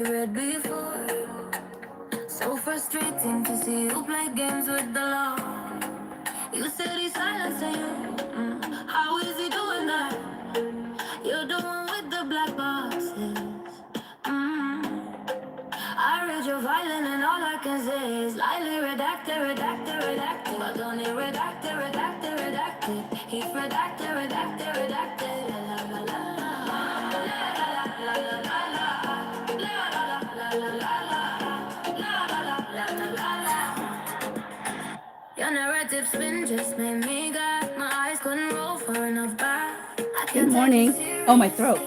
read before. So frustrating to see you play games with the law. You said he's silencing you. How is he doing that? You're the one with the black boxes. I read your violin and all I can say is lightly redacted, redacted, redacted. But don't need redacted, redacted, redacted. He's redacted, redacted, redacted. La la la la la la la la la. Your narrative spin just made me glad my eyes couldn't roll for enough back. Good morning. Oh, my throat.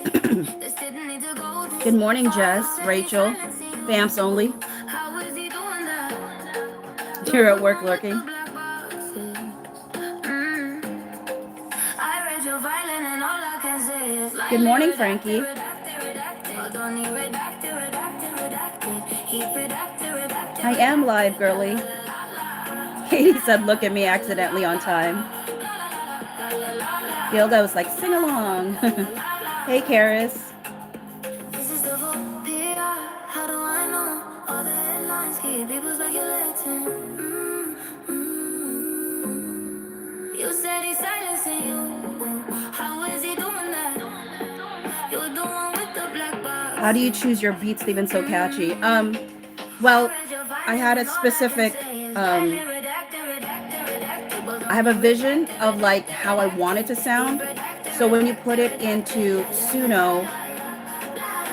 Good morning, Jess, Rachel, Vamps only. You're at work lurking. Good morning, Frankie. I am live, girly. Katie said, look at me accidentally on time. Gilda was like, sing along. Hey, Karis. How do I know all the headlines keep people speculating? You said he's silencing you. How is he doing that? You're the one with the black box. How do you choose your beats even so catchy? Well, I had a specific I have a vision of like how I want it to sound. So when you put it into Suno,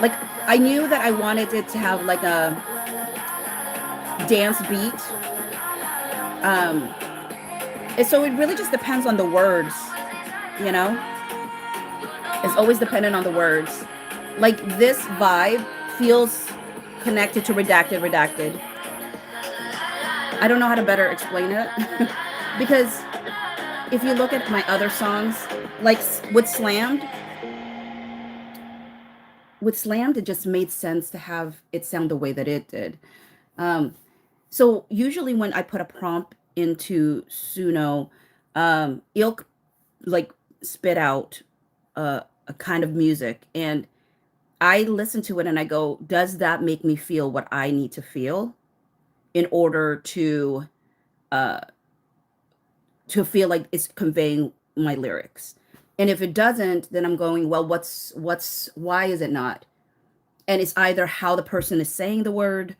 like I knew that I wanted it to have like a dance beat. And so it really just depends on the words, you know? It's always dependent on the words. Like this vibe feels connected to redacted, redacted. I don't know how to better explain it. Because if you look at my other songs, like with Slammed, it just made sense to have it sound the way that it did. So usually when I put a prompt into Suno, it'll like spit out a kind of music, and I listen to it and I go, does that make me feel what I need to feel in order uh, to feel like it's conveying my lyrics? And if it doesn't, then I'm going, well, why is it not? And it's either how the person is saying the word,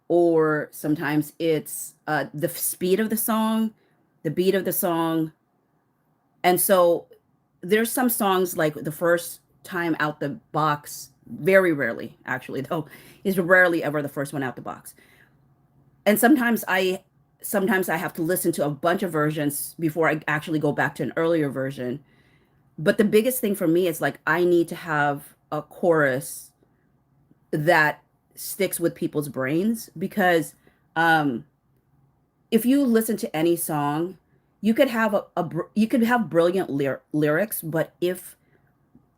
or sometimes it's the speed of the song, the beat of the song. And so there's some songs like the first time out the box, very rarely actually though, is rarely ever the first one out the box. And sometimes I have to listen to a bunch of versions before I actually go back to an earlier version. But the biggest thing for me is like I need to have a chorus that sticks with people's brains, because if you listen to any song, you could have you could have brilliant lyrics, but if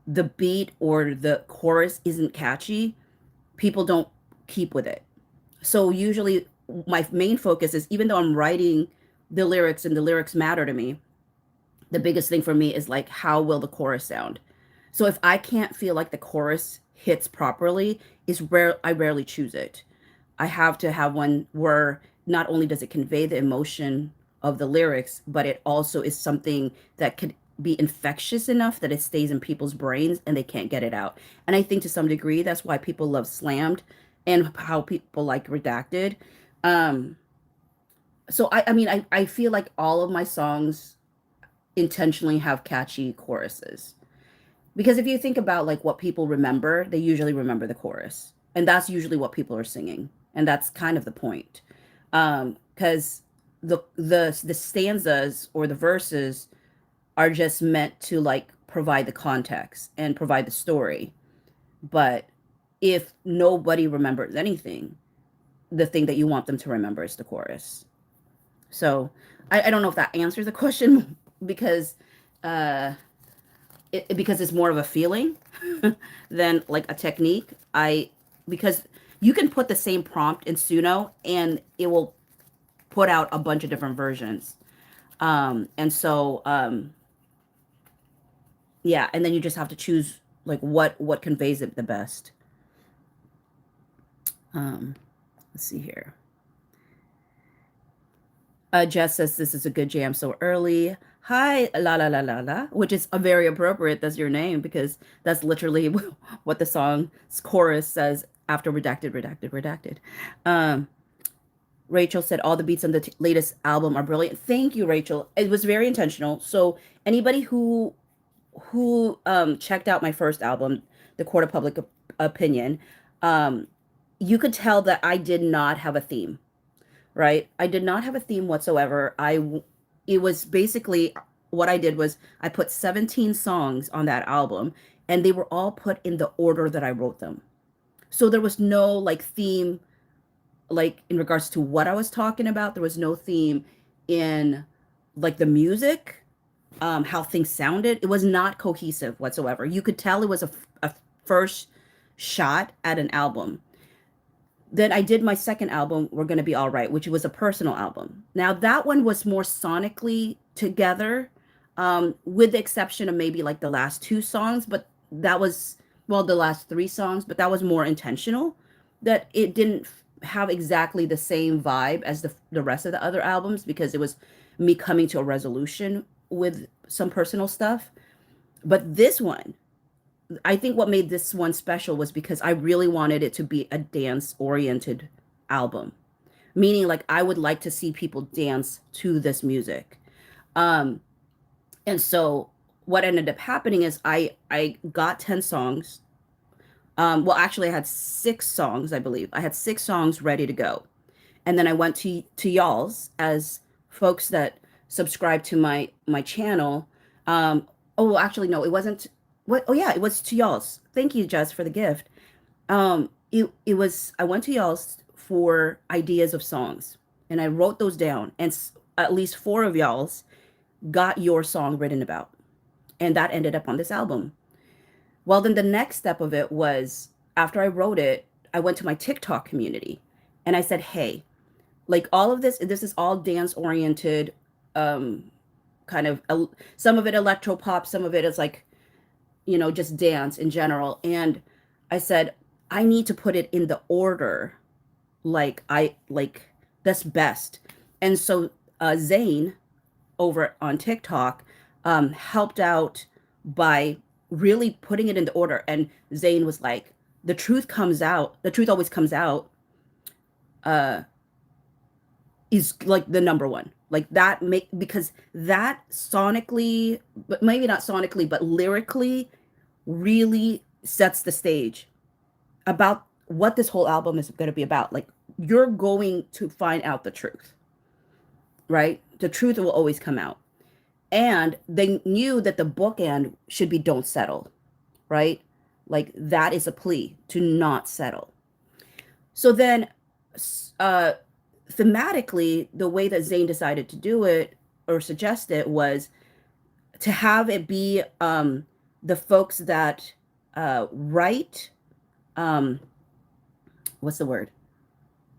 the beat or the chorus isn't catchy, people don't keep with it. So usually my main focus is, even though I'm writing the lyrics and the lyrics matter to me, the biggest thing for me is like, how will the chorus sound? So if I can't feel like the chorus hits properly, I rarely choose it. I have to have one where not only does it convey the emotion of the lyrics, but it also is something that could be infectious enough that it stays in people's brains and they can't get it out. And I think to some degree that's why people love Slammed and how people like Redacted. Um, so I mean I feel like all of my songs intentionally have catchy choruses. Because if you think about like what people remember, they usually remember the chorus. And that's usually what people are singing. And that's kind of the point. Because the stanzas or the verses are just meant to like provide the context and provide the story. But if nobody remembers anything, the thing that you want them to remember is the chorus. So I don't know if that answers the question because because it's more of a feeling than like a technique. Because you can put the same prompt in Suno and it will put out a bunch of different versions. And so yeah, and then you just have to choose like what conveys it the best. Let's see here. Jess says this is a good jam so early. Hi, la la la la la, which is a very appropriate. That's your name because that's literally what the song's chorus says after redacted, redacted, redacted. Um, Rachel said all the beats on the latest album are brilliant. Thank you, Rachel. It was very intentional. So anybody who checked out my first album, The Court of Public Opinion, um, you could tell that I did not have a theme, right? I did not have a theme whatsoever. It was basically what I did was I put 17 songs on that album and they were all put in the order that I wrote them. So there was no like theme like in regards to what I was talking about. There was no theme in like the music, how things sounded. It was not cohesive whatsoever. You could tell it was a first shot at an album. Then I did my second album, We're Gonna Be All Right, which was a personal album. Now that one was more sonically together, with the exception of maybe like the last two songs, but that was well, the last three songs, but that was more intentional. That it didn't have exactly the same vibe as the rest of the other albums because it was me coming to a resolution with some personal stuff. But this one, I think what made this one special was because I really wanted it to be a dance oriented album, meaning like I would like to see people dance to this music. Um, and so what ended up happening is I got 10 songs. Well, actually, I had 6 songs, I believe. I had 6 songs ready to go. And then I went to y'all's as folks that subscribe to my channel. Oh, actually, no, it wasn't. What? Oh, yeah, it was to y'all's. Thank you, Jess, for the gift. It was. I went to y'all's for ideas of songs, and I wrote those down. And at least 4 of y'all's got your song written about, and that ended up on this album. Well, then the next step of it was after I wrote it, I went to my TikTok community, and I said, "Hey, like all of this is all dance oriented, um, kind of some of it electro pop, some of it is like just dance in general." And I said, I need to put it in the order like I like that's best. And so Zane over on TikTok helped out by really putting it in the order. And Zane was like, the truth always comes out, uh, is like the number one. Like that make because that sonically, but maybe not sonically, but lyrically really sets the stage about what this whole album is going to be about. Like you're going to find out the truth, right? The truth will always come out. And they knew that the bookend should be don't settle, right? Like that is a plea to not settle. So then uh thematically, the way that Zane decided to do it or suggest it was to have it be the folks that write what's the word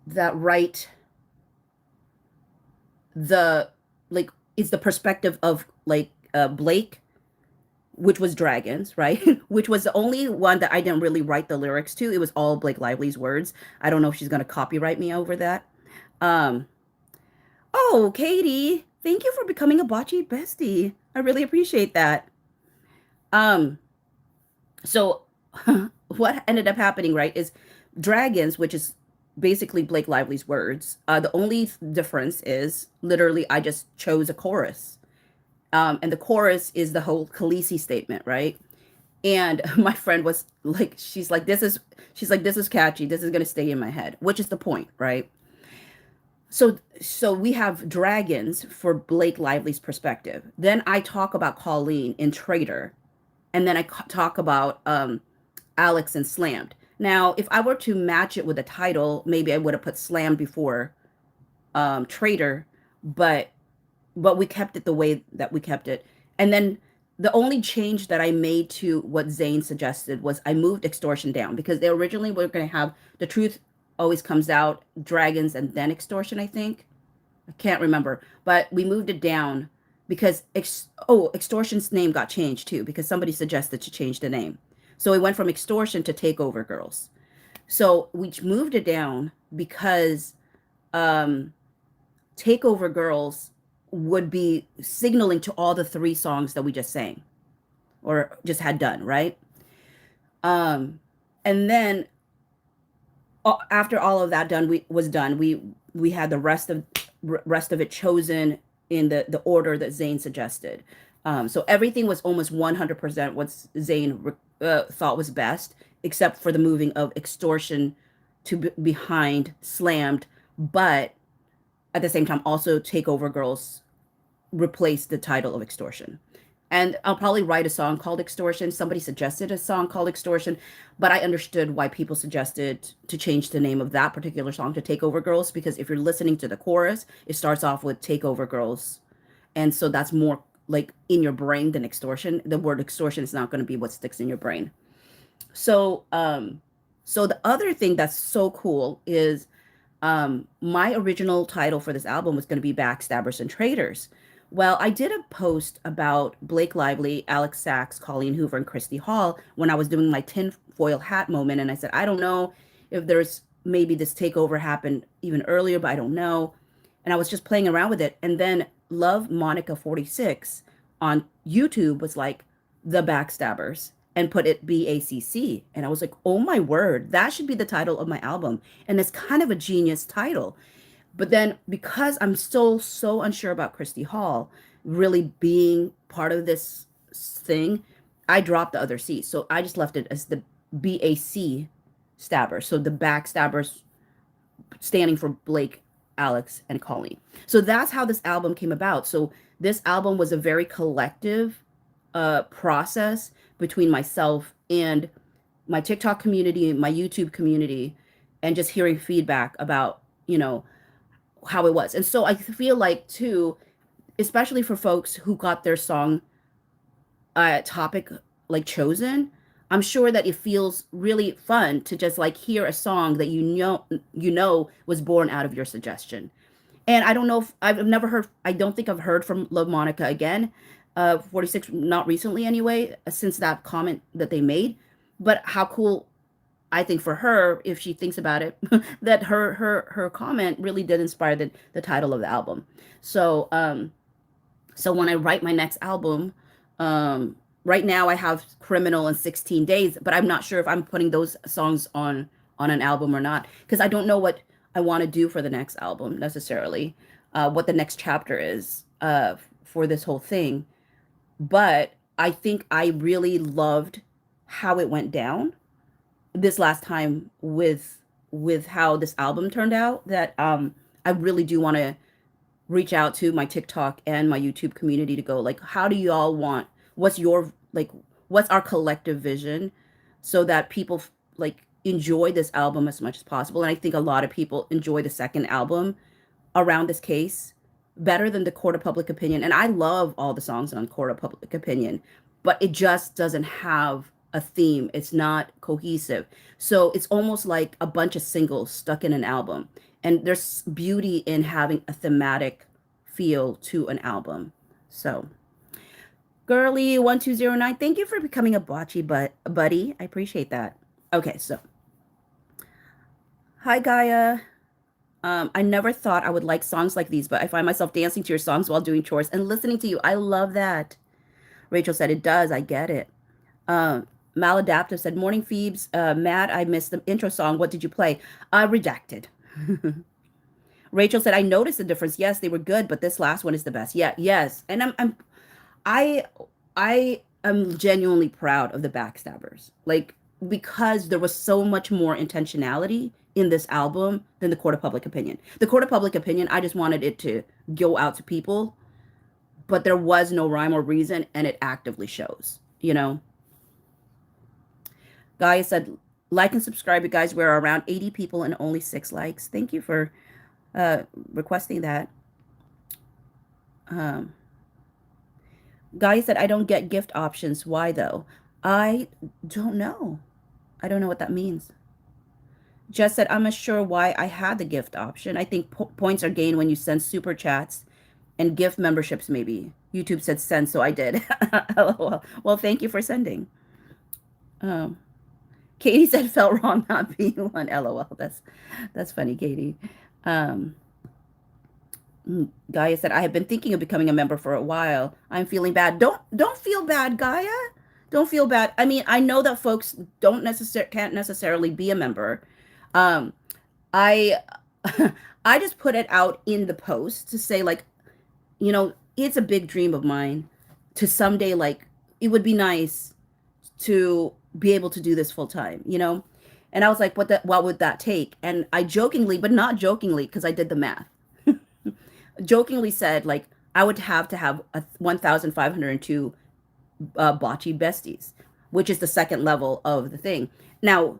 that write the like it's the perspective of like Blake, which was Dragons, right? Which was the only one that I didn't really write the lyrics to. It was all Blake Lively's words. I don't know if she's going to copyright me over that. um oh, Katie, thank you for becoming a bocce bestie. I really appreciate that. um so what ended up happening, right, is Dragons, which is basically Blake Lively's words. The only difference is literally I just chose a chorus. And the chorus is the whole Khaleesi statement, right? And my friend was like, she's like, this is catchy. This is gonna stay in my head, which is the point, right? So we have Dragons for Blake Lively's perspective. Then I talk about Colleen in Traitor, and then I talk about Alex and Slammed. Now, if I were to match it with a title, maybe I would have put Slam before Traitor, but we kept it the way that we kept it. And then the only change that I made to what Zane suggested was I moved Extortion down because they originally were going to have The Truth Always Comes Out, Dragons, and then Extortion, I think. I can't remember, but we moved it down because Extortion's name got changed too because somebody suggested to change the name. So it went from Extortion to Takeover Girls. So we moved it down because um, Takeover Girls would be signaling to all the three songs that we just sang or just had done, right? Um, and then after all of that done, we had the rest of it chosen in the order that Zane suggested. So everything was almost 100% what Zane thought was best, except for the moving of extortion to behind slammed, but at the same time also Takeover Girls replace the title of extortion. And I'll probably write a song called Extortion. Somebody suggested a song called Extortion, but I understood why people suggested to change the name of that particular song to Takeover Girls, because if you're listening to the chorus, it starts off with Takeover Girls. And so that's more like in your brain than extortion. The word extortion is not going to be what sticks in your brain. So, so the other thing that's so cool is my original title for this album was going to be Backstabbers and Traitors. Well, I did a post about Blake Lively, Alex Sachs, Colleen Hoover, and Christy Hall when I was doing my tinfoil hat moment. And I said, I don't know if there's maybe this takeover happened even earlier, but I don't know. And I was just playing around with it. And then Love Monica 46 on YouTube was like, The Backstabbers, and put it BACC. And I was like, oh my word, that should be the title of my album. And it's kind of a genius title. But then because I'm still so unsure about Christy Hall really being part of this thing, I dropped the other C. So I just left it as the BAC stabber. So the backstabbers standing for Blake, Alex, and Colleen. So that's how this album came about. So this album was a very collective process between myself and my TikTok community, my YouTube community, and just hearing feedback about, how it was. And so I feel like too, especially for folks who got their song topic like chosen, I'm sure that it feels really fun to just like hear a song that you know was born out of your suggestion. And I don't know if I've never heard, I don't think I've heard from Love Monica again, 46, not recently anyway, since that comment that they made. But how cool, I think, for her, if she thinks about it, that her comment really did inspire the title of the album. So so when I write my next album, right now I have Criminal and 16 Days, but I'm not sure if I'm putting those songs on an album or not, because I don't know what I want to do for the next album necessarily, what the next chapter is for this whole thing. But I think I really loved how it went down this last time with how this album turned out, that I really do want to reach out to my TikTok and my YouTube community to go like, how do you all want, what's your like, what's our collective vision, so that people like enjoy this album as much as possible. And I think a lot of people enjoy the second album around this case better than the Court of Public Opinion. And I love all the songs on Court of Public Opinion, but it just doesn't have a theme. It's not cohesive. So it's almost like a bunch of singles stuck in an album. And there's beauty in having a thematic feel to an album. So, Girly1209, thank you for becoming a bocce buddy. I appreciate that. Okay, so hi Gaia. I never thought I would like songs like these, but I find myself dancing to your songs while doing chores and listening to you. I love that. Rachel said it does. I get it. Maladaptive said, morning Phoebes. Mad I missed the intro song. What did you play? Redacted. Rachel said, I noticed the difference. Yes, they were good, but this last one is the best. Yeah, yes. And I am genuinely proud of the Backstabbers. Like, because there was so much more intentionality in this album than the Court of Public Opinion. The Court of Public Opinion, I just wanted it to go out to people, but there was no rhyme or reason, and it actively shows, Guy said, like and subscribe, you guys. We're around 80 people and only 6 likes. Thank you for requesting that. Guy said, I don't get gift options. Why though? I don't know. I don't know what that means. Just said, I'm not sure why I had the gift option. I think points are gained when you send super chats and gift memberships maybe. YouTube said send, so I did. LOL. Well, thank you for sending. Katie said felt wrong not being one. LOL. That's funny, Katie. Um, Gaia said, I have been thinking of becoming a member for a while. I'm feeling bad. Don't feel bad, Gaia. Don't feel bad. I mean, I know that folks can't necessarily be a member. Um, I I just put it out in the post to say, like, it's a big dream of mine to someday, like, it would be nice to be able to do this full time. And I was like, what would that take? And I jokingly, but not jokingly, because I did the math, jokingly said, like, I would have to have 1,502 bocce besties, which is the second level of the thing. Now,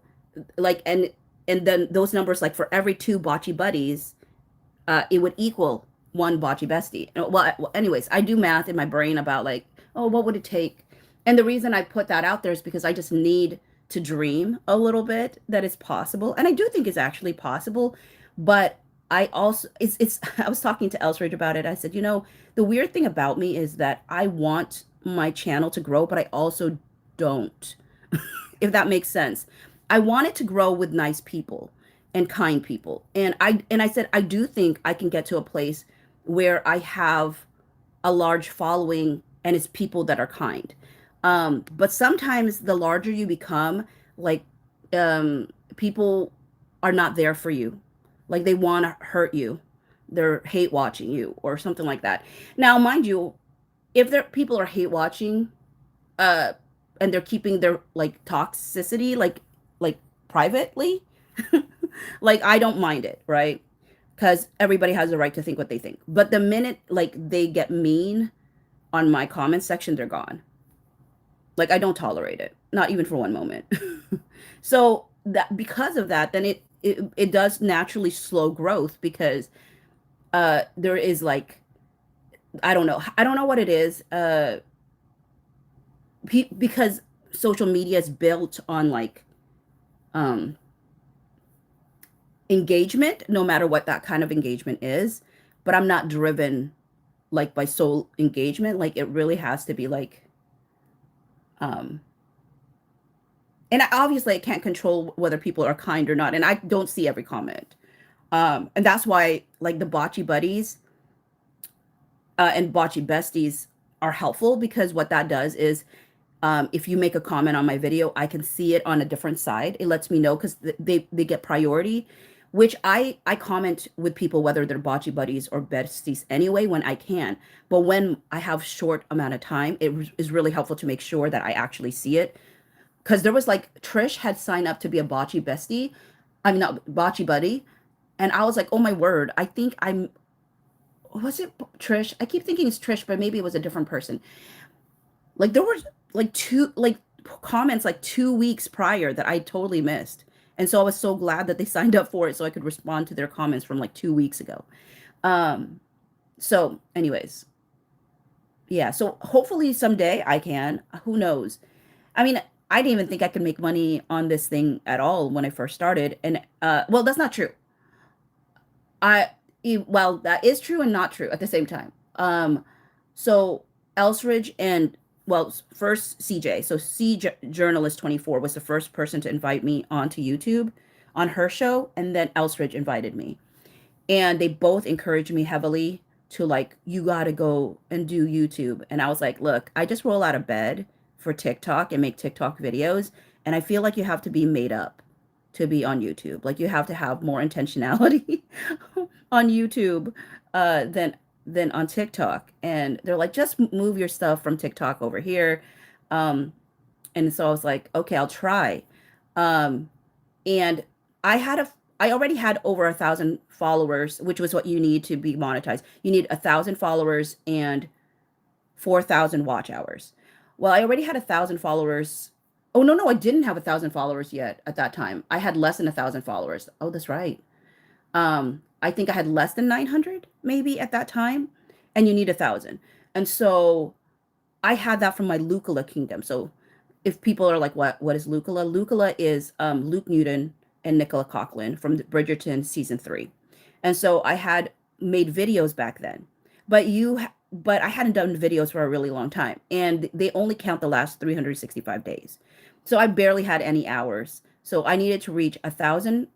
like, and then those numbers, like, for every two bocce buddies, it would equal one bocce bestie. Well, anyways, I do math in my brain about, like, oh, what would it take? And the reason I put that out there is because I just need to dream a little bit that it's possible. And I do think it's actually possible. But I also, I was talking to Elsridge about it. I said, the weird thing about me is that I want my channel to grow, but I also don't, if that makes sense. I want it to grow with nice people and kind people. And I said, I do think I can get to a place where I have a large following and it's people that are kind. But sometimes the larger you become, like, people are not there for you. Like, they want to hurt you. They're hate watching you or something like that. Now, mind you, if people are hate watching, uh, and they're keeping their, like, toxicity, like privately, like, I don't mind it, right? Because everybody has the right to think what they think. But the minute, like, they get mean on my comment section, they're gone. Like, I don't tolerate it, not even for one moment. So that, because of that, then it does naturally slow growth, because there is, like, I don't know what it is, because social media is built on, like, um engagement, no matter what that kind of engagement is. But I'm not driven, like, by soul engagement. Like, it really has to be, like, um and obviously I can't control whether people are kind or not, and I don't see every comment. And that's why, like, the bocce buddies and bocce besties are helpful, because what that does is, if you make a comment on my video, I can see it on a different side. It lets me know, because they get priority, which I comment with people, whether they're bocce buddies or besties anyway, when I can. But when I have short amount of time, it is really helpful to make sure that I actually see it. Because there was, like, Trish had signed up to be a bocce bestie. I mean, not bocce buddy. And I was like, oh my word, I think was it Trish? I keep thinking it's Trish, but maybe it was a different person. Like, there were, like, two, like, comments, like, 2 weeks prior that I totally missed. And so I was so glad that they signed up for it, so I could respond to their comments from, like, 2 weeks ago. So anyways, yeah. So hopefully someday I can. Who knows? I mean, I didn't even think I could make money on this thing at all when I first started. And well, that's not true. Well, that is true and not true at the same time. So Elsridge and, well, first CJ. So Journalist 24 was the first person to invite me onto YouTube on her show, and then Elsridge invited me. And they both encouraged me heavily to, like, you got to go and do YouTube. And I was like, look, I just roll out of bed for TikTok and make TikTok videos. And I feel like you have to be made up to be on YouTube. Like, you have to have more intentionality on YouTube than on TikTok. And they're like, just move your stuff from TikTok over here. And so I was like, okay, I'll try. And I already had over 1,000 followers, which was what you need to be monetized. You need 1,000 followers and 4,000 watch hours. Well, I already had 1,000 followers. Oh, no, I didn't have 1,000 followers yet at that time. I had less than 1,000 followers. Oh, that's right. I think I had less than 900 maybe at that time, and you need 1,000. And so I had that from my Lucula Kingdom. So if people are like, what is Lucula? Lucula is Luke Newton and Nicola Coughlan from Bridgerton season 3. And so I had made videos back then, but I hadn't done videos for a really long time, and they only count the last 365 days. So I barely had any hours So I needed to reach 1,000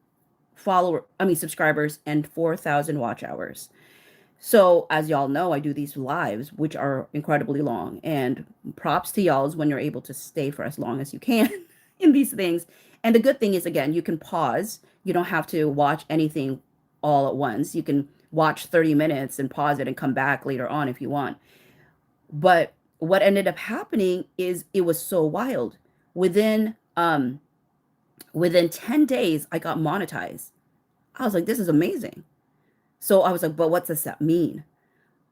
subscribers and 4,000 watch hours. So as y'all know, I do these lives, which are incredibly long, and props to y'all's when you're able to stay for as long as you can in these things. And the good thing is, again, you can pause. You don't have to watch anything all at once. You can watch 30 minutes and pause it and come back later on if you want. But what ended up happening is it was so wild. Within 10 days, I got monetized. I was like, this is amazing. So I was like, but what does that mean?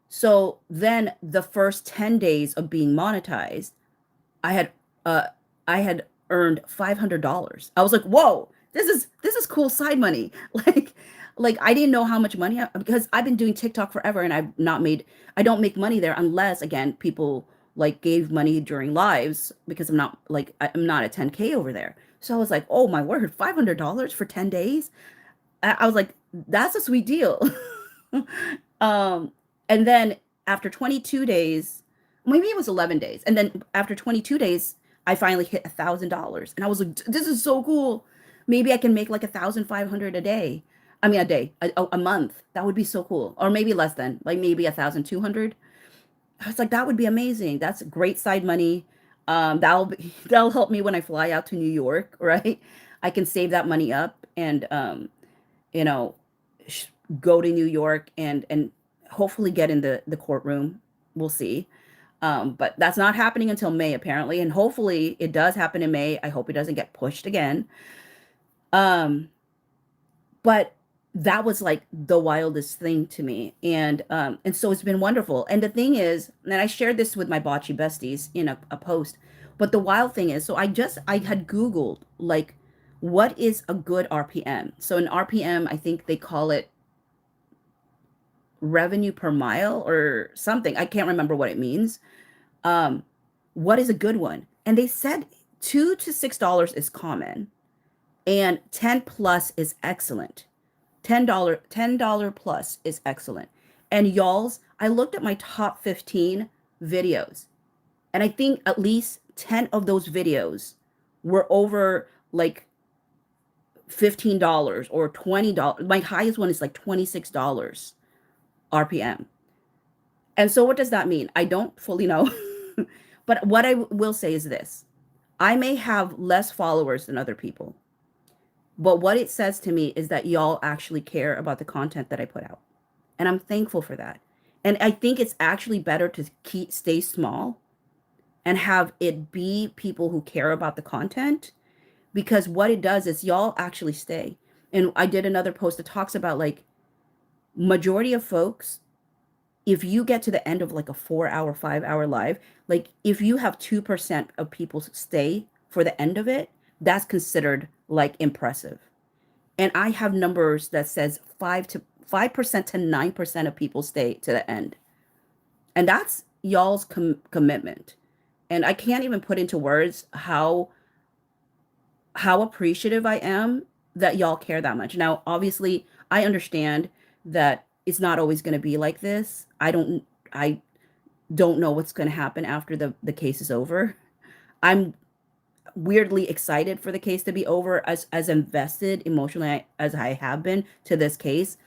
So then the first 10 days of being monetized, I had uh I had earned $500. I was like, whoa, this is cool side money. Like I didn't know how much money because I've been doing TikTok forever and I don't make money there unless again people like gave money during lives because I'm not at 10K over there. So I was like, oh my word, $500 for 10 days? I was like, that's a sweet deal. um, and then after 22 days, maybe it was 11 days. And then after 22 days, I finally hit $1,000. And I was like, this is so cool. Maybe I can make like 1,500 a day. I mean, a day, a month. That would be so cool. Or maybe less than, like maybe 1,200. I was like, that would be amazing. That's great side money. That'll help me when I fly out to New York, right? I can save that money up and you know, go to New York and hopefully get in the courtroom. We'll see. But that's not happening until May apparently, and hopefully it does happen in May. I hope it doesn't get pushed again. Um, but that was like the wildest thing to me, and so it's been wonderful. And the thing is, and I shared this with my bocce besties in a post. But the wild thing is, so I had Googled like what is a good RPM. So in RPM, I think they call it revenue per mile or something. I can't remember what it means. Um, what is a good one? And they said $2 to $6 is common, and 10 plus is excellent. $10 plus is excellent. And y'all's, I looked at my top 15 videos, and I think at least 10 of those videos were over like $15 or $20. My highest one is like $26 RPM. And so what does that mean? I don't fully know. But what I will say is this. I may have less followers than other people, but what it says to me is that y'all actually care about the content that I put out. And I'm thankful for that. And I think it's actually better to stay small and have it be people who care about the content, because what it does is y'all actually stay. And I did another post that talks about like majority of folks, if you get to the end of like a 4 hour, 5 hour live, like if you have 2% of people stay for the end of it, that's considered like impressive. And I have numbers that says 5% to 9% of people stay to the end. And that's y'all's commitment. And I can't even put into words how appreciative I am that y'all care that much. Now, obviously, I understand that it's not always going to be like this. I don't know what's going to happen after the case is over. I'm weirdly excited for the case to be over, as invested emotionally as I have been to this case.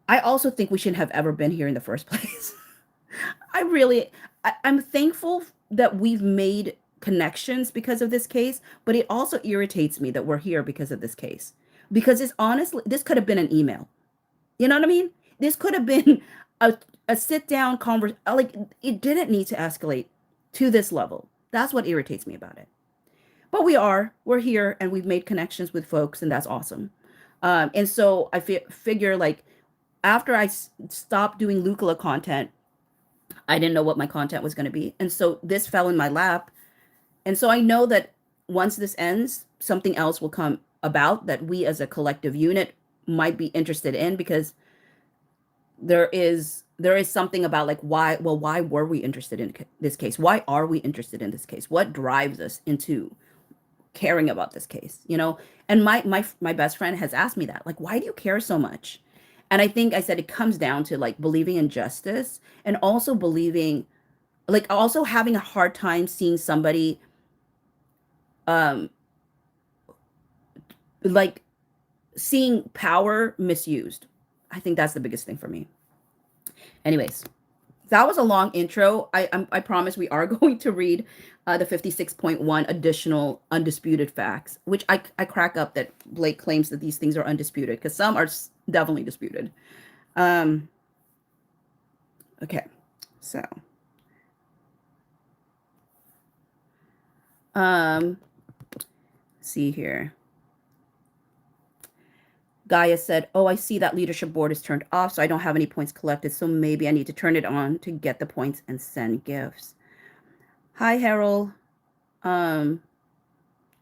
I also think we shouldn't have ever been here in the first place. I'm thankful that we've made connections because of this case, but it also irritates me that we're here because of this case. Because it's honestly, this could have been an email. You know what I mean? This could have been a sit down conversation. Like it didn't need to escalate to this level. That's what irritates me about it. But we're here and we've made connections with folks, and that's awesome. And so I figure like after I stopped doing Lucala content, I didn't know what my content was going to be. And so this fell in my lap. And so I know that once this ends, something else will come about that we as a collective unit might be interested in, because there is something about like why were we interested in this case? Why are we interested in this case? What drives us into caring about this case, you know? And my best friend has asked me that, like, why do you care so much? And I think I said it comes down to like believing in justice, and also believing, like also having a hard time seeing somebody like seeing power misused. I think that's the biggest thing for me. Anyways, that was a long intro. I promise we are going to read the 56.1 additional undisputed facts, which I crack up that Blake claims that these things are undisputed, because some are definitely disputed. Okay, so see here. Gaia said, "Oh, I see that leadership board is turned off, so I don't have any points collected. So maybe I need to turn it on to get the points and send gifts." Hi, Harold.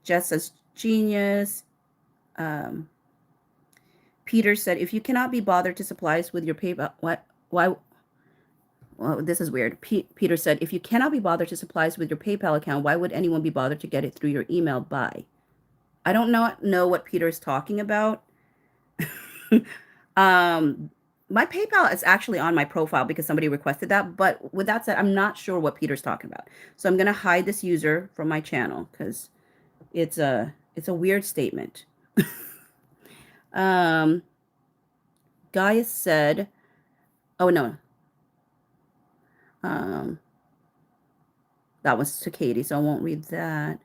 Jess says, "Genius." Peter said, "If you cannot be bothered to supply us with your PayPal, what? Why? Well, this is weird." Peter said, "If you cannot be bothered to supply us with your PayPal account, why would anyone be bothered to get it through your email? Bye." I don't know what Peter is talking about. My PayPal is actually on my profile because somebody requested that. But with that said, I'm not sure what Peter's talking about. So I'm gonna hide this user from my channel because it's a weird statement. Gaia said, "Oh no, that was to Katie, so I won't read that."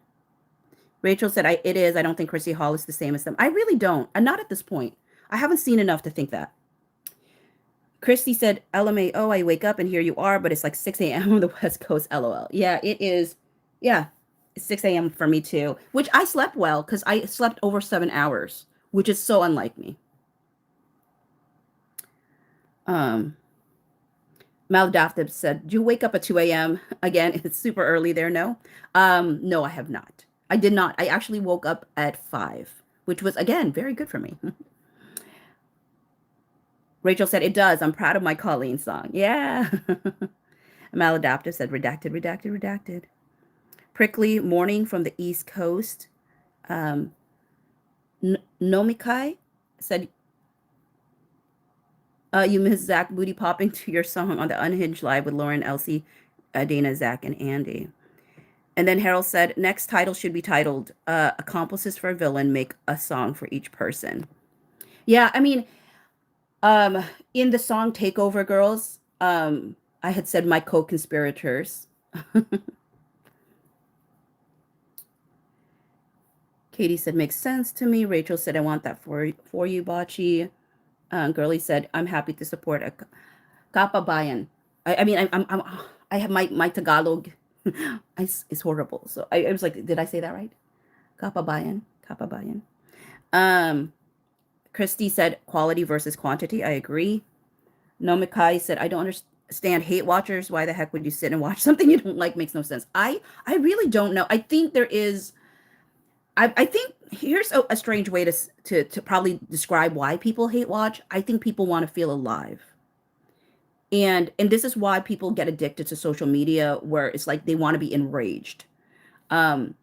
Rachel said, "It is. I don't think Chrissy Hall is the same as them." I really don't. I'm not at this point. I haven't seen enough to think that. Christy said, "LMAO, I wake up and here you are, but it's like 6 a.m. on the West Coast, LOL." Yeah, it is. Yeah, it's 6 a.m. for me too, which I slept well because I slept over 7 hours, which is so unlike me. Maladaptive said, "Do you wake up at 2 a.m.?" Again, it's super early there, no? No, I have not. I did not. I actually woke up at 5, which was, again, very good for me. Rachel said, "It does. I'm proud of my Colleen song." Yeah. Maladaptive said, "Redacted, redacted, redacted." Prickly morning from the East Coast. Nomikai said, "You miss Zach booty popping to your song on the Unhinged Live with Lauren, Elsie, Dana, Zach, and Andy." And then Harold said, "Next title should be titled Accomplices for a Villain, Make a Song for Each Person." Yeah, I mean, in the song Takeover Girls, I had said my co-conspirators. Katie said, "Makes sense to me." Rachel said, "I want that for you, Bocce." Girlie said, "I'm happy to support a kapabayan." I mean, I have my Tagalog is horrible. So I was like, did I say that right? Kapabayan, kapabayan. Christy said, "Quality versus quantity." I agree. Nomikai said, "I don't understand hate watchers. Why the heck would you sit and watch something you don't like? Makes no sense." I really don't know. I think there is. I think here's a strange way to probably describe why people hate watch. I think people want to feel alive. And this is why people get addicted to social media, where it's like they want to be enraged. Um,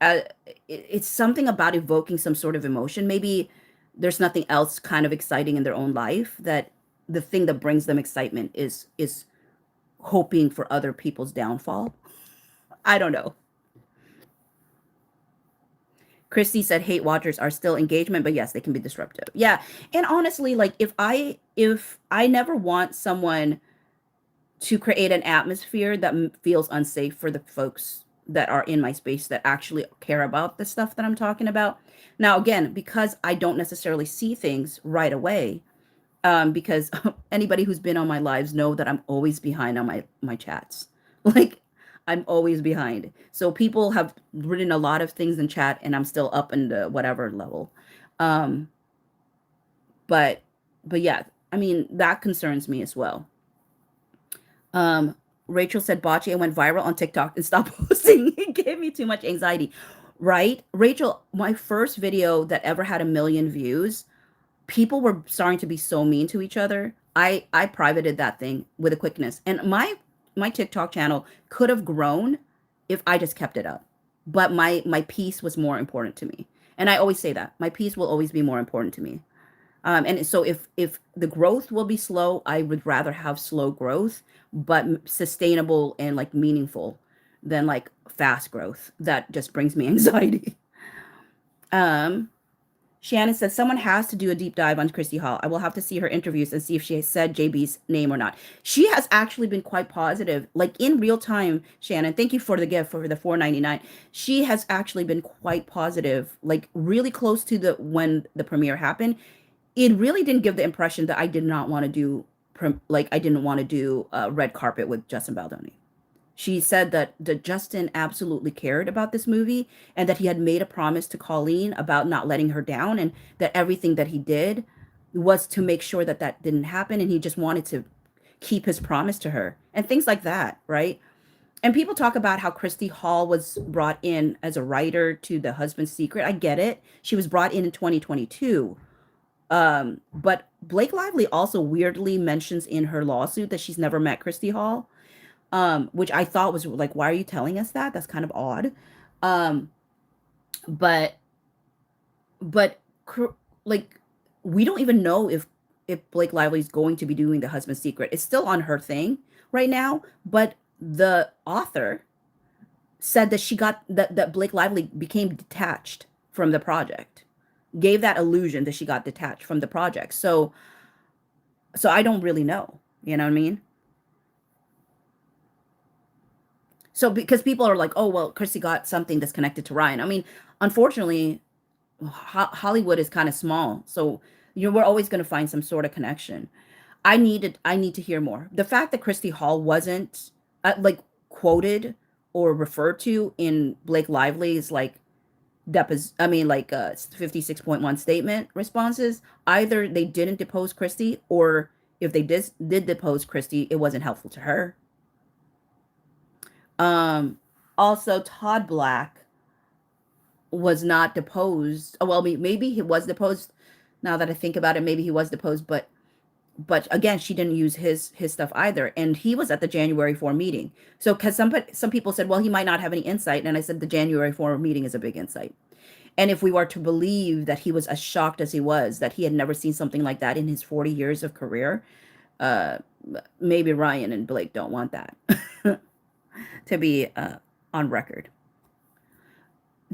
uh, it's something about evoking some sort of emotion. Maybe there's nothing else kind of exciting in their own life, that the thing that brings them excitement is hoping for other people's downfall. I don't know. Christy said hate watchers are still engagement, but yes, they can be disruptive. Yeah. And honestly, like if I never want someone to create an atmosphere that feels unsafe for the folks that are in my space that actually care about the stuff that I'm talking about. Now, again, because I don't necessarily see things right away, because anybody who's been on my lives know that I'm always behind on my chats. Like I'm always behind. So people have written a lot of things in chat and I'm still up in the whatever level. Um, but yeah, I mean that concerns me as well. Um, Rachel said, "Bocce, I went viral on TikTok and stopped posting." It gave me too much anxiety. Right? Rachel, my first video that ever had 1 million views, people were starting to be so mean to each other. I privated that thing with a quickness. And my TikTok channel could have grown if I just kept it up. But my peace was more important to me. And I always say that. My peace will always be more important to me. And so if the growth will be slow, I would rather have slow growth, but sustainable and like meaningful than like fast growth that just brings me anxiety. Shannon says someone has to do a deep dive on Christy Hall. I will have to see her interviews and see if she has said JB's name or not. She has actually been quite positive, like in real time. Shannon, thank you for the gift for the 4.99. She has actually been quite positive, like really close to the when the premiere happened. It really didn't give the impression that I did not want to do like I didn't want to do a red carpet with Justin Baldoni. She said that Justin absolutely cared about this movie and that he had made a promise to Colleen about not letting her down, and that everything that he did was to make sure that that didn't happen, and he just wanted to keep his promise to her and things like that, right? And people talk about how Christy Hall was brought in as a writer to The Husband's Secret. I get it. She was brought in 2022. But Blake Lively also weirdly mentions in her lawsuit that she's never met Christy Hall, which I thought was like, why are you telling us that? That's kind of odd. Um, but but like we don't even know if Blake Lively is going to be doing The Husband's Secret. It's still on her thing right now, but the author said that she got that Blake Lively became detached from the project, gave that illusion that she got detached from the project. So I don't really know. You know what I mean? So because people are like, oh well, Chrissy got something that's connected to Ryan. I mean, unfortunately, Hollywood is kind of small, so we're always going to find some sort of connection. I need to hear more. The fact that Christy Hall wasn't like quoted or referred to in Blake Lively's like I mean like 56.1 statement responses, either they didn't depose Christy, or if they did depose Christy, it wasn't helpful to her. Also Todd Black was not deposed. Oh, well, maybe he was deposed. Now that I think about it, maybe he was deposed, but again, she didn't use his stuff either, and he was at the January 4 meeting. So because some people said, well, he might not have any insight, and I said the January 4 meeting is a big insight. And if we were to believe that he was as shocked as he was, that he had never seen something like that in his 40 years of career, uh, maybe Ryan and Blake don't want that to be on record.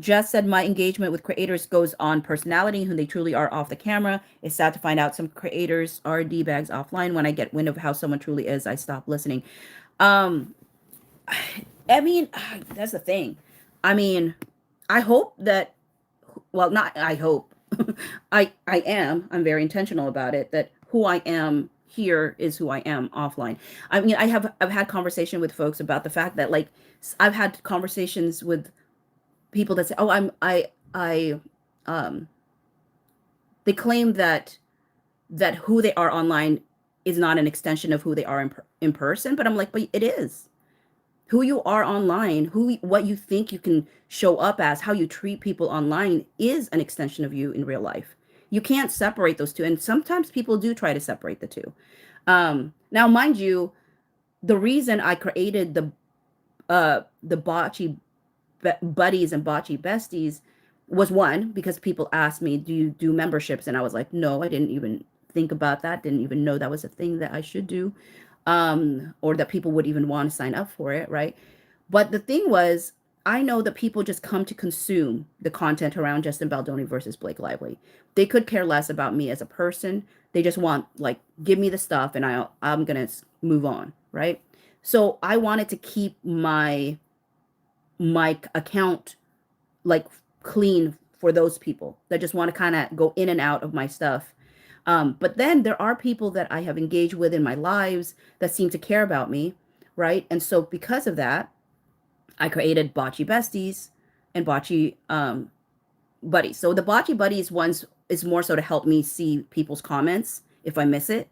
Jess said, my engagement with creators goes on personality, who they truly are off the camera. It's sad to find out some creators are D-bags offline. When I get wind of how someone truly is, I stop listening. Um, I mean, that's the thing. I mean, I hope that, well, not I hope. I am. I'm very intentional about it, that who I am here is who I am offline. I mean, I've had conversation with folks about the fact that like I've had conversations with people that say, "Oh, um they claim that who they are online is not an extension of who they are in person." But I'm like, but it is. Who you are online, what you think you can show up as, how you treat people online is an extension of you in real life. You can't separate those two, and sometimes people do try to separate the two. Now, mind you, the reason I created the bocce buddies and bocce besties was, one, because people asked me, do you do memberships? And I was like, no, I didn't even think about that. Didn't even know that was a thing that I should do, or that people would even want to sign up for it, right? But the thing was, I know that people just come to consume the content around Justin Baldoni versus Blake Lively. They could care less about me as a person. They just want, like, give me the stuff and I'm going to move on, right? So I wanted to keep my account like clean for those people that just want to kind of go in and out of my stuff. But then there are people that I have engaged with in my lives that seem to care about me, right? And so because of that, I created Bocce Besties and Bocce Buddies. So the Bocce Buddies ones is more so to help me see people's comments if I miss it.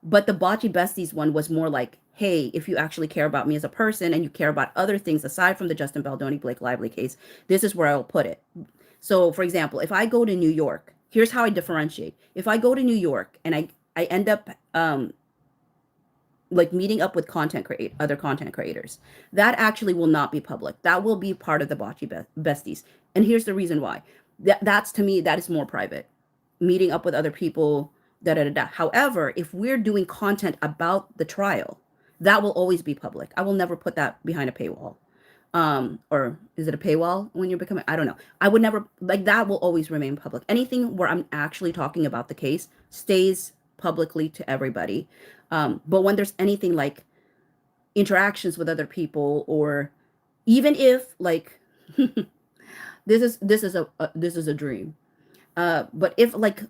But the Bocce Besties one was more like, hey, if you actually care about me as a person and you care about other things aside from the Justin Baldoni Blake Lively case, this is where I'll put it. So, for example, if I go to New York, here's how I differentiate. If I go to New York and I end up like meeting up with other content creators, that actually will not be public. That will be part of the Bocce Besties. And here's the reason why. That's, to me, that is more private. Meeting up with other people, da da da da. However, if we're doing content about the trial, that will always be public. I will never put that behind a paywall. Or is it a paywall when you're becoming, I don't know. I would never, like, that will always remain public. Anything where I'm actually talking about the case stays publicly to everybody. But when there's anything like interactions with other people, or even if like this is a dream. But if like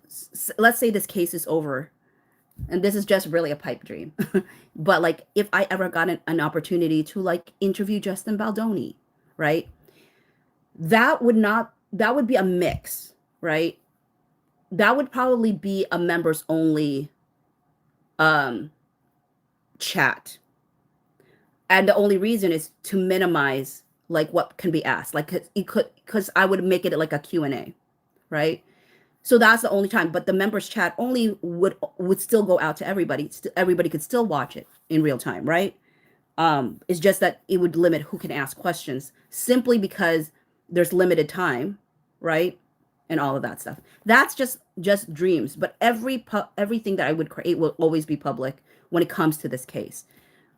let's say this case is over, and this is just really a pipe dream, but like if I ever got an opportunity to like interview Justin Baldoni, right? That would be a mix, right? That would probably be a members only um chat. And the only reason is to minimize like what can be asked. Like it could, because I would make it like a Q&A, right? So that's the only time. But the members chat only would still go out to everybody. Everybody could still watch it in real time, right? It's just that it would limit who can ask questions simply because there's limited time, right? And all of that stuff. That's just dreams. But everything that I would create will always be public when it comes to this case.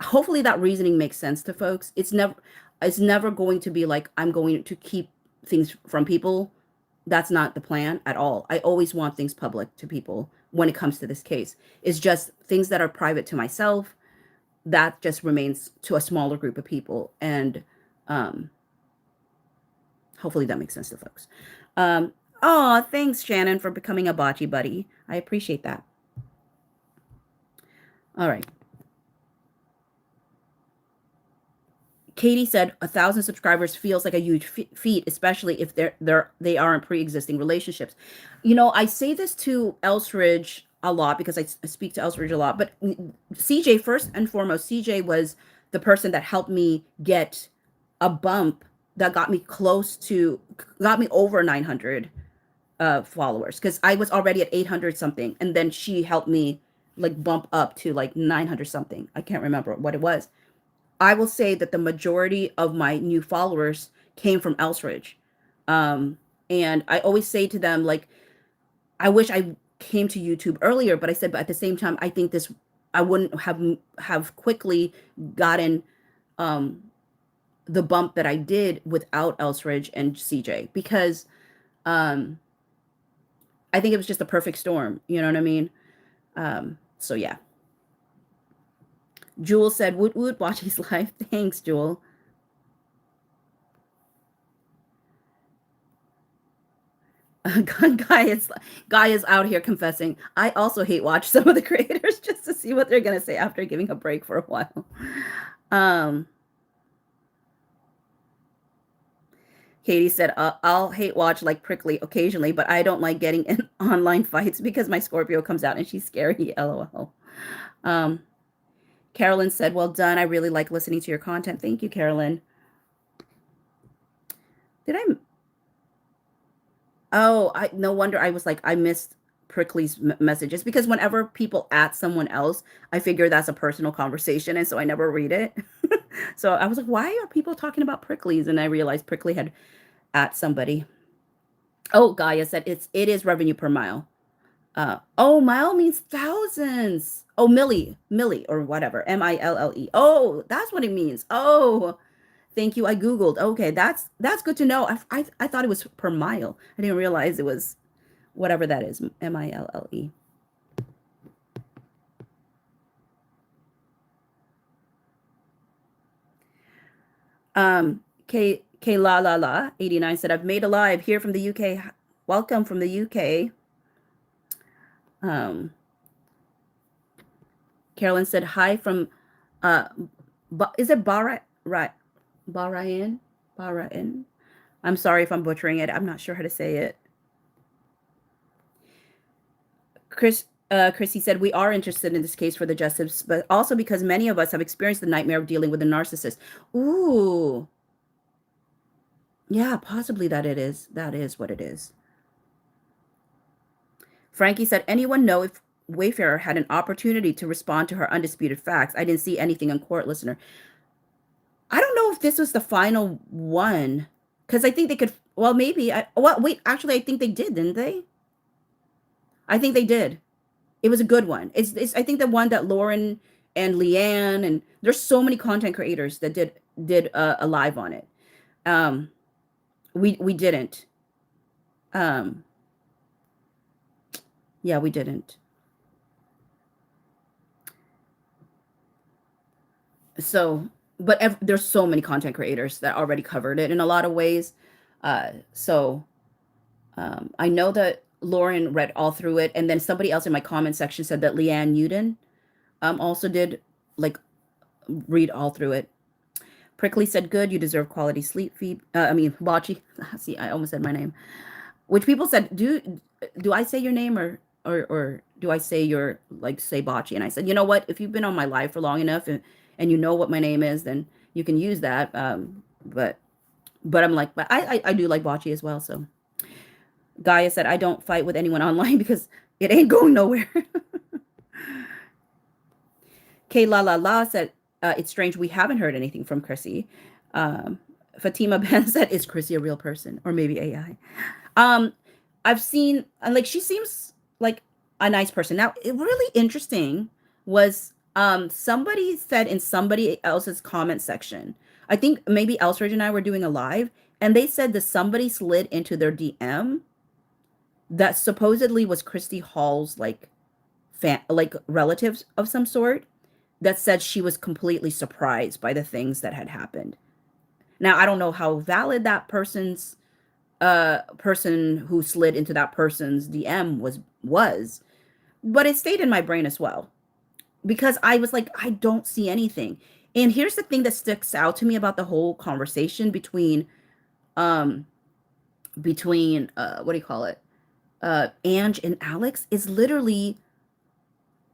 Hopefully that reasoning makes sense to folks. It's never going to be like I'm going to keep things from people. That's not the plan at all. I always want things public to people when it comes to this case. It's just things that are private to myself, that just remains to a smaller group of people. And hopefully that makes sense to folks. Oh, thanks, Shannon, for becoming a bocce buddy. I appreciate that. All right. Katie said 1,000 subscribers feels like a huge feat, especially if they are in pre-existing relationships. You know, I say this to Elsridge a lot because I speak to Elsridge a lot, but CJ, first and foremost, CJ was the person that helped me get a bump that got me over 900 followers, because I was already at 800 something, and then she helped me like bump up to like 900 something. I can't remember what it was. I will say that the majority of my new followers came from Elsridge. And I always say to them, like, I wish I came to YouTube earlier, but I said, but at the same time, I think I wouldn't have quickly gotten the bump that I did without Elsridge and CJ, because I think it was just a perfect storm. You know what I mean? So yeah. Jewel said, woot woot, Bocce's life. Thanks, Jewel. Guy is out here confessing. I also hate watch some of the creators just to see what they're gonna say after giving a break for a while. Katie said, I'll hate watch like Prickly occasionally, but I don't like getting in online fights because my Scorpio comes out and she's scary. LOL. Carolyn said, well done. I really like listening to your content. Thank you, Carolyn. No wonder I was like, I missed Prickly's messages, because whenever people at someone else, I figure that's a personal conversation, and so I never read it. So I was like, why are people talking about Prickly's? And I realized Prickly had at somebody. Oh, Gaia said it is revenue per mile. Mile means thousands. Oh, milli or whatever. MILLE. Oh, that's what it means. Oh, thank you. I Googled. Okay, that's good to know. I thought it was per mile. I didn't realize it was whatever that is. MILLE. K la 89 said, I've made a live here from the UK. Welcome from the UK. Carolyn said, hi from is it Bahrain? I'm sorry if I'm butchering it. I'm not sure how to say it. Chrissy said, we are interested in this case for the justice, but also because many of us have experienced the nightmare of dealing with a narcissist. Ooh. Yeah, possibly that is what it is. Frankie said, anyone know if Wayfarer had an opportunity to respond to her undisputed facts? I didn't see anything in court, listener. I don't know if this was the final one, because I think they could, well, maybe. Wait, actually, I think they did, didn't they? I think they did. It was a good one. It's I think the one that Lauren and Leanne, and there's so many content creators that did a live on it. Um, we didn't. Um, yeah, we didn't. So, but there's so many content creators that already covered it in a lot of ways. So I know that Lauren read all through it, and then somebody else in my comment section said that Leanne Uden also did like read all through it. Prickly said, "Good, you deserve quality sleep." Feed. I mean, Bachi. See, I almost said my name. Which people said, do I say your name or do I say your like say Bachi? And I said, you know what? If you've been on my live for long enough and you know what my name is, then you can use that. But I'm like, but I do like Bachi as well. So Gaia said, I don't fight with anyone online because it ain't going nowhere. K La La La said, it's strange we haven't heard anything from Chrissy. Um, Fatima Ben said, is Chrissy a real person or maybe AI? Um, I've seen like she seems like a nice person. Now, it really interesting was somebody said in somebody else's comment section. I think maybe Elsridge and I were doing a live, and they said that somebody slid into their DM that supposedly was Christy Hall's like like relatives of some sort that said she was completely surprised by the things that had happened. Now, I don't know how valid that person who slid into that person's DM was, but it stayed in my brain as well because I was like, I don't see anything. And here's the thing that sticks out to me about the whole conversation um between what do you call it? Ange and Alex is literally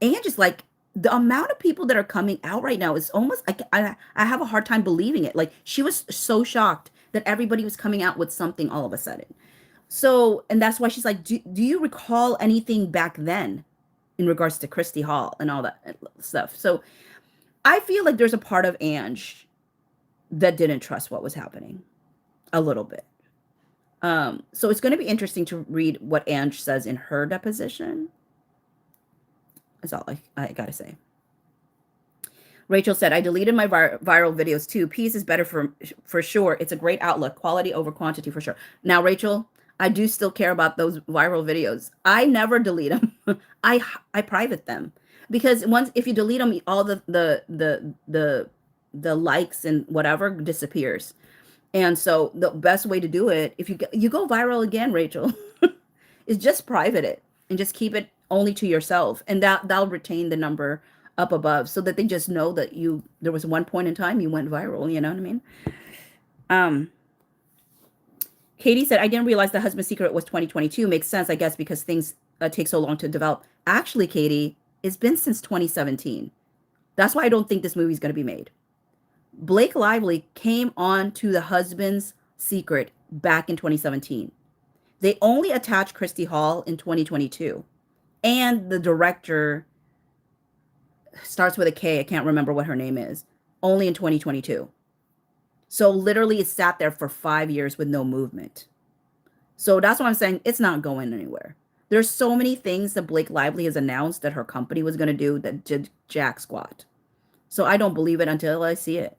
Ange is like the amount of people that are coming out right now is almost I have a hard time believing it. Like she was so shocked that everybody was coming out with something all of a sudden. So, and that's why she's like, do you recall anything back then in regards to Christy Hall and all that stuff? So I feel like there's a part of Ange that didn't trust what was happening a little bit. So it's going to be interesting to read what Ange says in her deposition. That's all I gotta say. Rachel said, I deleted my viral videos too. Peace is better for sure. It's a great outlook. Quality over quantity for sure. Now, Rachel, I do still care about those viral videos. I never delete them. I private them because once if you delete them, all the likes and whatever disappears. And so the best way to do it, if you go viral again, Rachel, is just private it and just keep it only to yourself, and that'll retain the number up above so that they just know that there was one point in time you went viral. You know what I mean? Um, Katie said, I didn't realize the husband's secret was 2022. Makes sense, I guess, because things take so long to develop. Actually, Katie, it's been since 2017. That's why I don't think this movie's going to be made. Blake Lively came on to the husband's secret back in 2017. They only attached Christy Hall in 2022. And the director starts with a K. I can't remember what her name is. Only in 2022. So literally it sat there for 5 years with no movement. So that's why I'm saying it's not going anywhere. There's so many things that Blake Lively has announced that her company was going to do that did jack squat. So I don't believe it until I see it.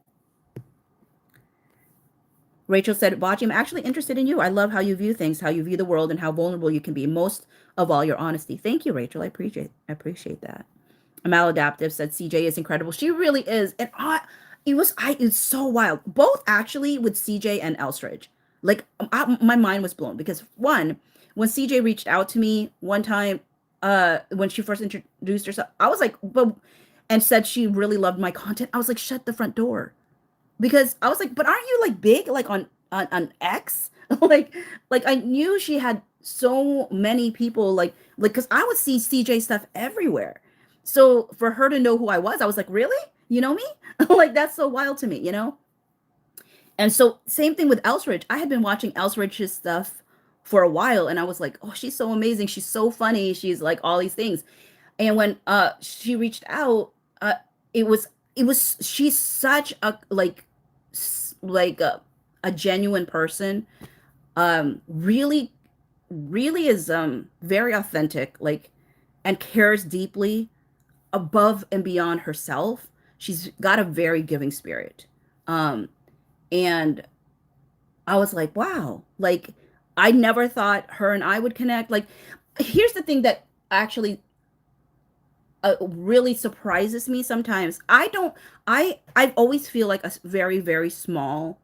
Rachel said, Bachi, I'm actually interested in you. I love how you view things, how you view the world, and how vulnerable you can be. Most of all, your honesty. Thank you, Rachel. I appreciate that. Maladaptive said, CJ is incredible. She really is. And it's so wild. Both actually with CJ and Elsridge. Like, my mind was blown because one, when CJ reached out to me one time, when she first introduced herself, I was like, and said she really loved my content. I was like, shut the front door. Because I was like, but aren't you like big like on X? like I knew she had so many people like because I would see CJ stuff everywhere. So for her to know who I was like, really? You know me? Like that's so wild to me, you know? And so same thing with Elsridge. I had been watching Elsridge's stuff for a while and I was like, oh, she's so amazing. She's so funny. She's like all these things. And when she reached out, it was she's such a like a genuine person, really is very authentic, like, and cares deeply above and beyond herself. She's got a very giving spirit, and I was like, wow, like I never thought her and I would connect. Like, here's the thing that actually really surprises me sometimes. I always feel like a very, very small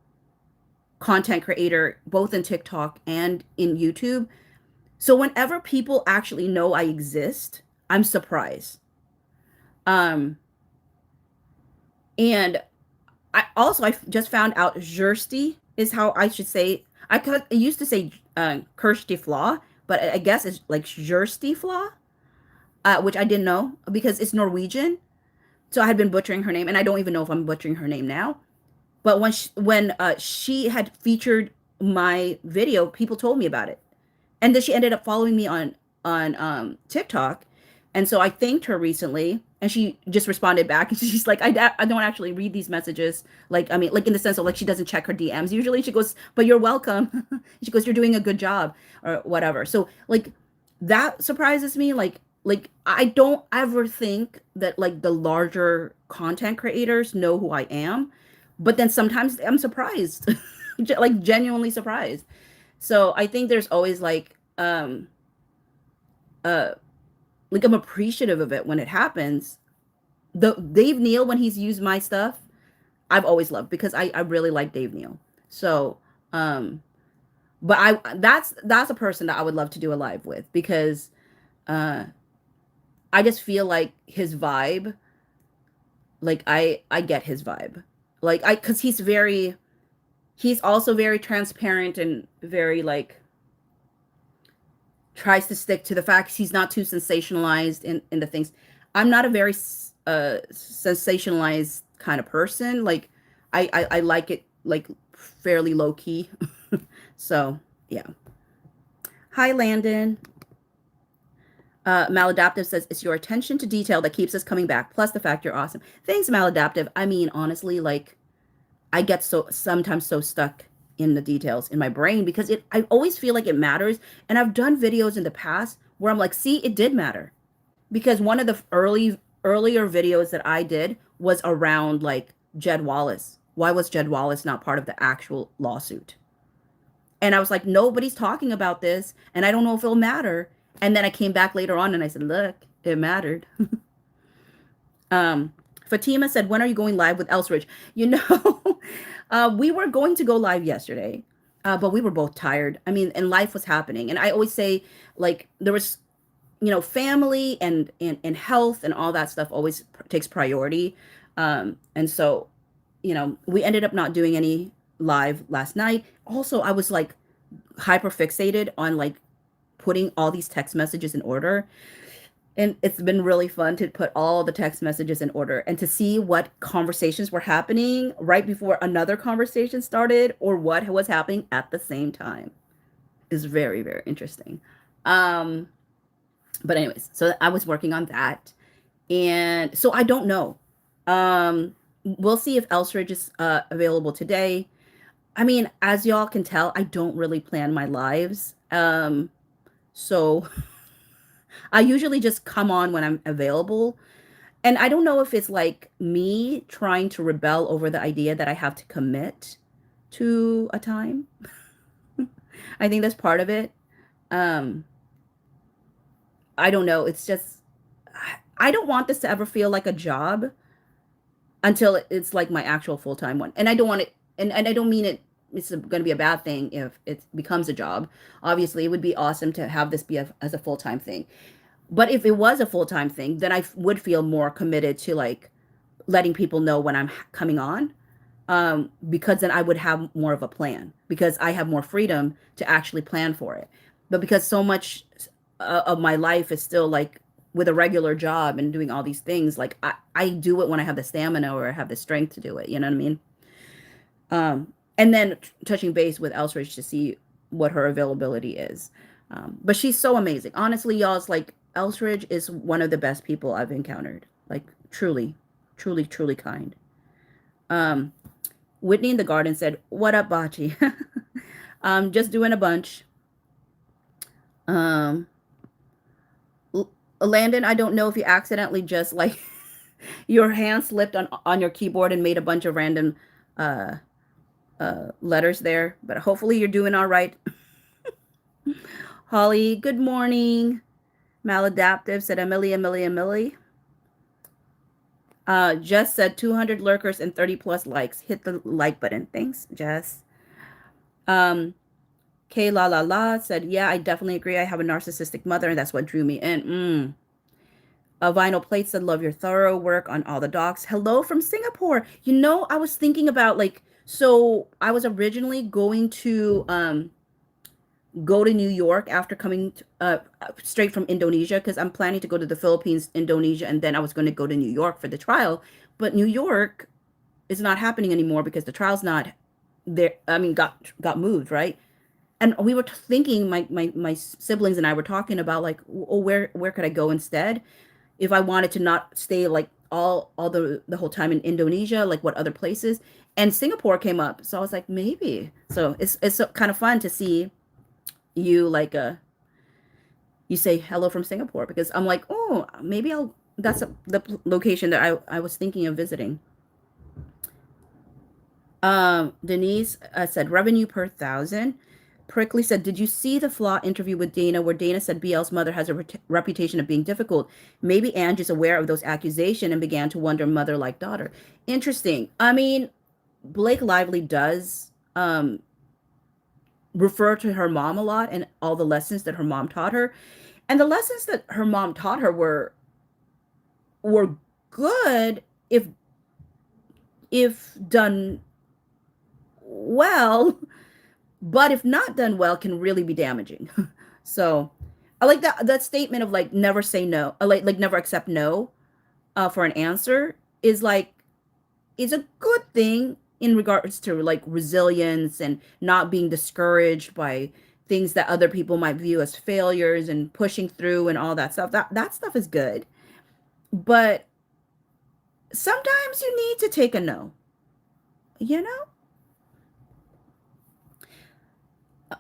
content creator, both in TikTok and in YouTube. So whenever people actually know I exist, I'm surprised. Um, and I just found out Jersty is how I should say. I used to say Kirsty Flaw, but I guess it's like Jersty Flaw, which I didn't know because it's Norwegian. So I had been butchering her name, and I don't even know if I'm butchering her name now. But when she had featured my video, people told me about it, and then she ended up following me on TikTok, and so I thanked her recently, and she just responded back, and she's like, I don't actually read these messages, like I mean, like in the sense of like she doesn't check her DMs usually. She goes, but you're welcome. She goes, you're doing a good job or whatever. So like that surprises me. Like I don't ever think that like the larger content creators know who I am, but then sometimes I'm surprised, like genuinely surprised. So I think there's always uh like I'm appreciative of it when it happens. The Dave Neal, when he's used my stuff, I've always loved because I really like Dave Neal. So but that's a person that I would love to do a live with because uh I just feel like his vibe, like I get his vibe. Like I cuz he's also very transparent and very like tries to stick to the facts. He's not too sensationalized in the things. I'm not a very sensationalized kind of person. Like I like it like fairly low key. So yeah. Hi Landon. Maladaptive says it's your attention to detail that keeps us coming back. Plus the fact you're awesome. Thanks, Maladaptive. I mean, honestly, like I get so sometimes so stuck in the details in my brain because it I always feel like it matters. And I've done videos in the past where I'm like, see, it did matter. Because one of the earlier videos that I did was around like Jed Wallace. Why was Jed Wallace not part of the actual lawsuit? And I was like, nobody's talking about this, and I don't know if it'll matter. And then I came back later on and I said, look, it mattered. Fatima said, when are you going live with Elsridge? You know, we were going to go live yesterday, but we were both tired. I mean, and life was happening. And I always say, like, there was, you know, family and health and all that stuff always takes priority. And so, you know, we ended up not doing any live last night. Also, I was like hyper fixated on like putting all these text messages in order. And it's been really fun to put all the text messages in order and to see what conversations were happening right before another conversation started or what was happening at the same time is very, very interesting. Um, but anyways, so I was working on that. And so I don't know. We'll see if Elsridge is available today. I mean, as y'all can tell, I don't really plan my lives. So I usually just come on when I'm available. And I don't know if it's like me trying to rebel over the idea that I have to commit to a time. I think that's part of it. Um, I don't know. It's just, I don't want this to ever feel like a job until it's like my actual full time one. And I don't want it, and I don't mean it, it's going to be a bad thing if it becomes a job. Obviously, it would be awesome to have this be as a full time thing. But if it was a full time thing, then I would feel more committed to like letting people know when I'm coming on, because then I would have more of a plan because I have more freedom to actually plan for it. But because so much of my life is still like with a regular job and doing all these things, like I do it when I have the stamina or I have the strength to do it. You know what I mean? And then touching base with Elsridge to see what her availability is. But she's so amazing. Honestly, y'all, it's like Elsridge is one of the best people I've encountered. Like truly, truly, truly kind. Um, Whitney in the garden said, "What up, Bachi?" Just doing a bunch. Um, Landon, I don't know if you accidentally just like your hand slipped on your keyboard and made a bunch of random uh letters there, but hopefully you're doing all right. Holly, good morning. Maladaptive said Emily. Jess said 200 lurkers and 30 plus likes. Hit the like button. Thanks, Jess. K La La La said, yeah, I definitely agree. I have a narcissistic mother, and that's what drew me in. A Vinyl Plate said, love your thorough work on all the docs. Hello from Singapore. I was thinking about so I was originally going to go to New York after coming straight from Indonesia, because I'm planning to go to the Philippines, Indonesia, and then I was going to go to New York for the trial. But New York is not happening anymore because the trial's not there. I mean, got moved, right? And we were thinking, my siblings and I were talking about oh, where could I go instead if I wanted to not stay all the whole time in Indonesia, like what other places. And Singapore came up, so I was like, maybe. So it's kind of fun to see you you say hello from Singapore, because I'm like, oh, maybe that's the location that I was thinking of visiting. Denise said revenue per 1,000. Prickly said, did you see the Flaw interview with Dana where Dana said BL's mother has a reputation of being difficult? Maybe Ange is aware of those accusations and began to wonder mother like daughter. Interesting. I mean, Blake Lively does refer to her mom a lot and all the lessons that her mom taught her. And the lessons that her mom taught her were good if done well, but if not done well, can really be damaging. So I like that statement of never say no, like never accept no for an answer is a good thing in regards to resilience and not being discouraged by things that other people might view as failures and pushing through and all that stuff. That stuff is good. But sometimes you need to take a no.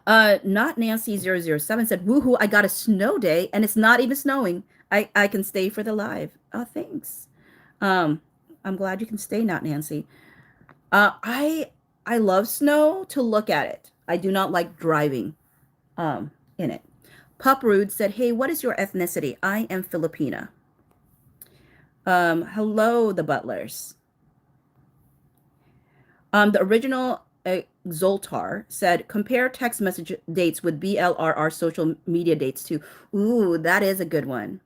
Not Nancy007 said, woohoo, I got a snow day and it's not even snowing. I can stay for the live. Oh, thanks. I'm glad you can stay, not Nancy. I love snow to look at it. I do not like driving in it. Pup Rude said, hey, what is your ethnicity? I am Filipina. Hello, the Butlers. The original Zoltar said, compare text message dates with BLRR social media dates too. Ooh, that is a good one.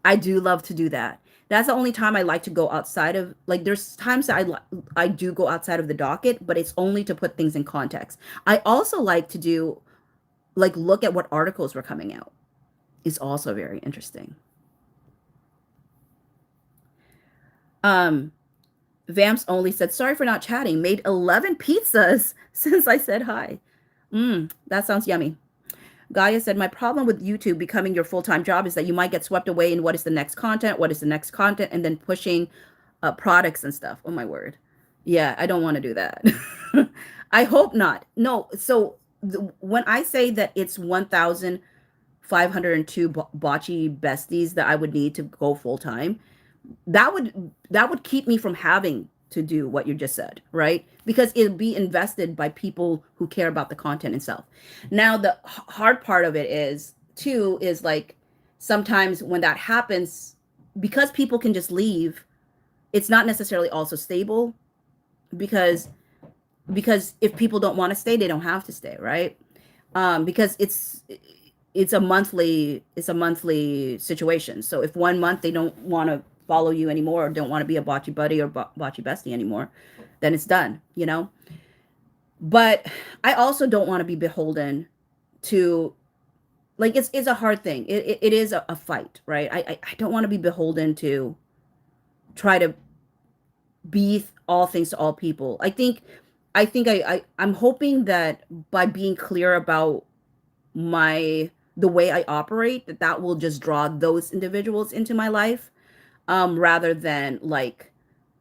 I do love to do that. That's the only time I like to go outside of, there's times that I do go outside of the docket, but it's only to put things in context. I also like to do, look at what articles were coming out. It's also very interesting. Vamps only said, sorry for not chatting. Made 11 pizzas since I said hi. That sounds yummy. Gaia said, my problem with YouTube becoming your full-time job is that you might get swept away in what is the next content, and then pushing products and stuff. Oh, my word. Yeah, I don't want to do that. I hope not. No, so when I say that it's 1,502 bocce besties that I would need to go full-time, that would keep me from having to do what you just said, right? Because it'll be invested by people who care about the content itself. Now, the hard part of it is sometimes when that happens, because people can just leave, it's not necessarily also stable, because if people don't want to stay, they don't have to stay, right? Because it's a monthly situation. So if 1 month they don't want to follow you anymore, or don't want to be a bocce buddy or bocce bestie anymore, then it's done, But I also don't want to be beholden to, it's a hard thing. It is a fight, right? I don't want to be beholden to try to be all things to all people. I'm hoping that by being clear about the way I operate, that will just draw those individuals into my life, rather than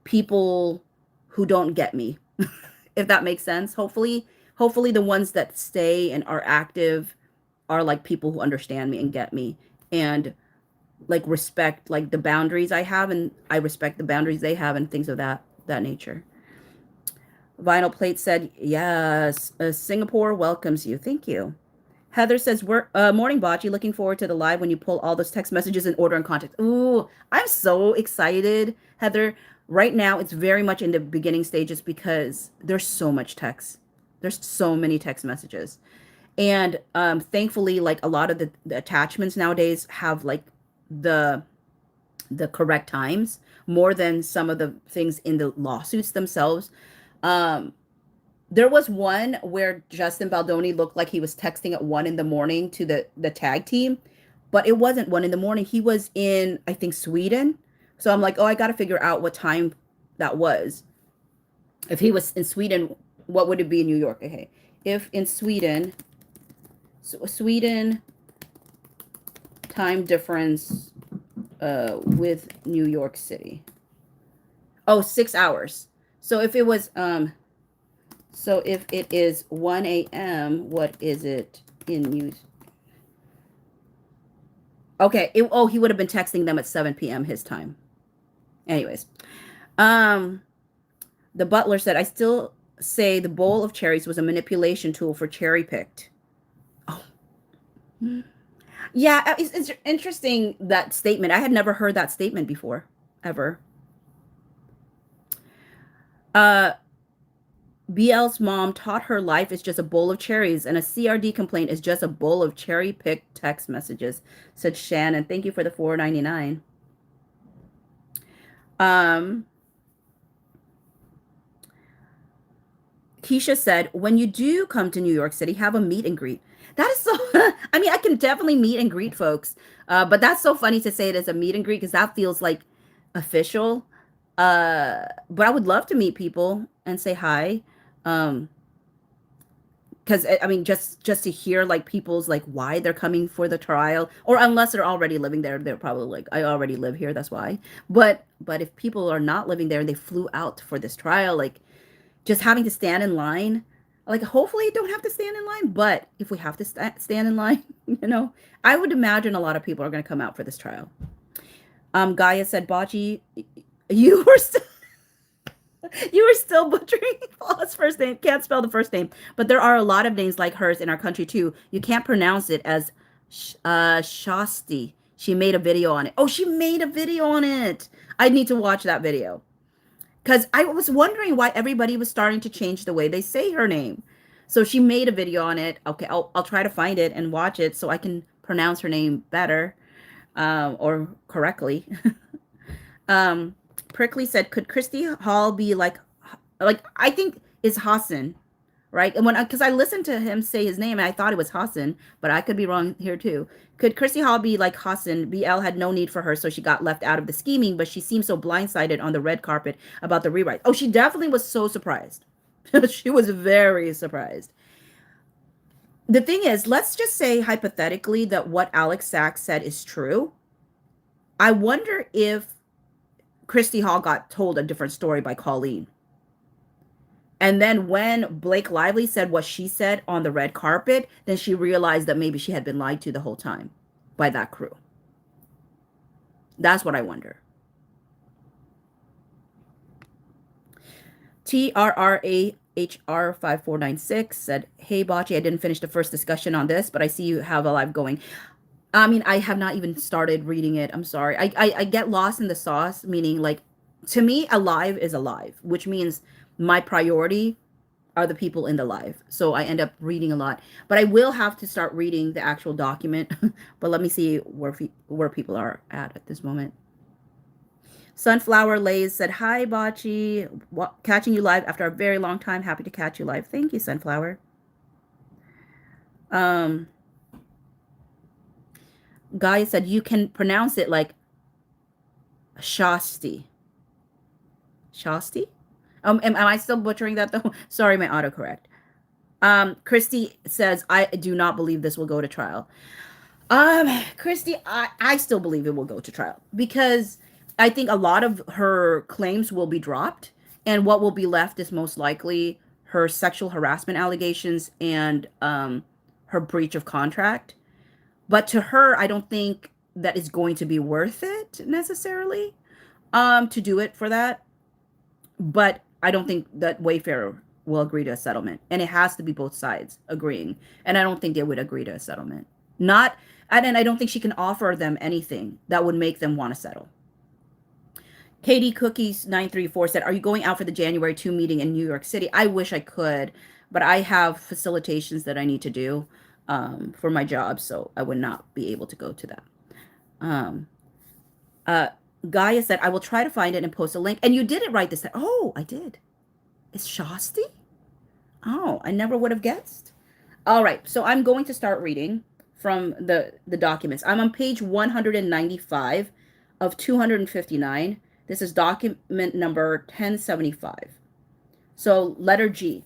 people who don't get me, if that makes sense. Hopefully the ones that stay and are active are people who understand me and get me, and respect the boundaries I have, and I respect the boundaries they have, and things of that nature. Vinyl Plate said, yes, Singapore welcomes you. Thank you. Heather says, "We're morning, Bocce. Looking forward to the live when you pull all those text messages in order and context." Ooh, I'm so excited, Heather. Right now, it's very much in the beginning stages because there's so much text. There's so many text messages, and thankfully, like a lot of the attachments nowadays have like the the correct times more than some of the things in the lawsuits themselves. Um, there was one where Justin Baldoni looked like he was texting at 1 in the morning to the tag team, but it wasn't 1 in the morning. He was in, I think, Sweden. So I'm like, oh, I got to figure out what time that was. If he was in Sweden, what would it be in New York? Okay. If in Sweden, so Sweden time difference with New York City. Oh, 6 hours. So if it was so if it is 1 a.m., what is it in New? Okay. Oh, he would have been texting them at 7 p.m. his time. Anyways, um, the butler said, "I still say the bowl of cherries was a manipulation tool for cherry picked." Oh, yeah. It's interesting that statement. I had never heard that statement before, ever. Uh, BL's mom taught her life is just a bowl of cherries, and a CRD complaint is just a bowl of cherry picked text messages, said Shannon. Thank you for the $4.99. Um, Keisha said, when you do come to New York City, have a meet and greet. That is so, I mean, I can definitely meet and greet folks, but that's so funny to say it as a meet and greet because that feels like official. But I would love to meet people and say hi. Um, because I mean, just to hear like people's like why they're coming for the trial, or unless they're already living there, they're probably like, I already live here, that's why. But if people are not living there and they flew out for this trial, like just having to stand in line, like hopefully don't have to stand in line, but if we have to stand in line, I would imagine a lot of people are going to come out for this trial. Gaia said, Bocce, you were still you were still butchering Paula's first name. Can't spell the first name, but there are a lot of names like hers in our country too. You can't pronounce it as Shasti. She made a video on it. Oh, she made a video on it. I need to watch that video. Because I was wondering why everybody was starting to change the way they say her name. So she made a video on it. Okay, I'll try to find it and watch it so I can pronounce her name better, or correctly. um, Prickly said, "Could Christy Hall be like I think is Hassan, right?" And when because I listened to him say his name and I thought it was Hassan, but I could be wrong here too. Could Christy Hall be like Hassan? BL had no need for her, so she got left out of the scheming, but she seemed so blindsided on the red carpet about the rewrite. Oh, she definitely was so surprised. She was very surprised. The thing is, let's just say hypothetically that what Alex Sachs said is true. I wonder if Christy Hall got told a different story by Colleen. And then when Blake Lively said what she said on the red carpet, then she realized that maybe she had been lied to the whole time by that crew. That's what I wonder. TRRAHR5496 said, "Hey, Bocce, I didn't finish the first discussion on this, but I see you have a live going." I mean, I have not even started reading it. I'm sorry. I get lost in the sauce, meaning like, to me, a live is a live, which means my priority are the people in the live. So I end up reading a lot. But I will have to start reading the actual document. But let me see where people are at this moment. Sunflower Lays said, "Hi, Bocce. Catching you live after a very long time. Happy to catch you live." Thank you, Sunflower. Guy said, "You can pronounce it like Shasti." Shasti? Am I still butchering that though? Sorry, my autocorrect. Christy says, "I do not believe this will go to trial." Christy, I still believe it will go to trial because I think a lot of her claims will be dropped, and what will be left is most likely her sexual harassment allegations and her breach of contract. But to her, I don't think that is going to be worth it necessarily to do it for that. But I don't think that Wayfair will agree to a settlement. And it has to be both sides agreeing. And I don't think they would agree to a settlement. Not, and I don't think she can offer them anything that would make them want to settle. Katie Cookies 934 said, "Are you going out for the January 2 meeting in New York City?" I wish I could, but I have facilitations that I need to do for my job, so I would not be able to go to that. Gaia said, "I will try to find it and post a link." And you did it right this time. Oh, I did. It's Shasti? Oh, I never would have guessed. All right, so I'm going to start reading from the documents. I'm on page 195 of 259. This is document number 1075. So letter G.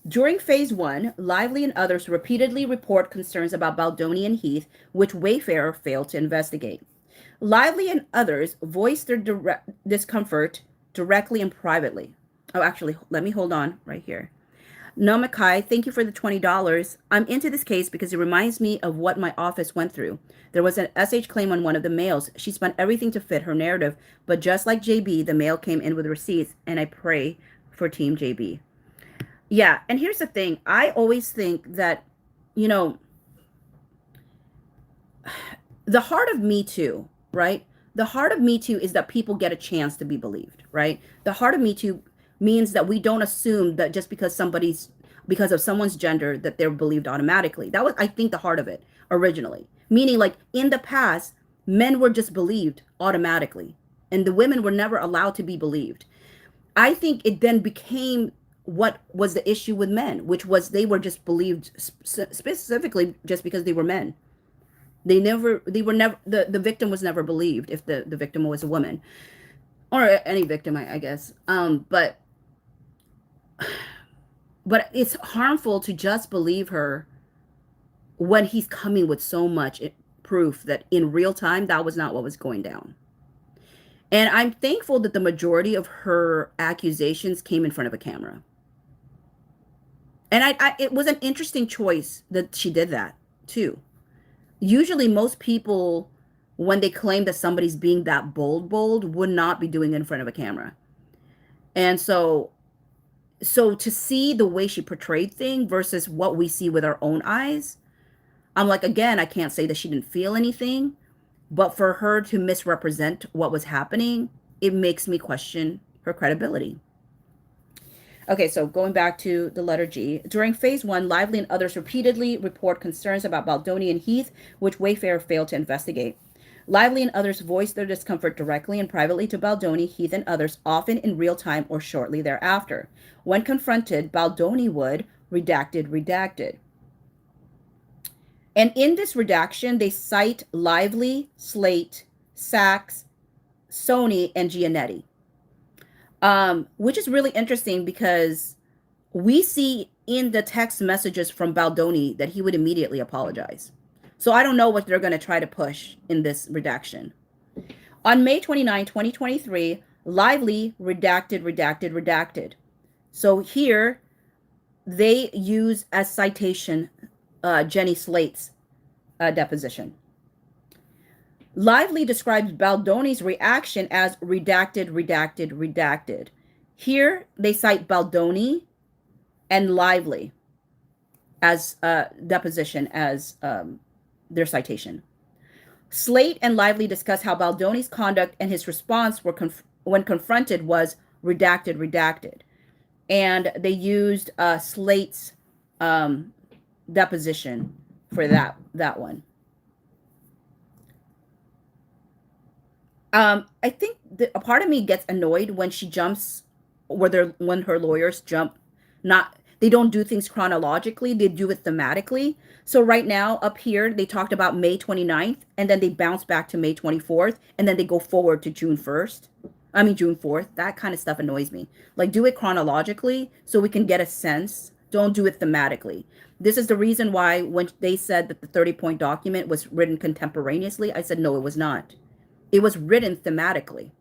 During phase 1, Lively and others repeatedly report concerns about Baldoni and Heath, which Wayfarer failed to investigate. Lively and others voiced their discomfort directly and privately. Oh, actually, let me hold on right here. Namakai, thank you for the $20. I'm into this case because it reminds me of what my office went through. There was an SH claim on one of the mails. She spent everything to fit her narrative, but just like JB, the mail came in with receipts, and I pray for Team JB. Yeah, and here's the thing. I always think that, you know, the heart of Me Too, right? The heart of Me Too is that people get a chance to be believed, right? The heart of Me Too means that we don't assume that just because of someone's gender that they're believed automatically. That was, I think, the heart of it originally. Meaning, like, in the past, men were just believed automatically, and the women were never allowed to be believed. I think it then became what was the issue with men, which was they were just believed specifically just because they were men. The victim was never believed if the victim was a woman, or any victim, I guess. But it's harmful to just believe her when he's coming with so much proof that in real time, that was not what was going down. And I'm thankful that the majority of her accusations came in front of a camera. And it was an interesting choice that she did that too. Usually most people, when they claim that somebody's being that bold, would not be doing it in front of a camera. And so to see the way she portrayed things versus what we see with our own eyes, I'm like, again, I can't say that she didn't feel anything, but for her to misrepresent what was happening, it makes me question her credibility. Okay, so going back to the letter G. During phase 1, Lively and others repeatedly report concerns about Baldoni and Heath, which Wayfarer failed to investigate. Lively and others voiced their discomfort directly and privately to Baldoni, Heath, and others, often in real time or shortly thereafter. When confronted, Baldoni would redacted. And in this redaction, they cite Lively, Slate, Sachs, Sony, and Giannetti, which is really interesting because we see in the text messages from Baldoni that he would immediately apologize. So I don't know what they're going to try to push in this redaction. On May 29, 2023, Lively redacted. So here they use as citation Jenny Slate's deposition. Lively describes Baldoni's reaction as redacted. Here they cite Baldoni and Lively as deposition as their citation. Slate and Lively discuss how Baldoni's conduct and his response were when confronted was redacted. And they used Slate's deposition for that one. I think a part of me gets annoyed when she jumps, when her lawyers jump, they don't do things chronologically, they do it thematically. So right now up here, they talked about May 29th, and then they bounce back to May 24th, and then they go forward to June 4th. That kind of stuff annoys me. Like, do it chronologically so we can get a sense. Don't do it thematically. This is the reason why when they said that the 30-point document was written contemporaneously, I said, no, it was not. It was written thematically,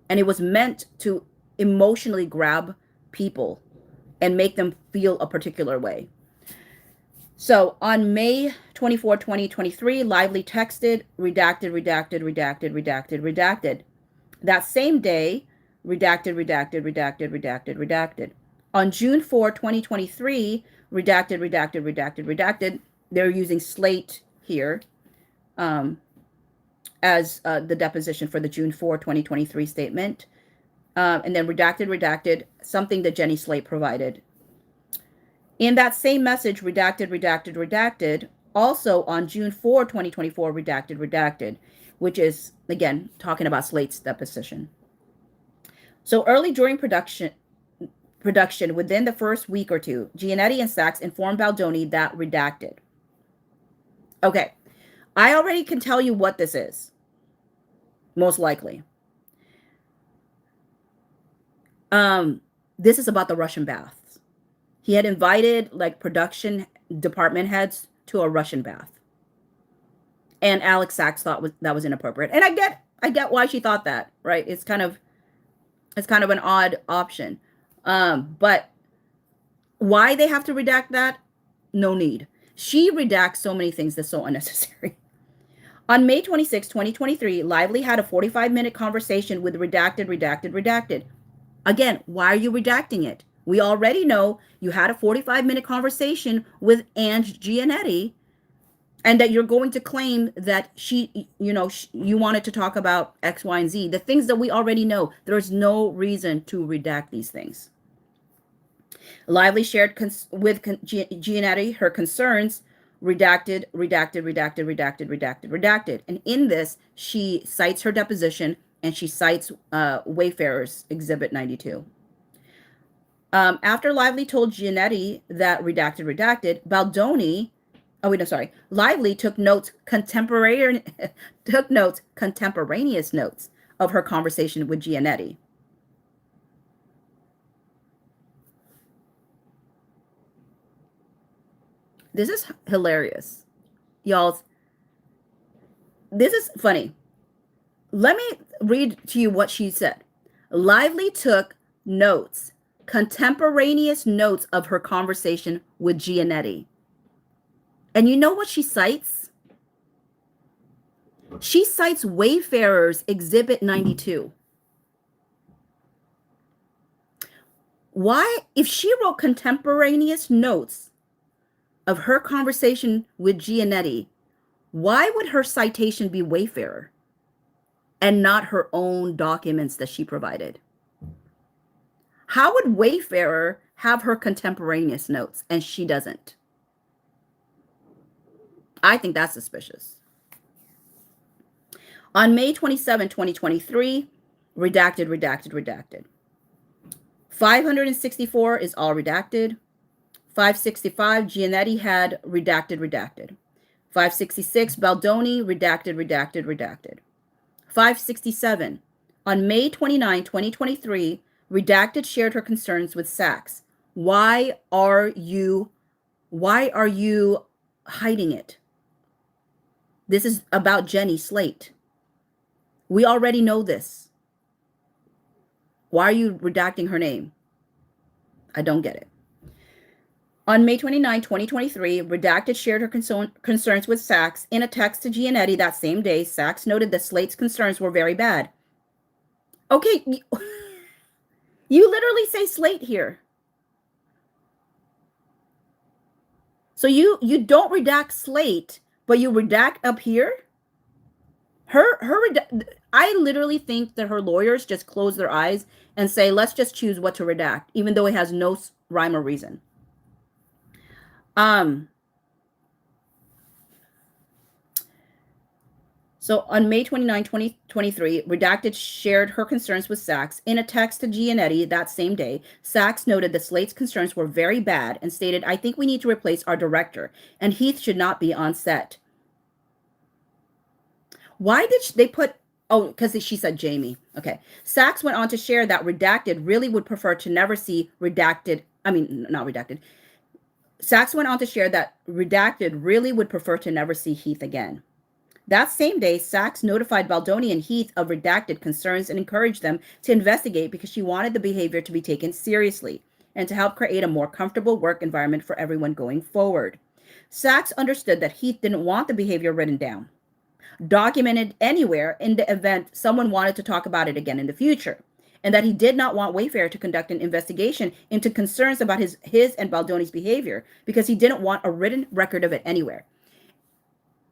and it was meant to emotionally grab people and make them feel a particular way. So on May 24, 2023, Lively texted redacted. That same day, redacted, redacted, redacted, redacted, redacted. On June 4, 2023, redacted, redacted, redacted, redacted. They're using Slate here as the deposition for the June 4, 2023 statement. And then redacted, redacted, something that Jenny Slate provided. In that same message, redacted, redacted, redacted, also on June 4, 2024, redacted, redacted, which is, again, talking about Slate's deposition. So early during production, within the first week or two, Giannetti and Sachs informed Baldoni that redacted. Okay, I already can tell you what this is, most likely. This is about the Russian baths. He had invited like production department heads to a Russian bath. And Alex Sachs thought that was inappropriate. And I get why she thought that, right? It's kind of an odd option. But why they have to redact that? No need. She redacts so many things that's so unnecessary. On May 26, 2023, Lively had a 45-minute conversation with redacted, redacted, redacted. Again, why are you redacting it? We already know you had a 45-minute conversation with Ange Giannetti, and that you're going to claim that you wanted to talk about X, Y, and Z. The things that we already know. There's no reason to redact these things. Lively shared with Giannetti her concerns, redacted, redacted, redacted, redacted, redacted, redacted. And in this, she cites her deposition and she cites Wayfarer's Exhibit 92. After Lively told Giannetti that redacted, redacted, Baldoni, Lively took notes, contemporaneous notes of her conversation with Giannetti. This is hilarious. Y'all, this is funny. Let me read to you what she said. Lively took notes, contemporaneous notes of her conversation with Giannetti. And you know what she cites? She cites Wayfarer's Exhibit 92. Why, if she wrote contemporaneous notes of her conversation with Giannetti, why would her citation be Wayfarer and not her own documents that she provided? How would Wayfarer have her contemporaneous notes and she doesn't? I think that's suspicious. On May 27, 2023, redacted, redacted, redacted. 564 is all redacted. 565, Giannetti had redacted, redacted. 566, Baldoni, redacted, redacted, redacted. 567, on May 29, 2023, redacted shared her concerns with Sachs. Why are you hiding it? This is about Jenny Slate. We already know this. Why are you redacting her name? I don't get it. On May 29, 2023, redacted shared her concerns with Sachs. In a text to Giannetti that same day, Sachs noted that Slate's concerns were very bad. Okay, you literally say Slate here. So you don't redact Slate, but you redact up here? I literally think that her lawyers just close their eyes and say, let's just choose what to redact, even though it has no rhyme or reason. So on May 29, 2023, redacted shared her concerns with Sachs. In a text to Giannetti that same day, Sachs noted that Slate's concerns were very bad and stated, I think we need to replace our director, and Heath should not be on set. Why did they put, because she said Jamie. Okay. Sachs went on to share that redacted really would prefer to never see Sachs went on to share that redacted really would prefer to never see Heath again. That same day, Sachs notified Baldoni and Heath of redacted concerns and encouraged them to investigate because she wanted the behavior to be taken seriously and to help create a more comfortable work environment for everyone going forward. Sachs understood that Heath didn't want the behavior written down, documented anywhere in the event someone wanted to talk about it again in the future. and that he did not want Wayfair to conduct an investigation into concerns about his and Baldoni's behavior because he didn't want a written record of it anywhere.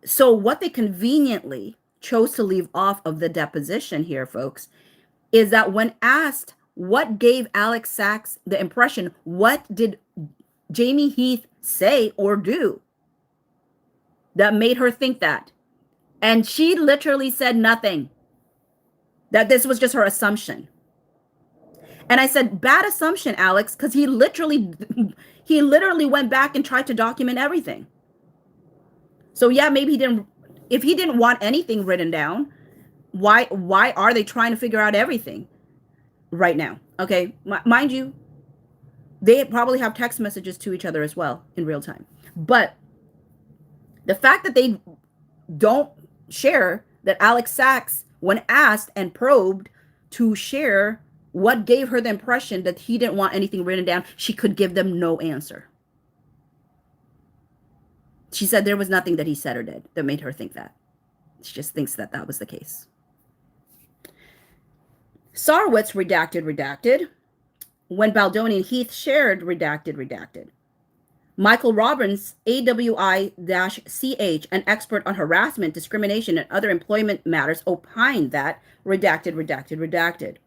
So what they conveniently chose to leave off of the deposition here, folks, is that when asked what gave Alex Sachs the impression, what did Jamie Heath say or do that made her think that? And she literally said nothing, that this was just her assumption. And I said, bad assumption, Alex, because he literally went back and tried to document everything. So yeah, maybe if he didn't want anything written down, why are they trying to figure out everything right now? Okay, mind you, they probably have text messages to each other as well in real time. But the fact that they don't share that Alex Sachs, when asked and probed to share what gave her the impression that he didn't want anything written down, she could give them no answer. She said there was nothing that he said or did that made her think that. She just thinks that that was the case. Sarwitz, redacted. When Baldoni and Heath shared, redacted. Michael Robbins, AWI-CH, an expert on harassment, discrimination, and other employment matters, opined that redacted.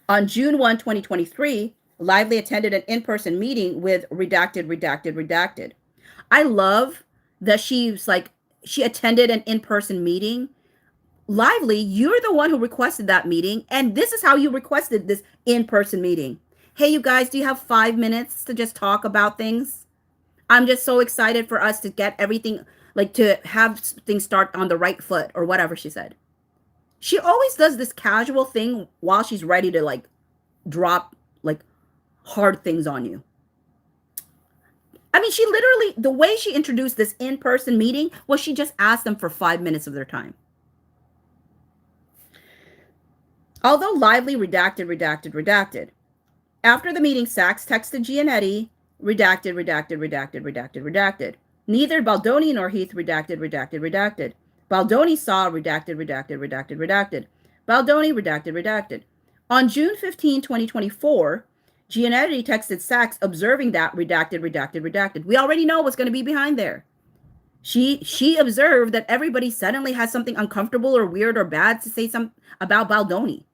On June 1, 2023, Lively attended an in-person meeting with redacted. I love that she attended an in-person meeting. Lively, you're the one who requested that meeting, and this is how you requested this in-person meeting. Hey, you guys, do you have 5 minutes to just talk about things? I'm just so excited for us to get everything, to have things start on the right foot, or whatever she said. She always does this casual thing while she's ready to drop hard things on you. I mean, she literally, the way she introduced this in-person meeting was she just asked them for 5 minutes of their time. Although Lively redacted. After the meeting, Sachs texted Giannetti, redacted. Neither Baldoni nor Heath redacted. Baldoni saw redacted. Baldoni redacted. On June 15, 2024, Giannetti texted Sachs observing that redacted. We already know what's going to be behind there. She observed that everybody suddenly has something uncomfortable or weird or bad to say about Baldoni.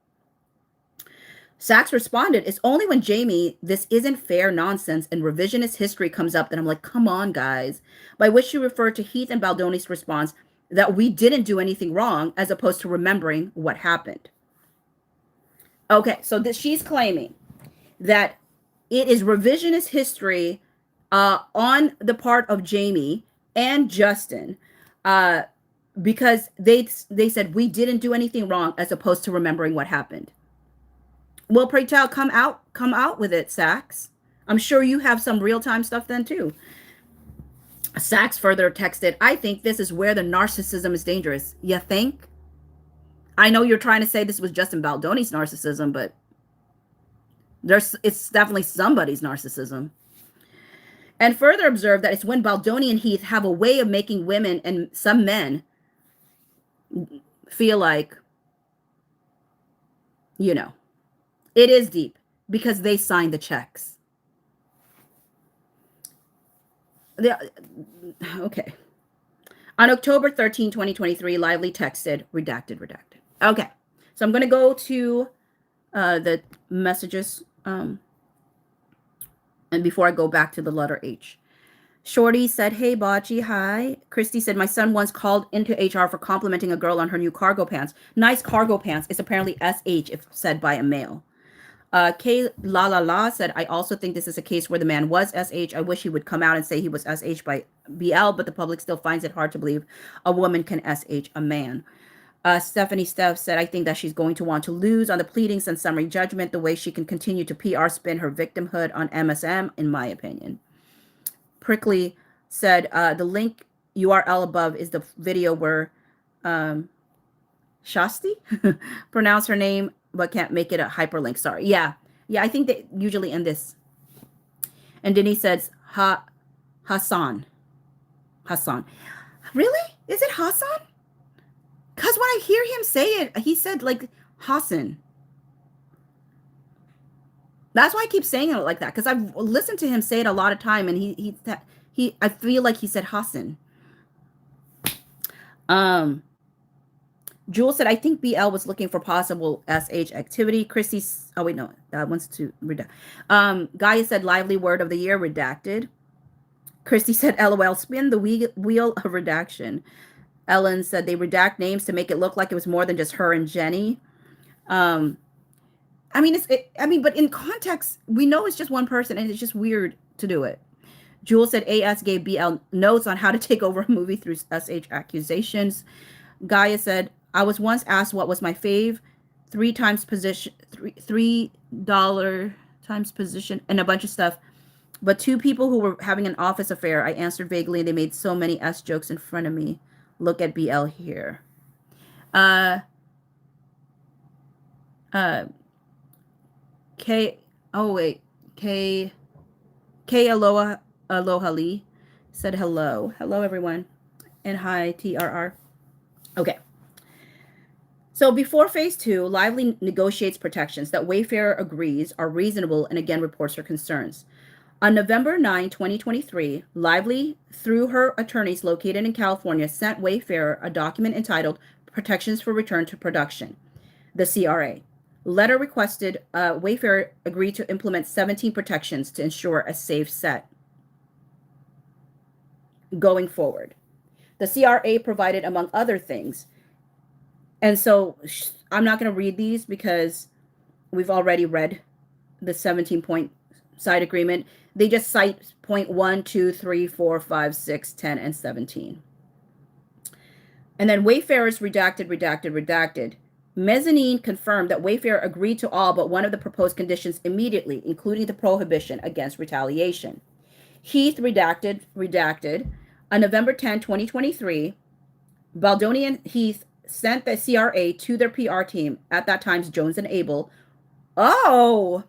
Sachs responded, it's only when Jamie, this isn't fair nonsense and revisionist history comes up that I'm like, come on, guys. By which she referred to Heath and Baldoni's response that we didn't do anything wrong as opposed to remembering what happened. Okay, so she's claiming that it is revisionist history on the part of Jamie and Justin because they said we didn't do anything wrong as opposed to remembering what happened. Well, pray tell, come out with it, Sachs. I'm sure you have some real-time stuff then too. Sachs further texted, I think this is where the narcissism is dangerous. You think? I know you're trying to say this was Justin Baldoni's narcissism, but it's definitely somebody's narcissism. And further observed that it's when Baldoni and Heath have a way of making women and some men feel like, it is deep because they signed the checks. Okay. On October 13, 2023, Lively texted, redacted. Okay. So I'm going to go to the messages. And before I go back to the letter H. Shorty said, hey, Bocce, hi. Christy said, my son once called into HR for complimenting a girl on her new cargo pants. Nice cargo pants is apparently SH if said by a male. K La said, I also think this is a case where the man was SH. I wish he would come out and say he was SH by BL, but the public still finds it hard to believe a woman can SH a man. Stephanie Steph said, I think that she's going to want to lose on the pleadings and summary judgment the way she can continue to PR spin her victimhood on MSM, in my opinion. Prickly said, the link URL above is the video where Shasti pronounce her name but can't make it a hyperlink. Sorry. Yeah, I think they usually end this. And Denise says, Hassan. Really? Is it Hassan? Because when I hear him say it, he said like Hassan. That's why I keep saying it like that, because I've listened to him say it a lot of time, and I feel like he said Hassan. Um, Jules said, I think BL was looking for possible SH activity. Chrissy's, oh wait, no, that one's to redact. Gaia said, lively word of the year, redacted. Christy said, LOL, spin the wheel of redaction. Ellen said, they redact names to make it look like it was more than just her and Jenny. Um, but in context, we know it's just one person, and it's just weird to do it. Jules said, AS gave BL notes on how to take over a movie through SH accusations. Gaia said, I was once asked what was my fave, $3 times position, and a bunch of stuff. But two people who were having an office affair, I answered vaguely, and they made so many S jokes in front of me. Look at BL here. Uh, uh, K, oh wait, K Aloha Lee said hello. Hello, everyone. And hi, TRR. Okay. So before phase 2, Lively negotiates protections that Wayfarer agrees are reasonable and again reports her concerns. On November 9, 2023, Lively, through her attorneys located in California, sent Wayfarer a document entitled Protections for Return to Production, the CRA. Letter requested Wayfarer agree to implement 17 protections to ensure a safe set going forward. The CRA provided, among other things, and so I'm not going to read these because we've already read the 17-point side agreement. They just cite point 1, 2, 3, 4, 5, 6, 10, and 17. And then Wayfarer's redacted. Mezzanine confirmed that Wayfarer agreed to all but one of the proposed conditions immediately, including the prohibition against retaliation. Heath redacted. On November 10, 2023, Baldoni and Heath sent the CRA to their PR team, at that time Jones and Abel. Oh!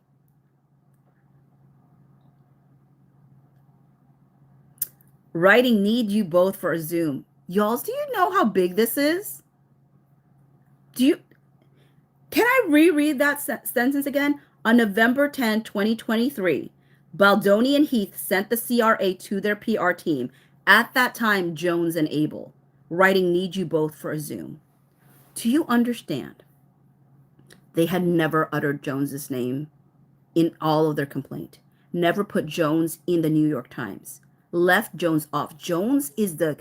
Writing, need you both for a Zoom. Y'all, do you know how big this is? Can I reread that sentence again? On November 10, 2023, Baldoni and Heath sent the CRA to their PR team, at that time Jones and Abel, writing, need you both for a Zoom. Do you understand? They had never uttered Jones's name in all of their complaint. Never put Jones in the New York Times. Left Jones off. Jones is the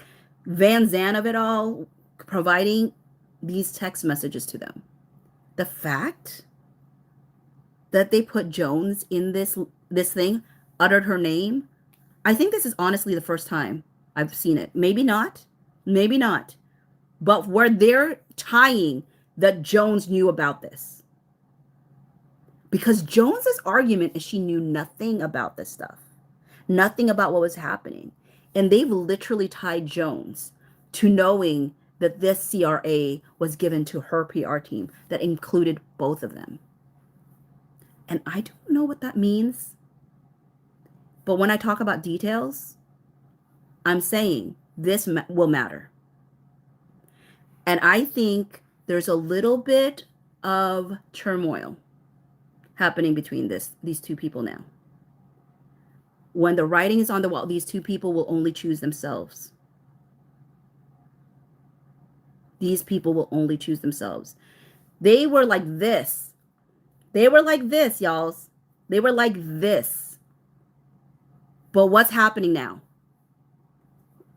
Van Zandt of it all, providing these text messages to them. The fact that they put Jones in this thing, uttered her name, I think this is honestly the first time I've seen it. Maybe not. But where they're tying that Jones knew about this. Because Jones's argument is she knew nothing about this stuff. Nothing about what was happening. And they've literally tied Jones to knowing that this CRA was given to her PR team that included both of them. And I don't know what that means. But when I talk about details, I'm saying this will matter. And I think there's a little bit of turmoil happening between these two people now. When the writing is on the wall, these two people will only choose themselves. These people will only choose themselves. They were like this. Y'all. They were like this. But what's happening now?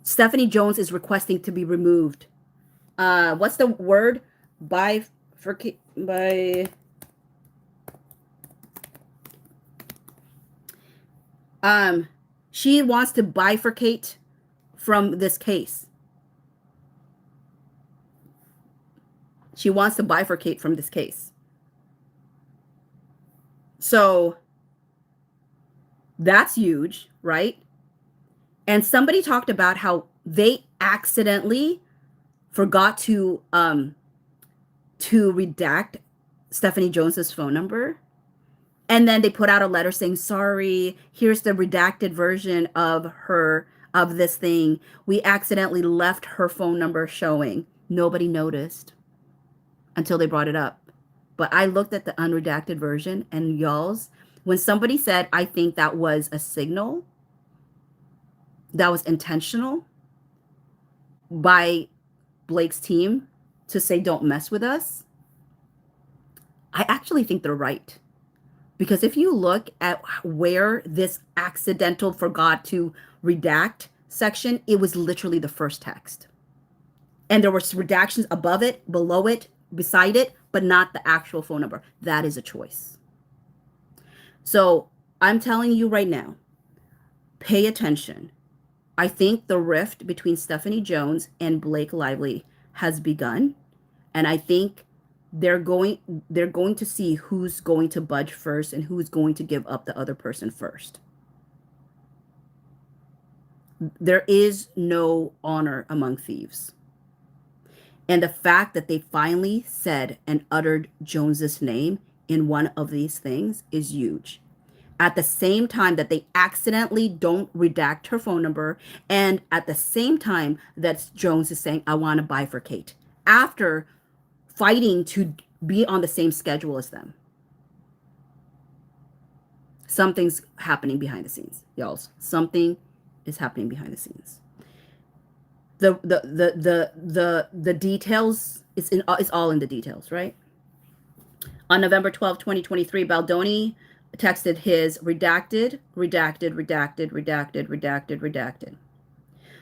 Stephanie Jones is requesting to be removed. What's the word? She wants to bifurcate from this case. So that's huge, right? And somebody talked about how they accidentally forgot to redact Stephanie Jones's phone number. And then they put out a letter saying, sorry, here's the redacted version of this thing. We accidentally left her phone number showing. Nobody noticed until they brought it up. But I looked at the unredacted version, and y'all's, When somebody said, I think that was a signal that was intentional by Blake's team to say, don't mess with us, I actually think they're right. Because if you look at where this accidental forgot to redact section, it was literally the first text. And there were redactions above it, below it, beside it, but not the actual phone number. That is a choice. So I'm telling you right now, pay attention. I think the rift between Stephanie Jones and Blake Lively has begun. And I think they're going to see who's going to budge first and who's going to give up the other person first. There is no honor among thieves. And the fact that they finally said and uttered Jones's name in one of these things is huge. At the same time that they accidentally don't redact her phone number, and at the same time that Jones is saying, I want to bifurcate, after fighting to be on the same schedule as them. Something's happening behind the scenes, y'all. Something is happening behind the scenes. The details, it's all in the details, right? On November 12, 2023, Baldoni texted his redacted.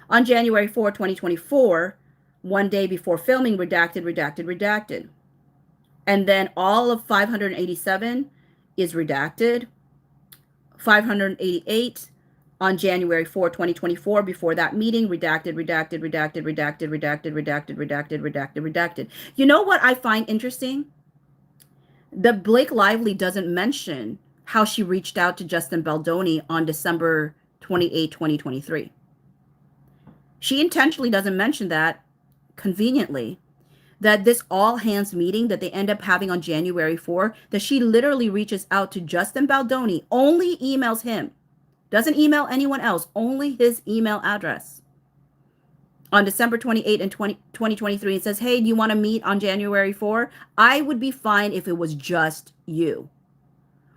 On January 4, 2024, one day before filming, redacted. And then all of 587 is redacted. 588 on January 4, 2024, before that meeting, redacted. You know what I find interesting? That Blake Lively doesn't mention how she reached out to Justin Baldoni on December 28, 2023. She intentionally doesn't mention that, conveniently, that this all hands meeting that they end up having on January 4, that she literally reaches out to Justin Baldoni, only emails him, doesn't email anyone else, only his email address, on December 28 and 2023, and says, hey, do you want to meet on January 4? I would be fine if it was just you.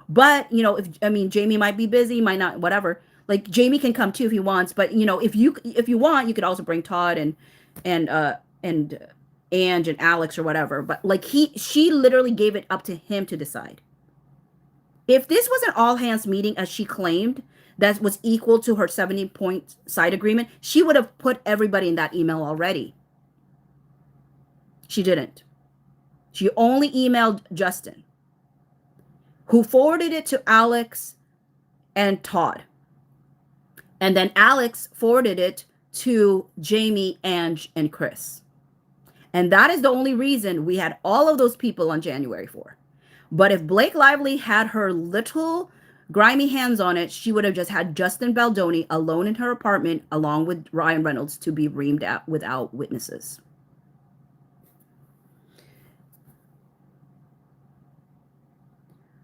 But, Jamie might be busy, might not, whatever. Like, Jamie can come too if he wants. But, if you want, you could also bring Todd and Ange and Alex or whatever. But, like, she literally gave it up to him to decide. If this was an all-hands meeting, as she claimed, that was equal to her 70-point side agreement, she would have put everybody in that email already. She didn't. She only emailed Justin, who forwarded it to Alex and Todd. And then Alex forwarded it to Jamie, Ange, and Chris. And that is the only reason we had all of those people on January 4. But if Blake Lively had her little grimy hands on it, she would have just had Justin Baldoni alone in her apartment along with Ryan Reynolds to be reamed out without witnesses.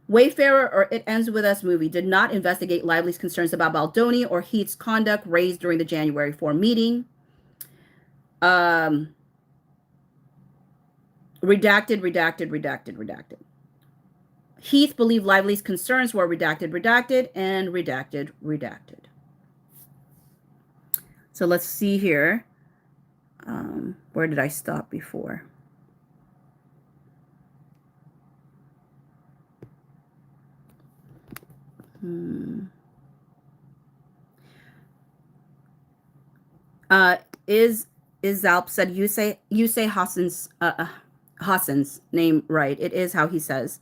Wayfarer or It Ends With Us movie did not investigate Lively's concerns about Baldoni or Heath's conduct raised during the January 4 meeting. Redacted. Heath believed Lively's concerns were redacted. So let's see here. Where did I stop before? Is Zalp said, you say Hassan's name right. It is how he says.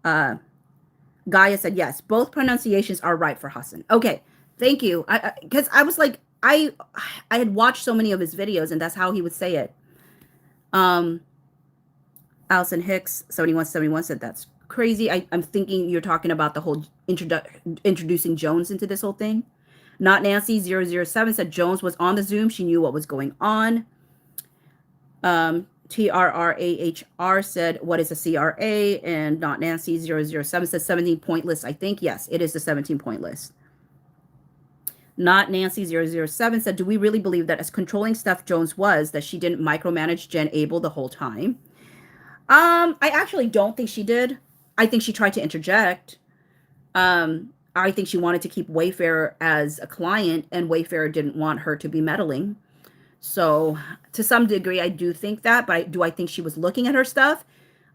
Gaia said, yes, both pronunciations are right for Hassan. Okay, thank you. Because I was like, I had watched so many of his videos, and that's how he would say it. Allison Hicks 7171 said, that's crazy. I'm thinking you're talking about the whole introducing Jones into this whole thing. Not Nancy 007 said Jones was on the Zoom. She knew what was going on. TRRAHR said, what is a CRA? And Not Nancy 007 says 17-point list. I think, yes, it is the 17-point list. Not Nancy 007 said, do we really believe that as controlling Steph Jones was, that she didn't micromanage Jen Abel the whole time? I actually don't think she did. I think she tried to interject. I think she wanted to keep Wayfarer as a client, and Wayfarer didn't want her to be meddling. So to some degree, I do think that, but do I think she was looking at her stuff?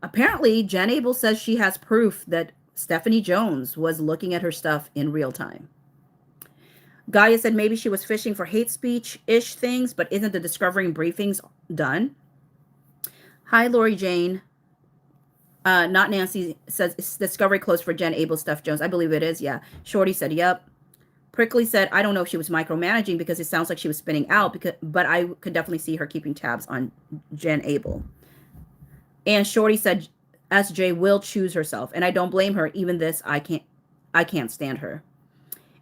Apparently, Jen Abel says she has proof that Stephanie Jones was looking at her stuff in real time. Gaia said maybe she was fishing for hate speech-ish things, but isn't the discovering briefings done? Hi, Lori Jane. Not Nancy says, is discovery closed for Jen Abel Steph Jones? I believe it is, yeah. Shorty said, yep. Prickly said, I don't know if she was micromanaging because it sounds like she was spinning out, but I could definitely see her keeping tabs on Jen Abel. And Shorty said, SJ will choose herself, and I don't blame her. Even this, I can't stand her.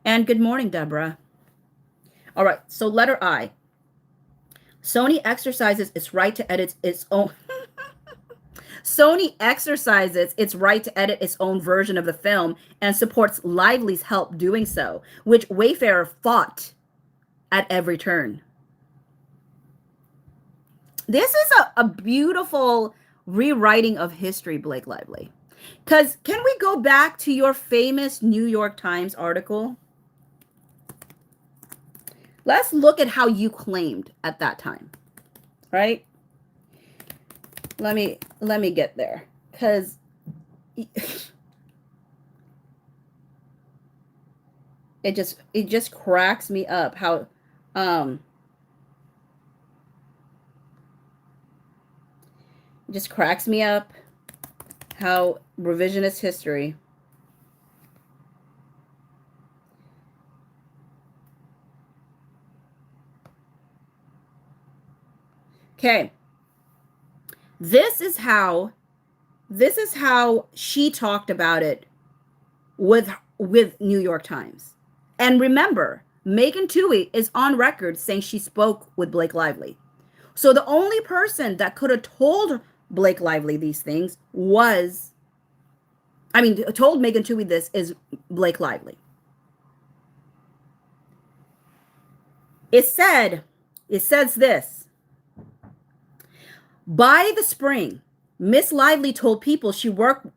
And good morning, Deborah. All right, so letter I. Sony exercises its right to edit its own. Sony exercises its right to edit its own version of the film and supports Lively's help doing so, which Wayfarer fought at every turn. This is a beautiful rewriting of history, Blake Lively. Because can we go back to your famous New York Times article? Let's look at how you claimed at that time, right? Let me get there, because it just cracks me up how it just cracks me up how revisionist history okay. This is how she talked about it with New York Times. And remember, Megan Twohey is on record saying she spoke with Blake Lively. So the only person that could have told Blake Lively these things told Megan Twohey this is Blake Lively. It says this. By the spring, Miss Lively told people she worked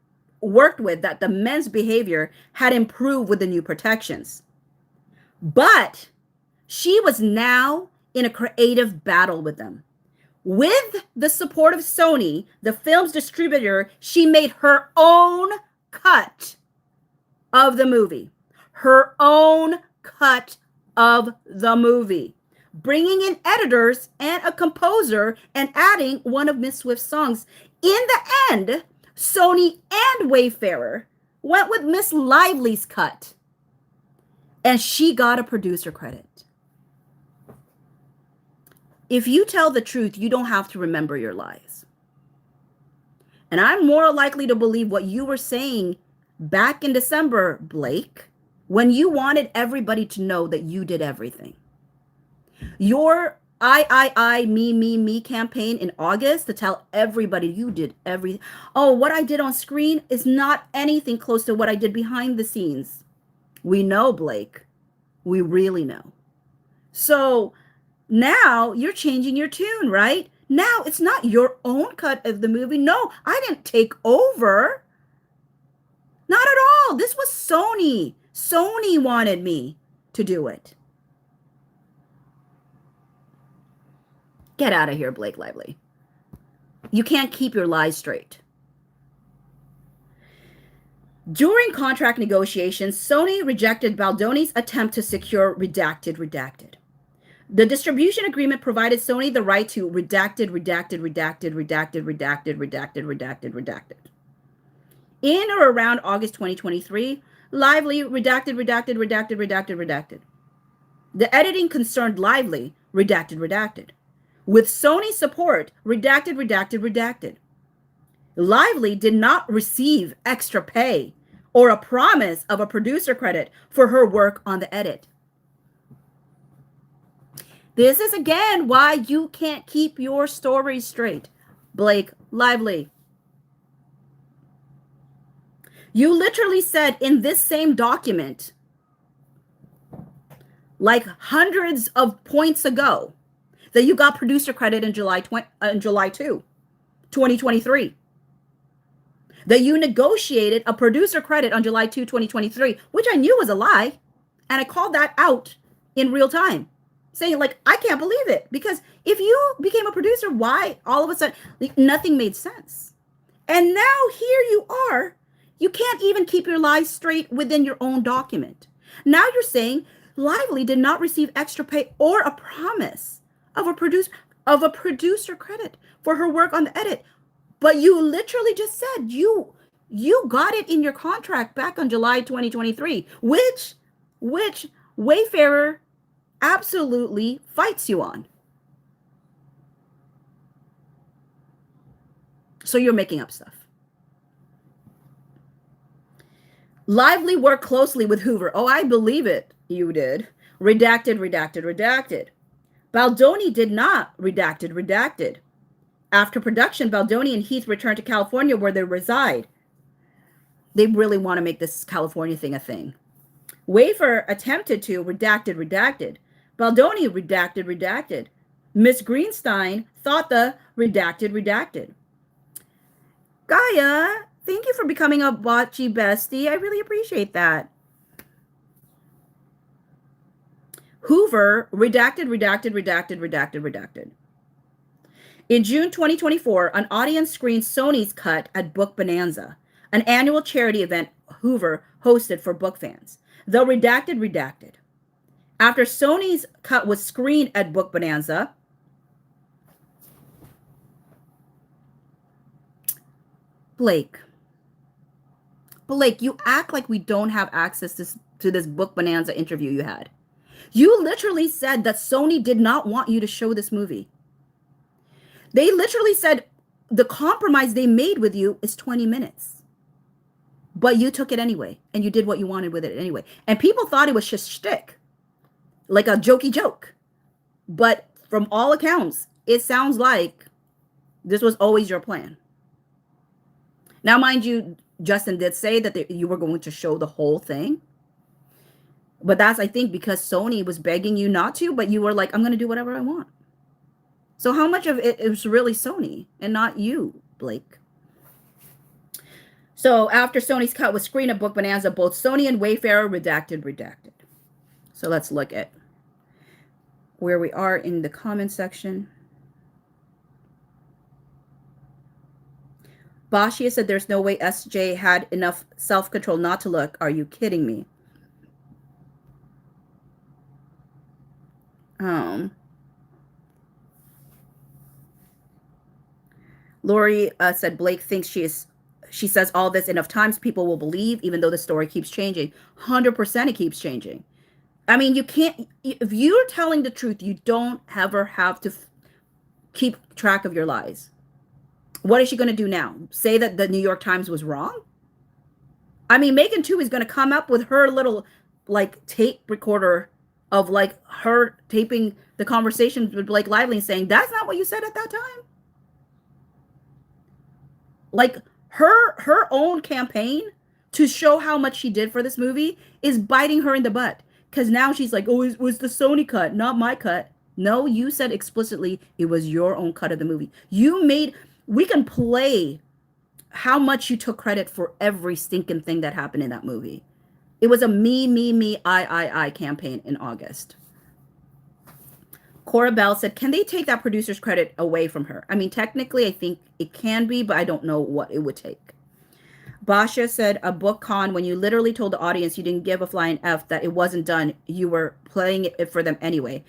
with that the men's behavior had improved with the new protections. But she was now in a creative battle with them. With the support of Sony, the film's distributor, she made her own cut of the movie. Her own cut of the movie. Bringing in editors and a composer and adding one of Miss Swift's songs. In the end, Sony and Wayfarer went with Miss Lively's cut. And she got a producer credit. If you tell the truth, you don't have to remember your lies. And I'm more likely to believe what you were saying back in December, Blake, when you wanted everybody to know that you did everything. Your I, me campaign in August to tell everybody you did everything. Oh, what I did on screen is not anything close to what I did behind the scenes. We know, Blake. We really know. So now you're changing your tune, right? Now it's not your own cut of the movie. No, I didn't take over. Not at all. This was Sony. Sony wanted me to do it. Get out of here, Blake Lively. You can't keep your lies straight. During contract negotiations, Sony rejected Baldoni's attempt to secure redacted. The distribution agreement provided Sony the right to redacted. In or around August 2023, Lively redacted. The editing concerned Lively redacted. With Sony support, redacted. Lively did not receive extra pay or a promise of a producer credit for her work on the edit. This is again why you can't keep your stories straight, Blake Lively. You literally said in this same document, like hundreds of points ago, that you got producer credit in July 2, 2023. that you negotiated a producer credit on July 2, 2023, which I knew was a lie. And I called that out in real time, saying, like, I can't believe it. Because if you became a producer, why all of a sudden, like, nothing made sense. And now here you are. You can't even keep your lies straight within your own document. Now you're saying Lively did not receive extra pay or a promise of a producer credit for her work on the edit. But you literally just said you got it in your contract back on July 2023, which Wayfarer absolutely fights you on. So you're making up stuff. Lively worked closely with Hoover. Oh, I believe it. You did. Redacted. Baldoni did not. Redacted. After production, Baldoni and Heath returned to California where they reside. They really want to make this California thing a thing. Wayfarer attempted to. Redacted. Baldoni redacted. Miss Greenstein thought the redacted. Gaia, thank you for becoming a botchy bestie. I really appreciate that. Hoover redacted. In June 2024, an audience screened Sony's cut at Book Bonanza, an annual charity event Hoover hosted for book fans. Though redacted. After Sony's cut was screened at Book Bonanza, Blake, you act like we don't have access to this Book Bonanza interview you had. You literally said that Sony did not want you to show this movie. They literally said the compromise they made with you is 20 minutes. But you took it anyway, and you did what you wanted with it anyway. And people thought it was just shtick, like a jokey joke. But from all accounts, it sounds like this was always your plan. Now, mind you, Justin did say that you were going to show the whole thing. But that's, I think, because Sony was begging you not to, but you were like, I'm going to do whatever I want. So how much of it is really Sony and not you, Blake? So after Sony's cut was screened at Book Bonanza, both Sony and Wayfarer redacted. So let's look at where we are in the comment section. Bashia said there's no way SJ had enough self-control not to look. Are you kidding me? Lori said Blake thinks she says all this enough times, people will believe, even though the story keeps changing. 100% it keeps changing. I mean, you can't, if you're telling the truth, you don't ever have to keep track of your lies. What is she going to do now? Say that the New York Times was wrong? I mean, Megan too is going to come up with her little like tape recorder of like her taping the conversations with Blake Lively and saying, that's not what you said at that time. Like her own campaign to show how much she did for this movie is biting her in the butt. Because now she's like, oh, it was the Sony cut, not my cut. No, you said explicitly it was your own cut of the movie. We can play how much you took credit for every stinking thing that happened in that movie. It was a me, I campaign in August. Cora Bell said, can they take that producer's credit away from her? I mean, technically, I think it can be, but I don't know what it would take. Basha said, a book con, when you literally told the audience you didn't give a flying F that it wasn't done, you were playing it for them anyway.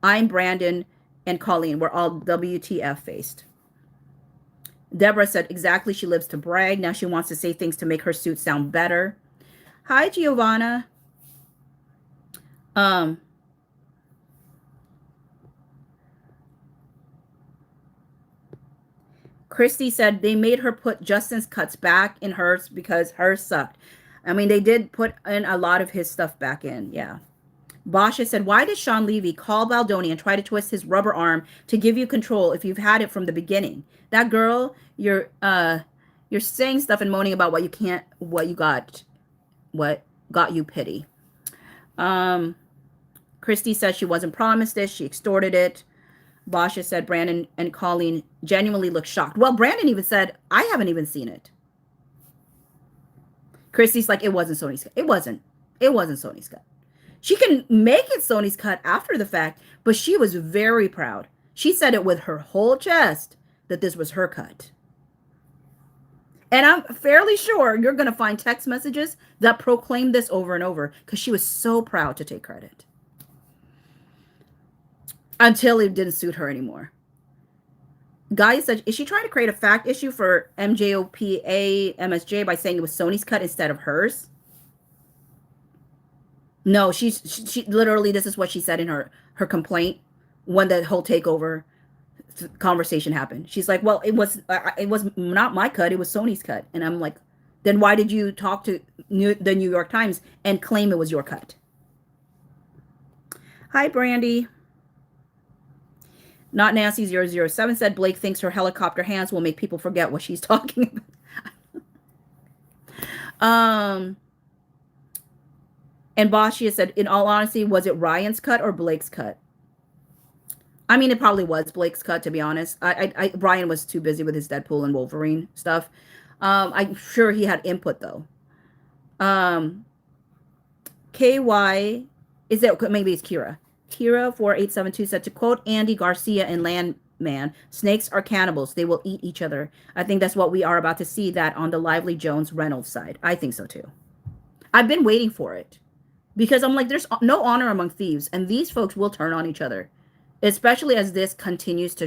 I'm Brandon and Colleen. We're all WTF faced. Deborah said, exactly, she lives to brag. Now she wants to say things to make her suit sound better. Hi, Giovanna. Christy said they made her put Justin's cuts back in hers because hers sucked. I mean, they did put in a lot of his stuff back in. Yeah. Basha said, why did Sean Levy call Baldoni and try to twist his rubber arm to give you control if you've had it from the beginning? That girl, you're saying stuff and moaning about what got you pity. Christy said she wasn't promised this. She extorted it. Basha said Brandon and Colleen genuinely looked shocked. Well, Brandon even said, I haven't even seen it. Christy's like, it wasn't Sony's cut. It wasn't. It wasn't Sony's cut. She can make it Sony's cut after the fact, but she was very proud. She said it with her whole chest that this was her cut. And I'm fairly sure you're going to find text messages that proclaim this over and over because she was so proud to take credit. Until it didn't suit her anymore. Guy said, is she trying to create a fact issue for MJOPA MSJ by saying it was Sony's cut instead of hers? No, she literally, this is what she said in her complaint when the whole takeover conversation happened. She's like, well, it was not my cut, it was Sony's cut. And I'm like, then why did you talk to the New York Times and claim it was your cut? Hi, Brandy. Not Nancy 007 said Blake thinks her helicopter hands will make people forget what she's talking about. And Bashia said, in all honesty, was it Ryan's cut or Blake's cut? I mean, it probably was Blake's cut, to be honest. Ryan was too busy with his Deadpool and Wolverine stuff. I'm sure he had input, though. KY, is it, maybe it's Kira. Kira4872 said, to quote Andy Garcia in Landman, snakes are cannibals. They will eat each other. I think that's what we are about to see that on the Lively Jones Reynolds side. I think so, too. I've been waiting for it. Because I'm like, there's no honor among thieves. And these folks will turn on each other. Especially as this continues to,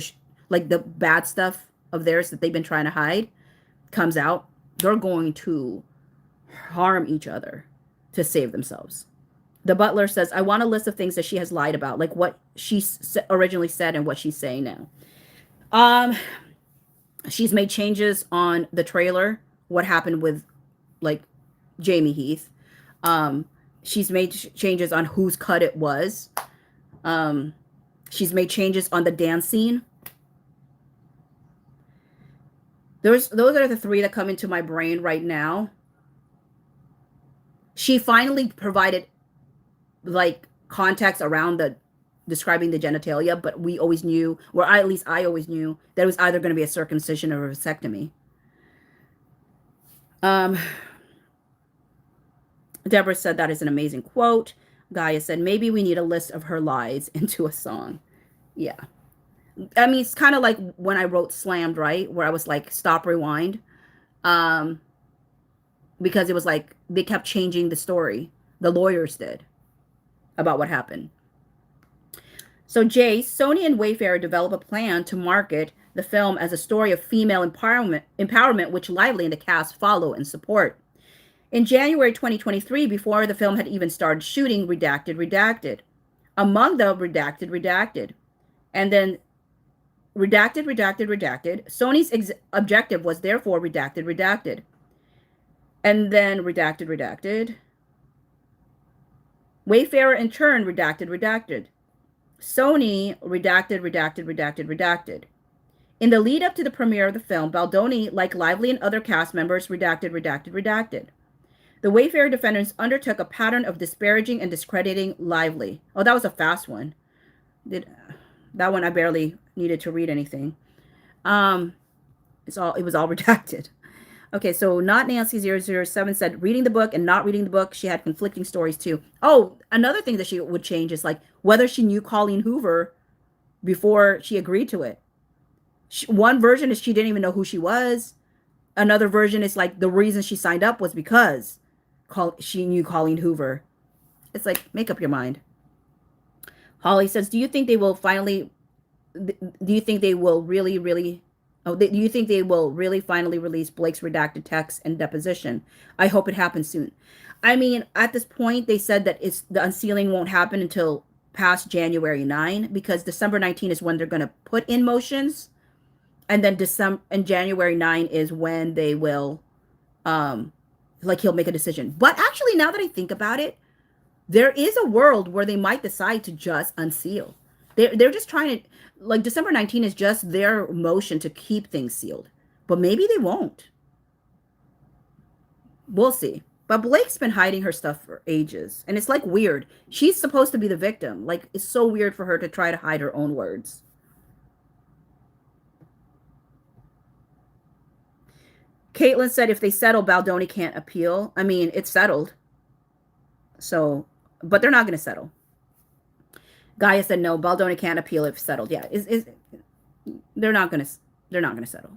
like the bad stuff of theirs that they've been trying to hide comes out. They're going to harm each other to save themselves. The butler says, I want a list of things that she has lied about. Like what she originally said and what she's saying now. She's made changes on the trailer. What happened with like Jamie Heath. She's made changes on whose cut it was. She's made changes on the dance scene. Those are the three that come into my brain right now. She finally provided like context around describing the genitalia, but we always knew, or at least I always knew, that it was either going to be a circumcision or a vasectomy. Deborah said that is an amazing quote. Gaia said, maybe we need a list of her lies into a song. Yeah. I mean, it's kind of like when I wrote Slammed, right? Where I was like, stop, rewind. Because it was like, they kept changing the story. The lawyers did about what happened. So Jay, Sony and Wayfair develop a plan to market the film as a story of female empowerment, which Lively and the cast follow and support. In January 2023, before the film had even started shooting, redacted. Among the redacted. And then redacted. Sony's objective was therefore redacted. And then redacted. Wayfarer in turn redacted. Sony redacted. In the lead up to the premiere of the film, Baldoni, like Lively and other cast members, redacted. The Wayfarer defendants undertook a pattern of disparaging and discrediting Lively. Oh, that was a fast one. That one I barely needed to read anything. It was all redacted. Okay, so not Nancy 007 said reading the book and not reading the book. She had conflicting stories too. Oh, another thing that she would change is like whether she knew Colleen Hoover before she agreed to it. One version is she didn't even know who she was. Another version is like the reason she signed up was because she knew Colleen Hoover. It's like, make up your mind. Holly says, do you think they will finally release Blake's redacted text and deposition? I hope it happens soon. I mean, at this point, they said that the unsealing won't happen until past January 9, because December 19 is when they're going to put in motions. And then January 9 is when they will, he'll make a decision. But actually, now that I think about it, there is a world where they might decide to just unseal. They're just trying to, like, December 19 is just their motion to keep things sealed. But maybe they won't. We'll see. But Blake's been hiding her stuff for ages. And it's like weird. She's supposed to be the victim. Like, it's so weird for her to try to hide her own words. Caitlin said if they settle, Baldoni can't appeal. I mean, it's settled. So, but they're not going to settle. Gaia said no, Baldoni can't appeal if settled. Yeah, they're not going to settle.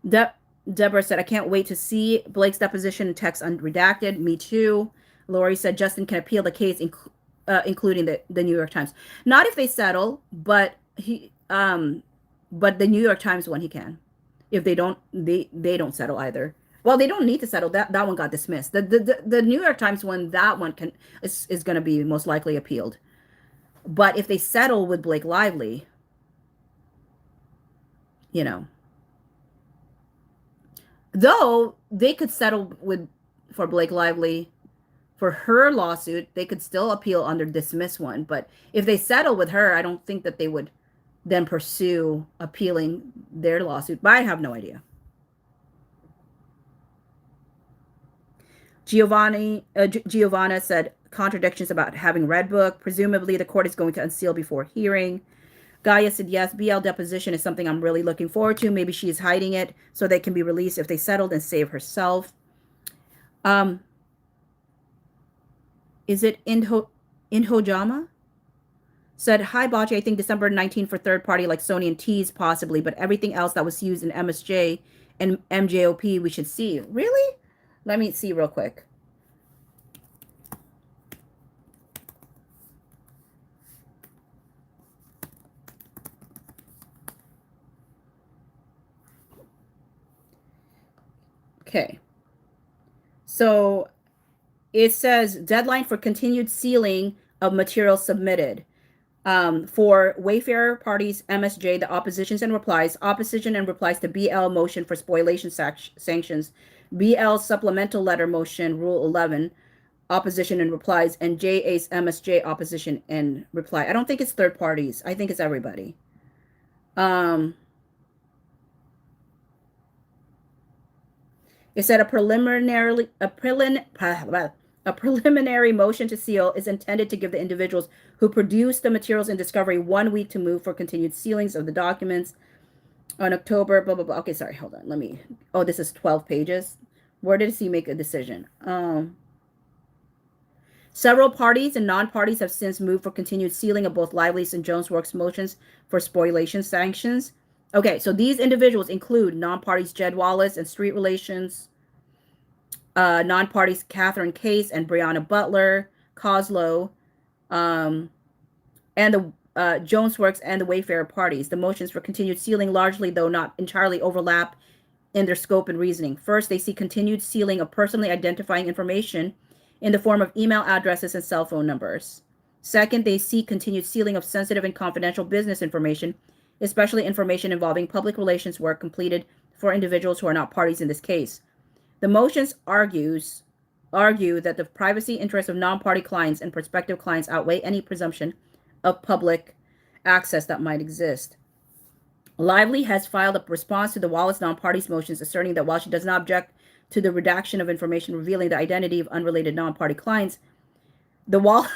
De- Deborah said I can't wait to see Blake's deposition and text unredacted. Me too. Lori said Justin can appeal the case, including the New York Times. Not if they settle, but but the New York Times one he can. If they don't, they don't settle either. Well, they don't need to settle. That one got dismissed. The New York Times one, that one is going to be most likely appealed. But if they settle with Blake Lively, you know, though they could settle with for Blake Lively for her lawsuit, they could still appeal under dismiss one. But if they settle with her, I don't think that they would then pursue appealing their lawsuit. But I have no idea. Giovanna said contradictions about having read book. Presumably, the court is going to unseal before hearing. Gaia said yes. BL deposition is something I'm really looking forward to. Maybe she is hiding it so they can be released if they settled and save herself. Is it Inhojama? Said, hi, Bocce. I think December 19 for third party like Sony and Tease possibly, but everything else that was used in MSJ and MJOP we should see. Really? Let me see real quick. Okay. So it says deadline for continued sealing of material submitted. For Wayfarer parties, MSJ, the oppositions and replies, opposition and replies to BL motion for spoliation sanctions, BL supplemental letter motion, Rule 11, opposition and replies, and JA's MSJ opposition and reply. I don't think it's third parties. I think it's everybody. It said a preliminary motion to seal is intended to give the individuals who produce the materials in discovery 1 week to move for continued sealings of the documents on October, blah, blah, blah. Okay, sorry, hold on. Oh, this is 12 pages. Where does he make a decision? Several parties and non-parties have since moved for continued sealing of both Lively's and Jones Works motions for spoliation sanctions. Okay, so these individuals include non-parties Jed Wallace and Street Relations, non-parties Catherine Case and Brianna Butler, Coslow, and the Jones Works and the Wayfarer parties. The motions for continued sealing largely, though not entirely, overlap in their scope and reasoning. First, they see continued sealing of personally identifying information in the form of email addresses and cell phone numbers. Second, they see continued sealing of sensitive and confidential business information, especially information involving public relations work completed for individuals who are not parties in this case. The motions argue that the privacy interests of non-party clients and prospective clients outweigh any presumption of public access that might exist. Lively has filed a response to the Wallace non-parties motions asserting that while she does not object to the redaction of information revealing the identity of unrelated non-party clients, the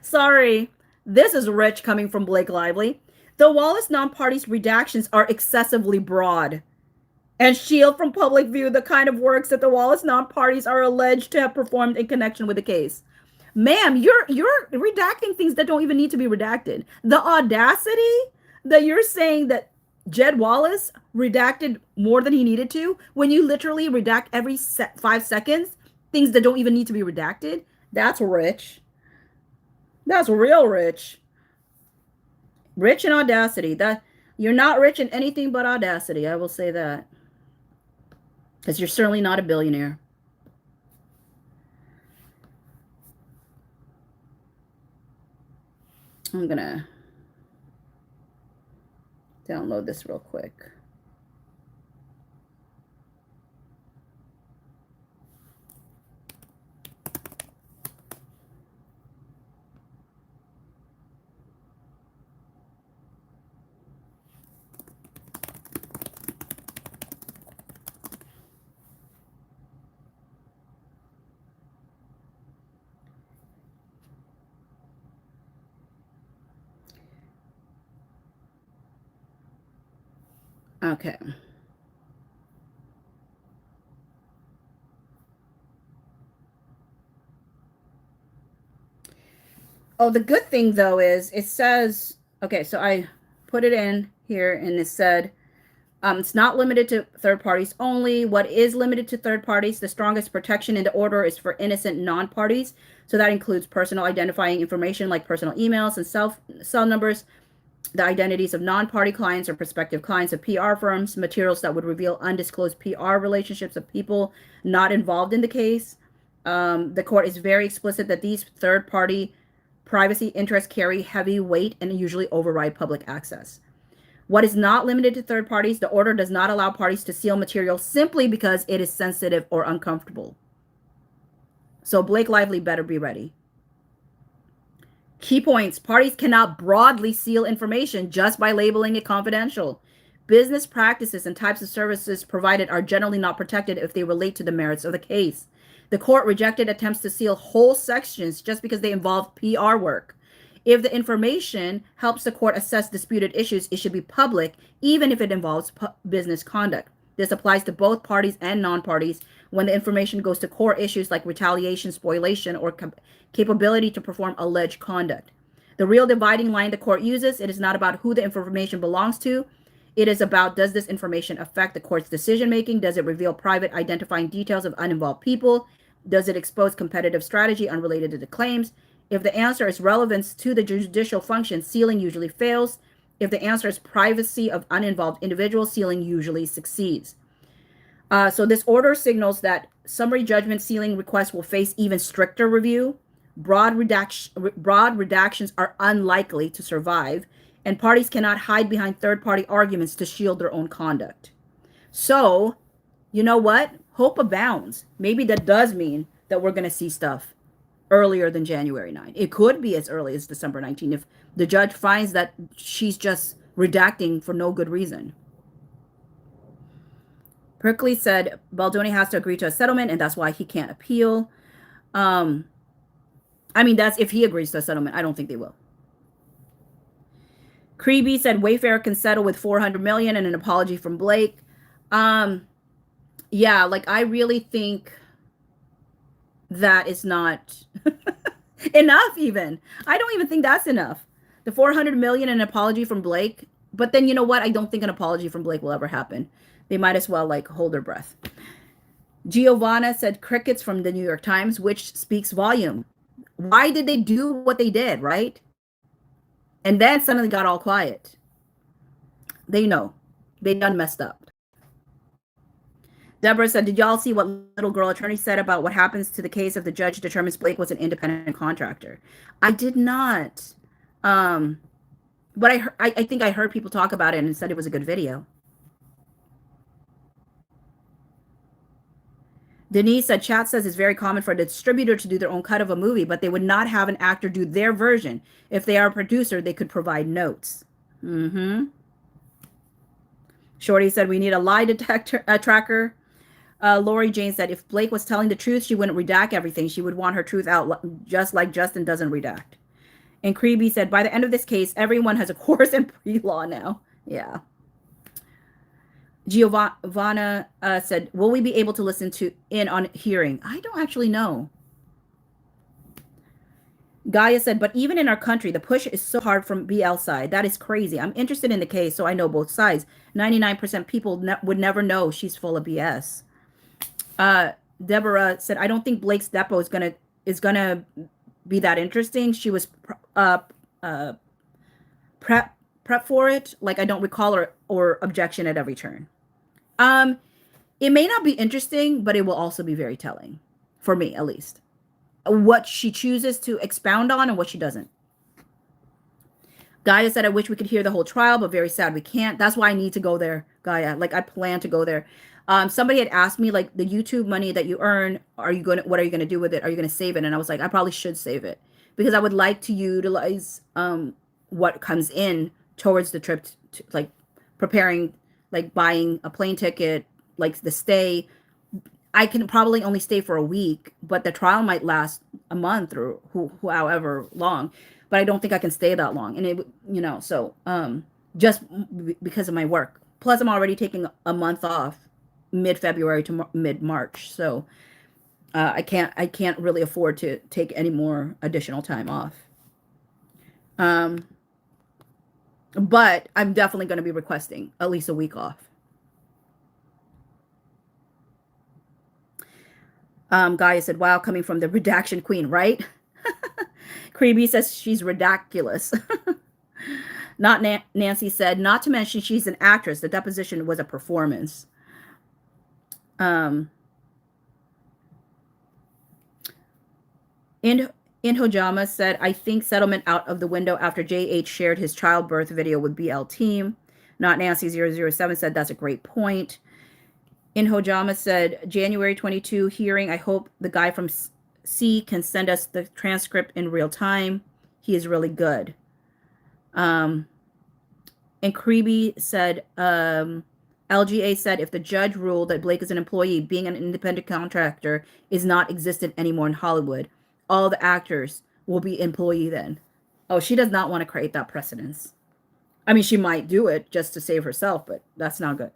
Sorry, this is rich coming from Blake Lively. The Wallace non-parties redactions are excessively broad and shield from public view the kind of works that the Wallace non-parties are alleged to have performed in connection with the case. Ma'am, you're redacting things that don't even need to be redacted. The audacity that you're saying that Jed Wallace redacted more than he needed to when you literally redact every 5 seconds things that don't even need to be redacted. That's rich. That's real rich. Rich in audacity. That you're not rich in anything but audacity. I will say that. Because you're certainly not a billionaire. I'm going to download this real quick. Okay. Oh, the good thing though is it says, okay, so I put it in here and it said, it's not limited to third parties only. What is limited to third parties, the strongest protection in the order is for innocent non-parties. So that includes personal identifying information like personal emails and cell numbers, the identities of non-party clients or prospective clients of PR firms, materials that would reveal undisclosed PR relationships of people not involved in the case. The court is very explicit that these third-party privacy interests carry heavy weight and usually override public access. What is not limited to third parties, the order does not allow parties to seal material simply because it is sensitive or uncomfortable. So Blake Lively better be ready. Key points. Parties cannot broadly seal information just by labeling it confidential. Business practices and types of services provided are generally not protected if they relate to the merits of the case. The court rejected attempts to seal whole sections just because they involve PR work. If the information helps the court assess disputed issues, it should be public, even if it involves business conduct. This applies to both parties and non-parties when the information goes to core issues like retaliation, spoliation, or capability to perform alleged conduct. The real dividing line the court uses, it is not about who the information belongs to. It is about, does this information affect the court's decision-making? Does it reveal private identifying details of uninvolved people? Does it expose competitive strategy unrelated to the claims? If the answer is relevance to the judicial function, sealing usually fails. If the answer is privacy of uninvolved individuals, sealing usually succeeds. So this order signals that summary judgment sealing requests will face even stricter review. Broad redactions are unlikely to survive, and parties cannot hide behind third-party arguments to shield their own conduct. So, you know what? Hope abounds. Maybe that does mean that we're going to see stuff earlier than January 9. It could be as early as December 19 if the judge finds that she's just redacting for no good reason. Berkeley said Baldoni has to agree to a settlement, and that's why he can't appeal. I mean, that's if he agrees to a settlement. I don't think they will. Creeby said Wayfair can settle with $400 million and an apology from Blake. Yeah, like I really think that is not enough even. I don't even think that's enough. The $400 million and an apology from Blake. But then you know what? I don't think an apology from Blake will ever happen. They might as well like hold their breath. Giovanna said crickets from the New York Times, which speaks volume. Why did they do what they did, right? And then suddenly got all quiet. They know. They done messed up. Deborah said, did y'all see what little girl attorney said about what happens to the case if the judge determines Blake was an independent contractor? I did not. But I think I heard people talk about it and said it was a good video. Denise said, chat says it's very common for a distributor to do their own cut of a movie, but they would not have an actor do their version. If they are a producer, they could provide notes. Shorty said, we need a lie detector tracker. Lori Jane said, if Blake was telling the truth, she wouldn't redact everything. She would want her truth out, just like Justin doesn't redact. And Creeby said, by the end of this case, everyone has a course in pre-law now. Yeah. Giovanna said, will we be able to listen to in on hearing? I don't actually know. Gaia said, but even in our country, the push is so hard from BL side. That is crazy. I'm interested in the case, so I know both sides. 99% people would never know she's full of BS. Deborah said, I don't think Blake's depo is gonna be that interesting. She was prep for it. Like I don't recall or objection at every turn. It may not be interesting, but it will also be very telling for me, at least. What she chooses to expound on and what she doesn't. Gaia said, I wish we could hear the whole trial, but very sad we can't. That's why I need to go there, Gaia. Like I plan to go there. Somebody had asked me, like, the YouTube money that you earn, what are you going to do with it? Are you going to save it? And I was like, I probably should save it because I would like to utilize what comes in towards the trip, to, like preparing, like buying a plane ticket, like the stay. I can probably only stay for a week, but the trial might last a month or however long. But I don't think I can stay that long. And it, you know, so just because of my work. Plus, I'm already taking a month off mid-February to mid-March. So I can't really afford to take any more additional time off. Um, but I'm definitely going to be requesting at least a week off. Gaia said, wow, coming from the redaction queen, right? Creepy says she's ridiculous. Not Nancy said, not to mention she's an actress. The deposition was a performance. In Hojama said, I think settlement out of the window after JH shared his childbirth video with BL team. Not Nancy 007 said, that's a great point. In Hojama said, January 22 hearing, I hope the guy from C can send us the transcript in real time. He is really good. And Creeby said, LGA said, if the judge ruled that Blake is an employee, being an independent contractor is not existent anymore in Hollywood, all the actors will be employee then. Oh, she does not want to create that precedence. I mean, she might do it just to save herself, but that's not good.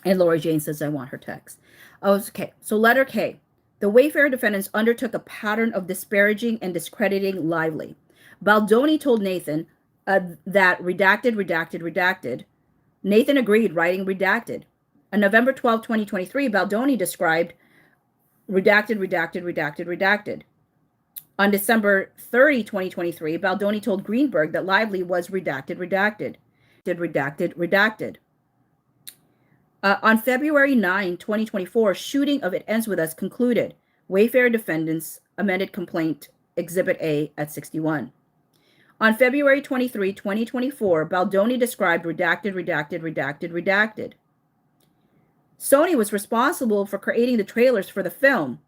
And Lori Jane says, I want her text. Okay, so letter K. The Wayfarer defendants undertook a pattern of disparaging and discrediting Lively. Baldoni told Nathan that redacted. Nathan agreed, writing redacted. On November 12, 2023, Baldoni described redacted. On December 30, 2023, Baldoni told Greenberg that Lively was redacted. On February 9, 2024, shooting of It Ends With Us concluded. Wayfarer defendants amended complaint Exhibit A at 61. On February 23, 2024, Baldoni described redacted. Sony was responsible for creating the trailers for the film.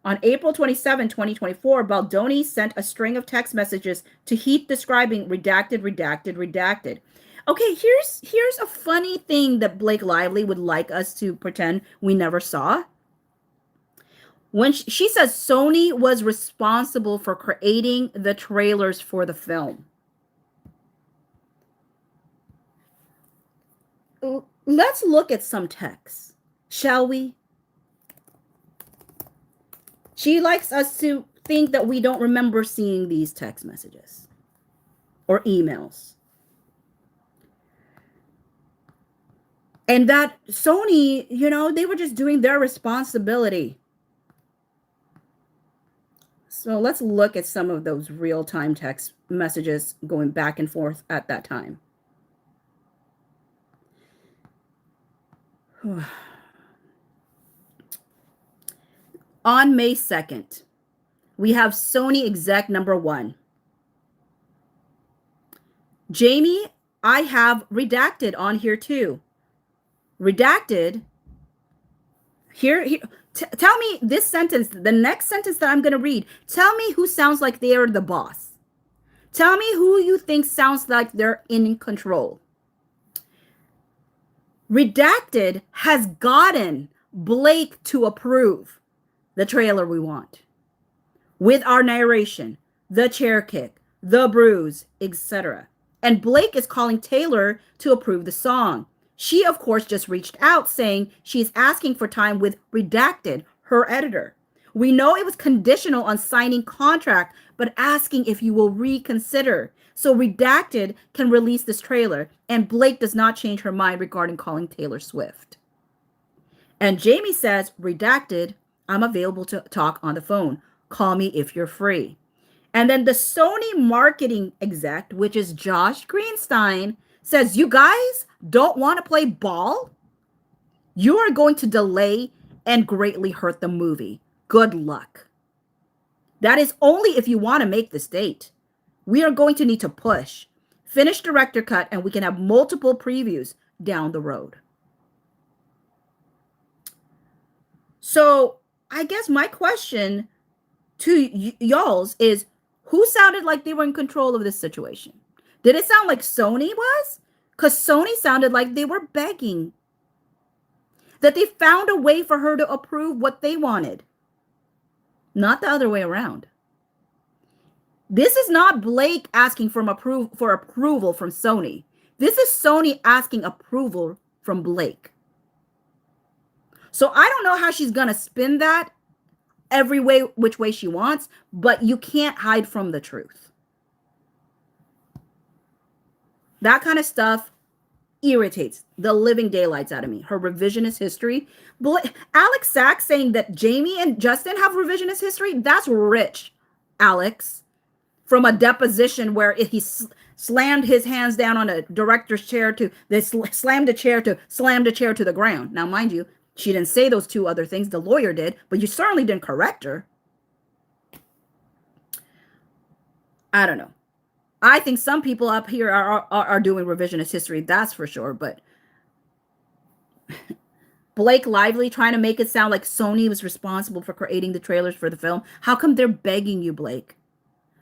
On April 27, 2024, Baldoni sent a string of text messages to Heath describing redacted. Okay, here's a funny thing that Blake Lively would like us to pretend we never saw. When she says Sony was responsible for creating the trailers for the film. Let's look at some text, shall we? She likes us to think that we don't remember seeing these text messages or emails. And that Sony, they were just doing their responsibility. So let's look at some of those real-time text messages going back and forth at that time. On May 2nd, we have Sony exec number 1. Jamie, I have redacted on here too. Redacted. Here. Tell me this sentence, the next sentence that I'm going to read. Tell me who sounds like they are the boss. Tell me who you think sounds like they're in control. Redacted has gotten Blake to approve the trailer we want. With our narration, the chair kick, the bruise, etc. And Blake is calling Taylor to approve the song. She, of course, just reached out saying she's asking for time with Redacted, her editor. We know it was conditional on signing contract, but asking if you will reconsider. So Redacted can release this trailer, and Blake does not change her mind regarding calling Taylor Swift. And Jamie says, Redacted, I'm available to talk on the phone. Call me if you're free. And then the Sony marketing exec, which is Josh Greenstein, says, you guys don't want to play ball? You are going to delay and greatly hurt the movie. Good luck. That is only if you want to make this date. We are going to need to push. Finish director cut and we can have multiple previews down the road. So I guess my question to y'all's is, who sounded like they were in control of this situation? Did it sound like Sony was? Because Sony sounded like they were begging. That they found a way for her to approve what they wanted. Not the other way around. This is not Blake asking for approval from Sony. This is Sony asking approval from Blake. So I don't know how she's going to spin that every way, which way she wants, but you can't hide from the truth. That kind of stuff irritates the living daylights out of me. Her revisionist history. Alex Sachs saying that Jamie and Justin have revisionist history. That's rich, Alex. From a deposition where he slammed his hands down on a director's chair they slammed a chair to the ground. Now, mind you, she didn't say those two other things. The lawyer did, but you certainly didn't correct her. I don't know. I think some people up here are doing revisionist history, that's for sure. But Blake Lively trying to make it sound like Sony was responsible for creating the trailers for the film. How come they're begging you, Blake?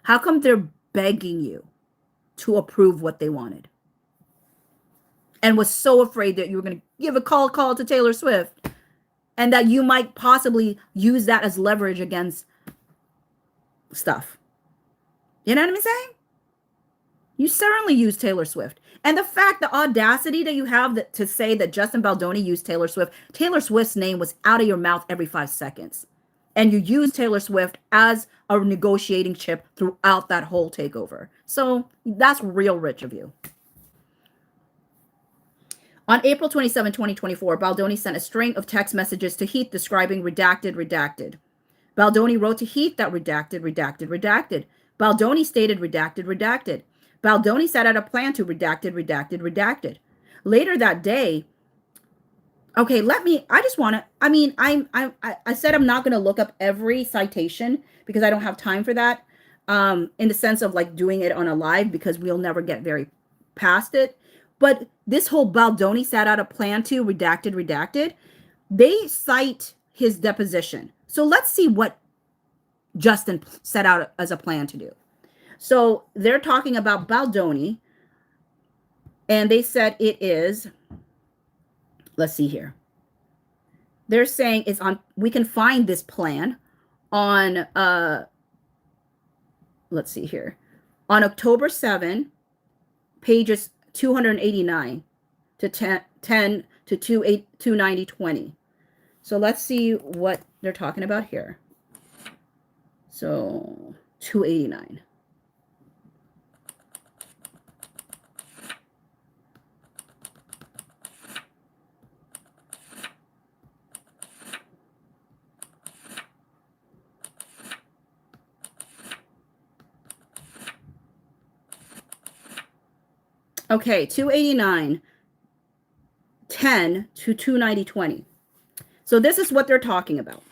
How come they're begging you to approve what they wanted? And was so afraid that you were going to give a call to Taylor Swift and that you might possibly use that as leverage against stuff. You know what I'm saying? You certainly use Taylor Swift. And the fact, the audacity that you have to say that Justin Baldoni used Taylor Swift's name was out of your mouth every 5 seconds. And you use Taylor Swift as a negotiating chip throughout that whole takeover. So that's real rich of you. On April 27, 2024, Baldoni sent a string of text messages to Heath describing redacted. Baldoni wrote to Heath that redacted. Baldoni stated redacted. Baldoni set out a plan to redacted. Later that day, okay, I said I'm not going to look up every citation because I don't have time for that, in the sense of like doing it on a live because we'll never get very past it. But this whole Baldoni set out a plan to redacted, they cite his deposition. So let's see what Justin set out as a plan to do. So they're talking about Baldoni, and they said it is, let's see here. They're saying it's on, we can find this plan on, let's see here, on October 7, pages 289 to 10 to 290-20. So let's see what they're talking about here. So 289. Okay, 289, 10 to 290-20. So this is what they're talking about.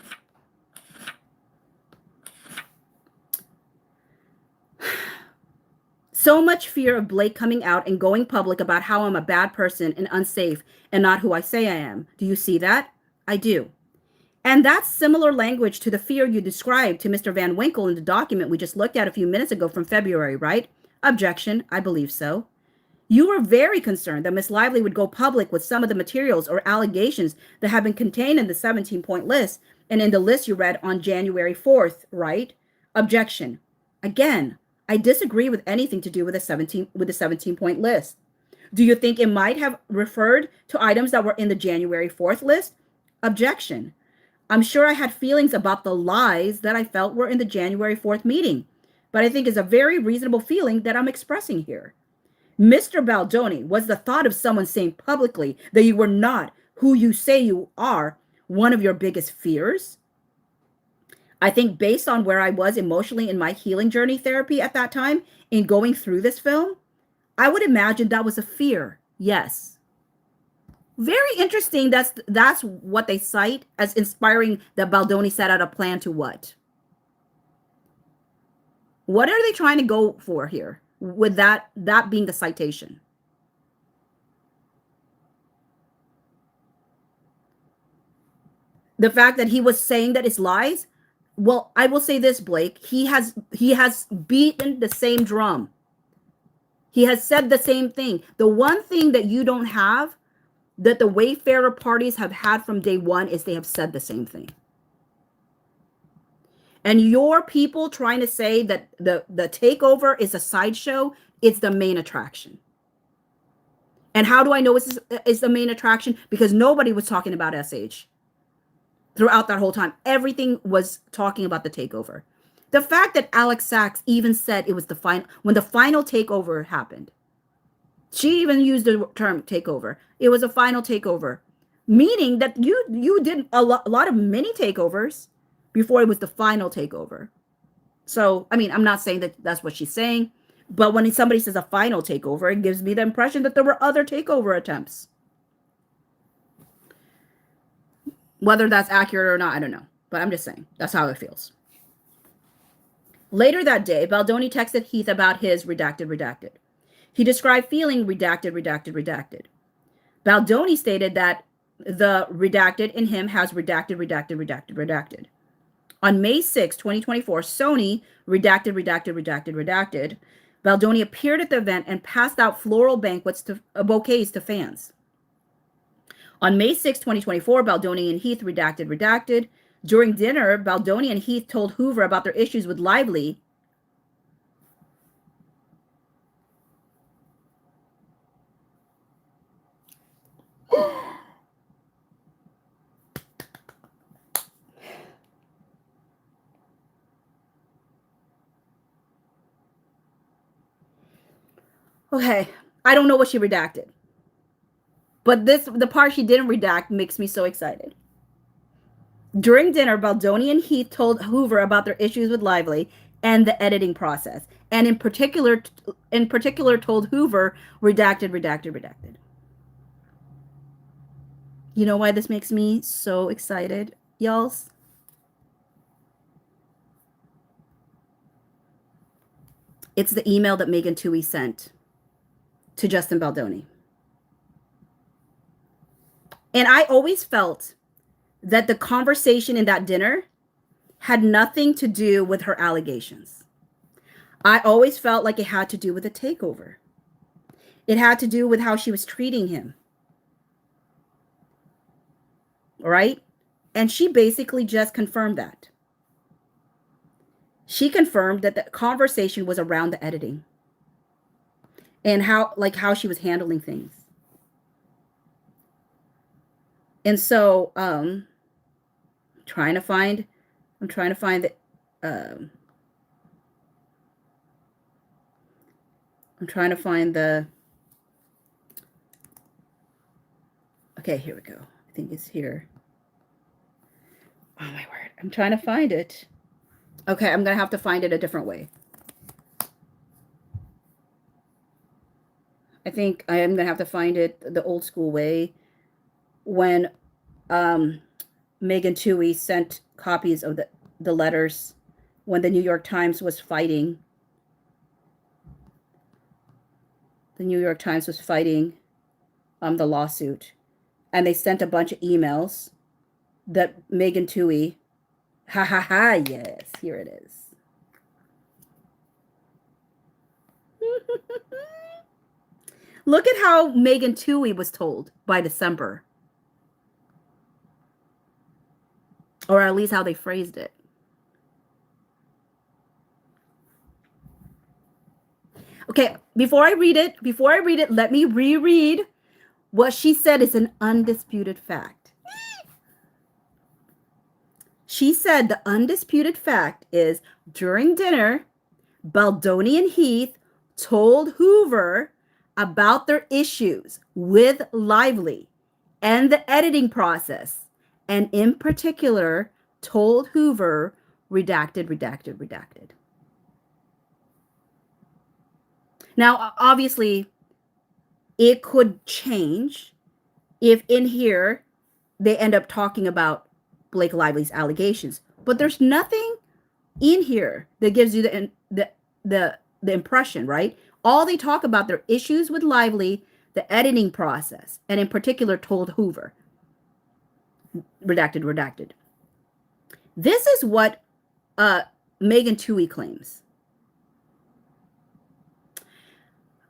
So much fear of Blake coming out and going public about how I'm a bad person and unsafe and not who I say I am. Do you see that? I do. And that's similar language to the fear you described to Mr. Van Winkle in the document we just looked at a few minutes ago from February, right? Objection, I believe so. You were very concerned that Ms. Lively would go public with some of the materials or allegations that have been contained in the 17-point list and in the list you read on January 4th, right? Objection. Again, I disagree with anything to do with the 17-point list. Do you think it might have referred to items that were in the January 4th list? Objection. I'm sure I had feelings about the lies that I felt were in the January 4th meeting, but I think it's a very reasonable feeling that I'm expressing here. Mr. Baldoni, was the thought of someone saying publicly that you were not who you say you are one of your biggest fears? I think based on where I was emotionally in my healing journey therapy at that time in going through this film, I would imagine that was a fear. Yes. Very interesting. That's what they cite as inspiring that Baldoni set out a plan to what? What are they trying to go for here? With that being the citation. The fact that he was saying that it's lies. Well, I will say this, Blake. He has beaten the same drum. He has said the same thing. The one thing that you don't have that the Wayfarer parties have had from day one is they have said the same thing. And your people trying to say that the takeover is a sideshow, it's the main attraction. And how do I know it's the main attraction? Because nobody was talking about SH throughout that whole time. Everything was talking about the takeover. The fact that Alex Sachs even said it was the final, when the final takeover happened, She even used the term takeover. It was a final takeover, meaning that you did a lot of mini takeovers before it was the final takeover. So, I mean, I'm not saying that that's what she's saying, but when somebody says a final takeover, it gives me the impression that there were other takeover attempts. Whether that's accurate or not, I don't know. But I'm just saying, that's how it feels. Later that day, Baldoni texted Heath about his redacted. He described feeling redacted. Baldoni stated that the redacted in him has redacted. On May 6, 2024, Sony redacted. Baldoni appeared at the event and passed out floral bouquets to fans. On May 6, 2024, Baldoni and Heath redacted. During dinner, Baldoni and Heath told Hoover about their issues with Lively. Okay, I don't know what she redacted. But the part she didn't redact makes me so excited. During dinner, Baldoni and Heath told Hoover about their issues with Lively and the editing process, and in particular told Hoover redacted. You know why this makes me so excited, y'all? It's the email that Megan Twohey sent to Justin Baldoni. And I always felt that the conversation in that dinner had nothing to do with her allegations. I always felt like it had to do with a takeover. It had to do with how she was treating him. Right? And she basically just confirmed that. She confirmed that the conversation was around the editing and how she was handling things. And so I'm trying to find the okay, here we go. I think it's here. Oh my word. I'm trying to find it. Okay, I'm going to have to find it a different way. I think I am going to have to find it the old school way when Megan Twohey sent copies of the letters when the New York Times was fighting. The New York Times was fighting the lawsuit. And they sent a bunch of emails that Megan Twohey, yes, here it is. Look at how Megan Twohey was told by December. Or at least how they phrased it. Okay, before I read it, let me reread what she said is an undisputed fact. She said the undisputed fact is during dinner, Baldoni and Heath told Hoover about their issues with Lively and the editing process, and in particular told Hoover redacted. Now, obviously, it could change if in here they end up talking about Blake Lively's allegations, but there's nothing in here that gives you the impression, right? All they talk about their issues with Lively, the editing process, and in particular told Hoover redacted. This is what Megan Twohey claims.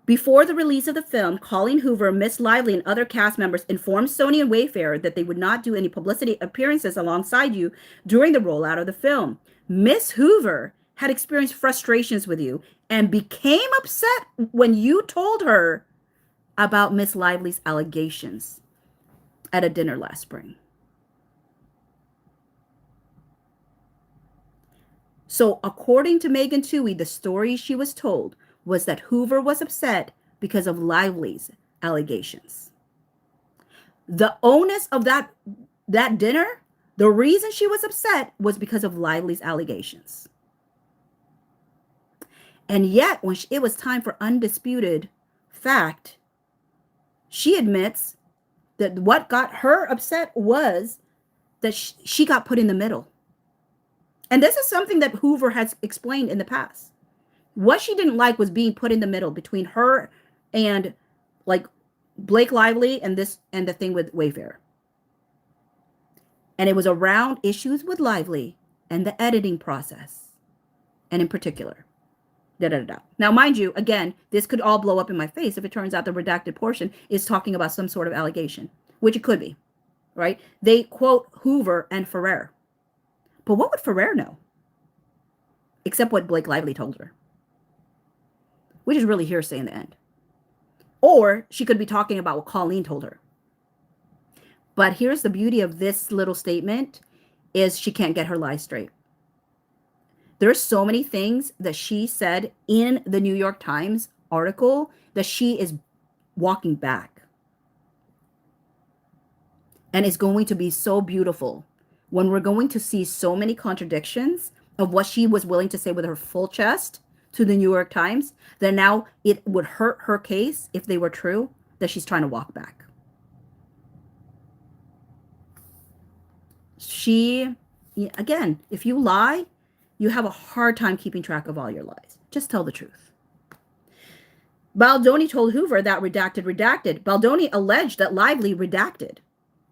Before the release of the film, Colleen Hoover, Miss Lively, and other cast members informed Sony and Wayfarer that they would not do any publicity appearances alongside you during the rollout of the film. Miss Hoover had experienced frustrations with you and became upset when you told her about Miss Lively's allegations at a dinner last spring. So according to Megan Twohey, the story she was told was that Hoover was upset because of Lively's allegations. The onus of that dinner, the reason she was upset was because of Lively's allegations. And yet, when it was time for undisputed fact, she admits that what got her upset was that she got put in the middle. And this is something that Hoover has explained in the past. What she didn't like was being put in the middle between her and like Blake Lively and the thing with Wayfair. And it was around issues with Lively and the editing process. And in particular, Now, mind you, again, this could all blow up in my face if it turns out the redacted portion is talking about some sort of allegation, which it could be, right? They quote Hoover and Ferrer. But what would Ferrer know? Except what Blake Lively told her, which is really hearsay in the end. Or she could be talking about what Colleen told her. But here's the beauty of this little statement is she can't get her lies straight. There's so many things that she said in the New York Times article that she is walking back. And it's going to be so beautiful when we're going to see so many contradictions of what she was willing to say with her full chest to the New York Times, that now it would hurt her case if they were true, that she's trying to walk back. Again, if you lie, you have a hard time keeping track of all your lies. Just tell the truth. Baldoni told Hoover that redacted. Baldoni alleged that Lively redacted.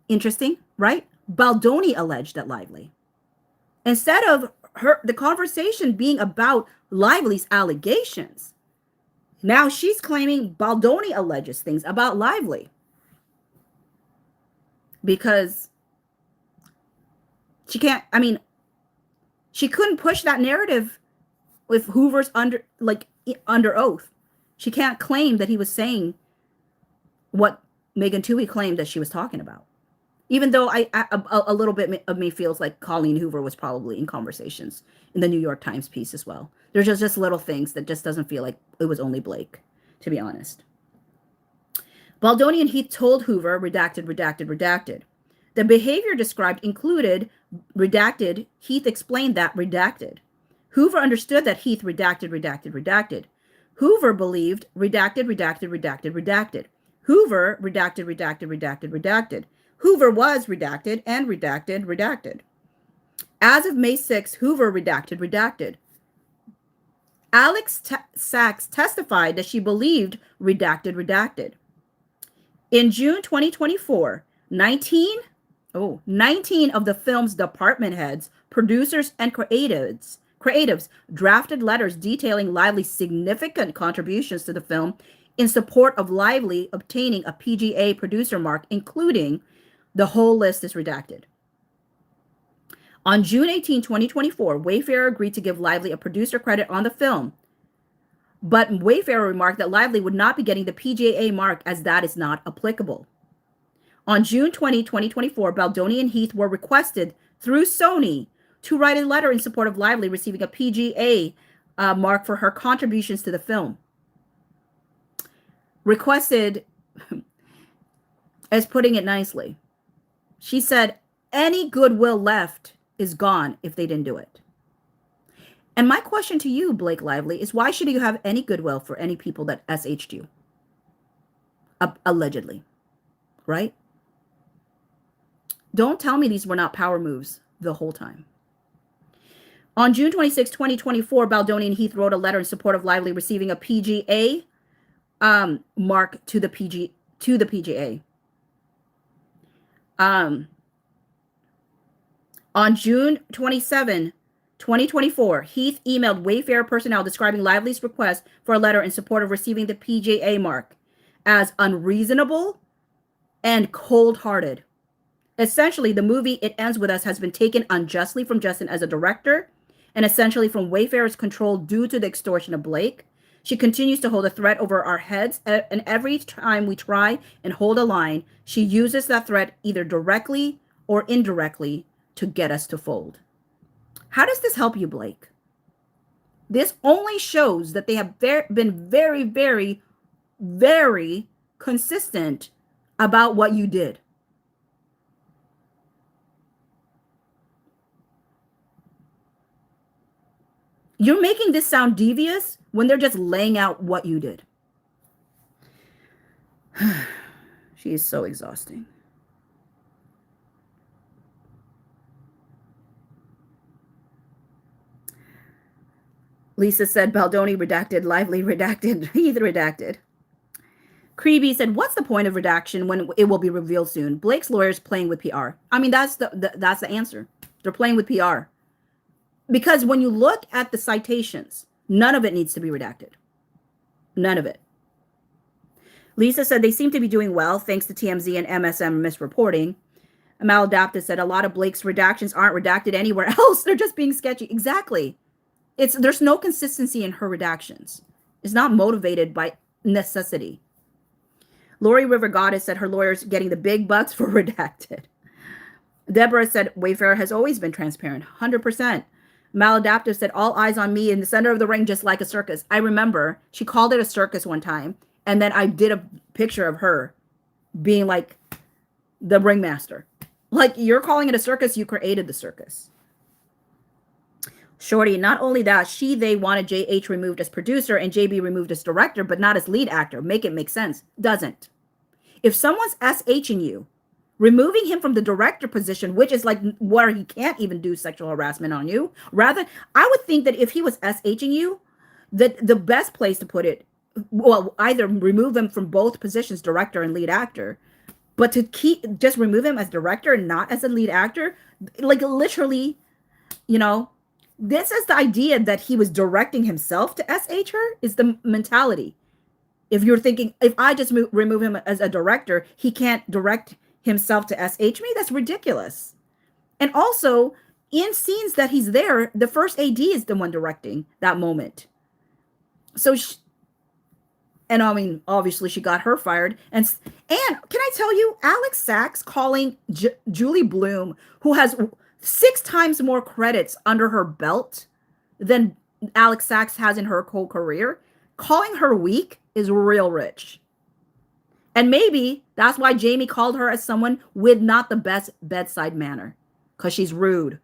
Interesting, right? Baldoni alleged that Lively. Instead of the conversation being about Lively's allegations, now she's claiming Baldoni alleges things about Lively. Because she can't, she couldn't push that narrative with Hoover's under oath. She can't claim that he was saying what Megan Twohey claimed that she was talking about. Even though a little bit of me feels like Colleen Hoover was probably in conversations in the New York Times piece as well. There's just little things that just doesn't feel like it was only Blake, to be honest. Baldoni and Heath told Hoover, redacted. The behavior described included redacted. Heath explained that redacted. Hoover understood that Heath redacted. Hoover believed redacted. Hoover redacted. Hoover was redacted and redacted. As of May 6, Hoover redacted. Alex Sachs testified that she believed redacted. In June 2024, 19 of the film's department heads, producers, and creatives drafted letters detailing Lively's significant contributions to the film in support of Lively obtaining a PGA producer mark, including the whole list is redacted. On June 18, 2024, Wayfair agreed to give Lively a producer credit on the film, but Wayfair remarked that Lively would not be getting the PGA mark as that is not applicable. On June 20, 2024, Baldoni and Heath were requested through Sony to write a letter in support of Lively receiving a PGA mark for her contributions to the film. Requested, as putting it nicely, she said, any goodwill left is gone if they didn't do it. And my question to you, Blake Lively, is why should you have any goodwill for any people that SH'd you? Allegedly, right? Don't tell me these were not power moves the whole time. On June 26, 2024, Baldoni and Heath wrote a letter in support of Lively receiving a PGA mark to the PGA. On June 27, 2024, Heath emailed Wayfair personnel describing Lively's request for a letter in support of receiving the PGA mark as unreasonable and cold-hearted. Essentially, the movie It Ends With Us has been taken unjustly from Justin as a director and essentially from Wayfair's control due to the extortion of Blake. She continues to hold a threat over our heads, and every time we try and hold a line, she uses that threat either directly or indirectly to get us to fold. How does this help you, Blake? This only shows that they have been very, very very consistent about what you did. You're making this sound devious when they're just laying out what you did. She is so exhausting. Lisa said, Baldoni redacted, Lively redacted, Heath redacted. Creeby said, what's the point of redaction when it will be revealed soon? Blake's lawyer's playing with PR. I mean, that's the answer. They're playing with PR. Because when you look at the citations, none of it needs to be redacted. None of it. Lisa said, they seem to be doing well thanks to TMZ and MSM misreporting. Maladaptive said, a lot of Blake's redactions aren't redacted anywhere else. They're just being sketchy. Exactly. There's no consistency in her redactions. It's not motivated by necessity. Lori River Goddess said her lawyer's getting the big bucks for redacted. Deborah said Wayfarer has always been transparent, 100%. Maladaptive said all eyes on me in the center of the ring, just like a circus. I remember she called it a circus one time, and then I did a picture of her being like the ringmaster. Like, you're calling it a circus, you created the circus. Shorty, not only that, they wanted JH removed as producer and JB removed as director, but not as lead actor. Make it make sense. Doesn't. If someone's SHing you, removing him from the director position, which is like where he can't even do sexual harassment on you, rather, I would think that if he was SHing you, that the best place to put it, well, either remove him from both positions, director and lead actor, but to just remove him as director and not as a lead actor, like literally, you know, this is the idea that he was directing himself to SH her, is the mentality. If you're thinking, if I just remove him as a director, he can't direct himself to SH me, that's ridiculous. And also, in scenes that he's there, the first AD is the one directing that moment. So, and I mean, obviously she got her fired. And can I tell you, Alex Sachs calling Julie Bloom, who has 6 times more credits under her belt than Alex Sachs has in her whole career, calling her weak is real rich. And maybe that's why Jamie called her as someone with not the best bedside manner, because she's rude.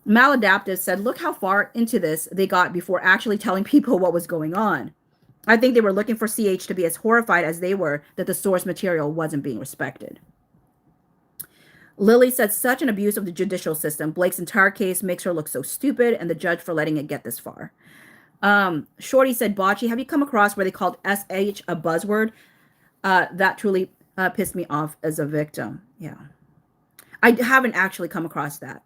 Maladaptive said, look how far into this they got before actually telling people what was going on. I think they were looking for CH to be as horrified as they were that the source material wasn't being respected. Lily said, such an abuse of the judicial system. Blake's entire case makes her look so stupid, and the judge for letting it get this far. Shorty said, Bocce, have you come across where they called SH a buzzword? That truly pissed me off as a victim. Yeah. I haven't actually come across that.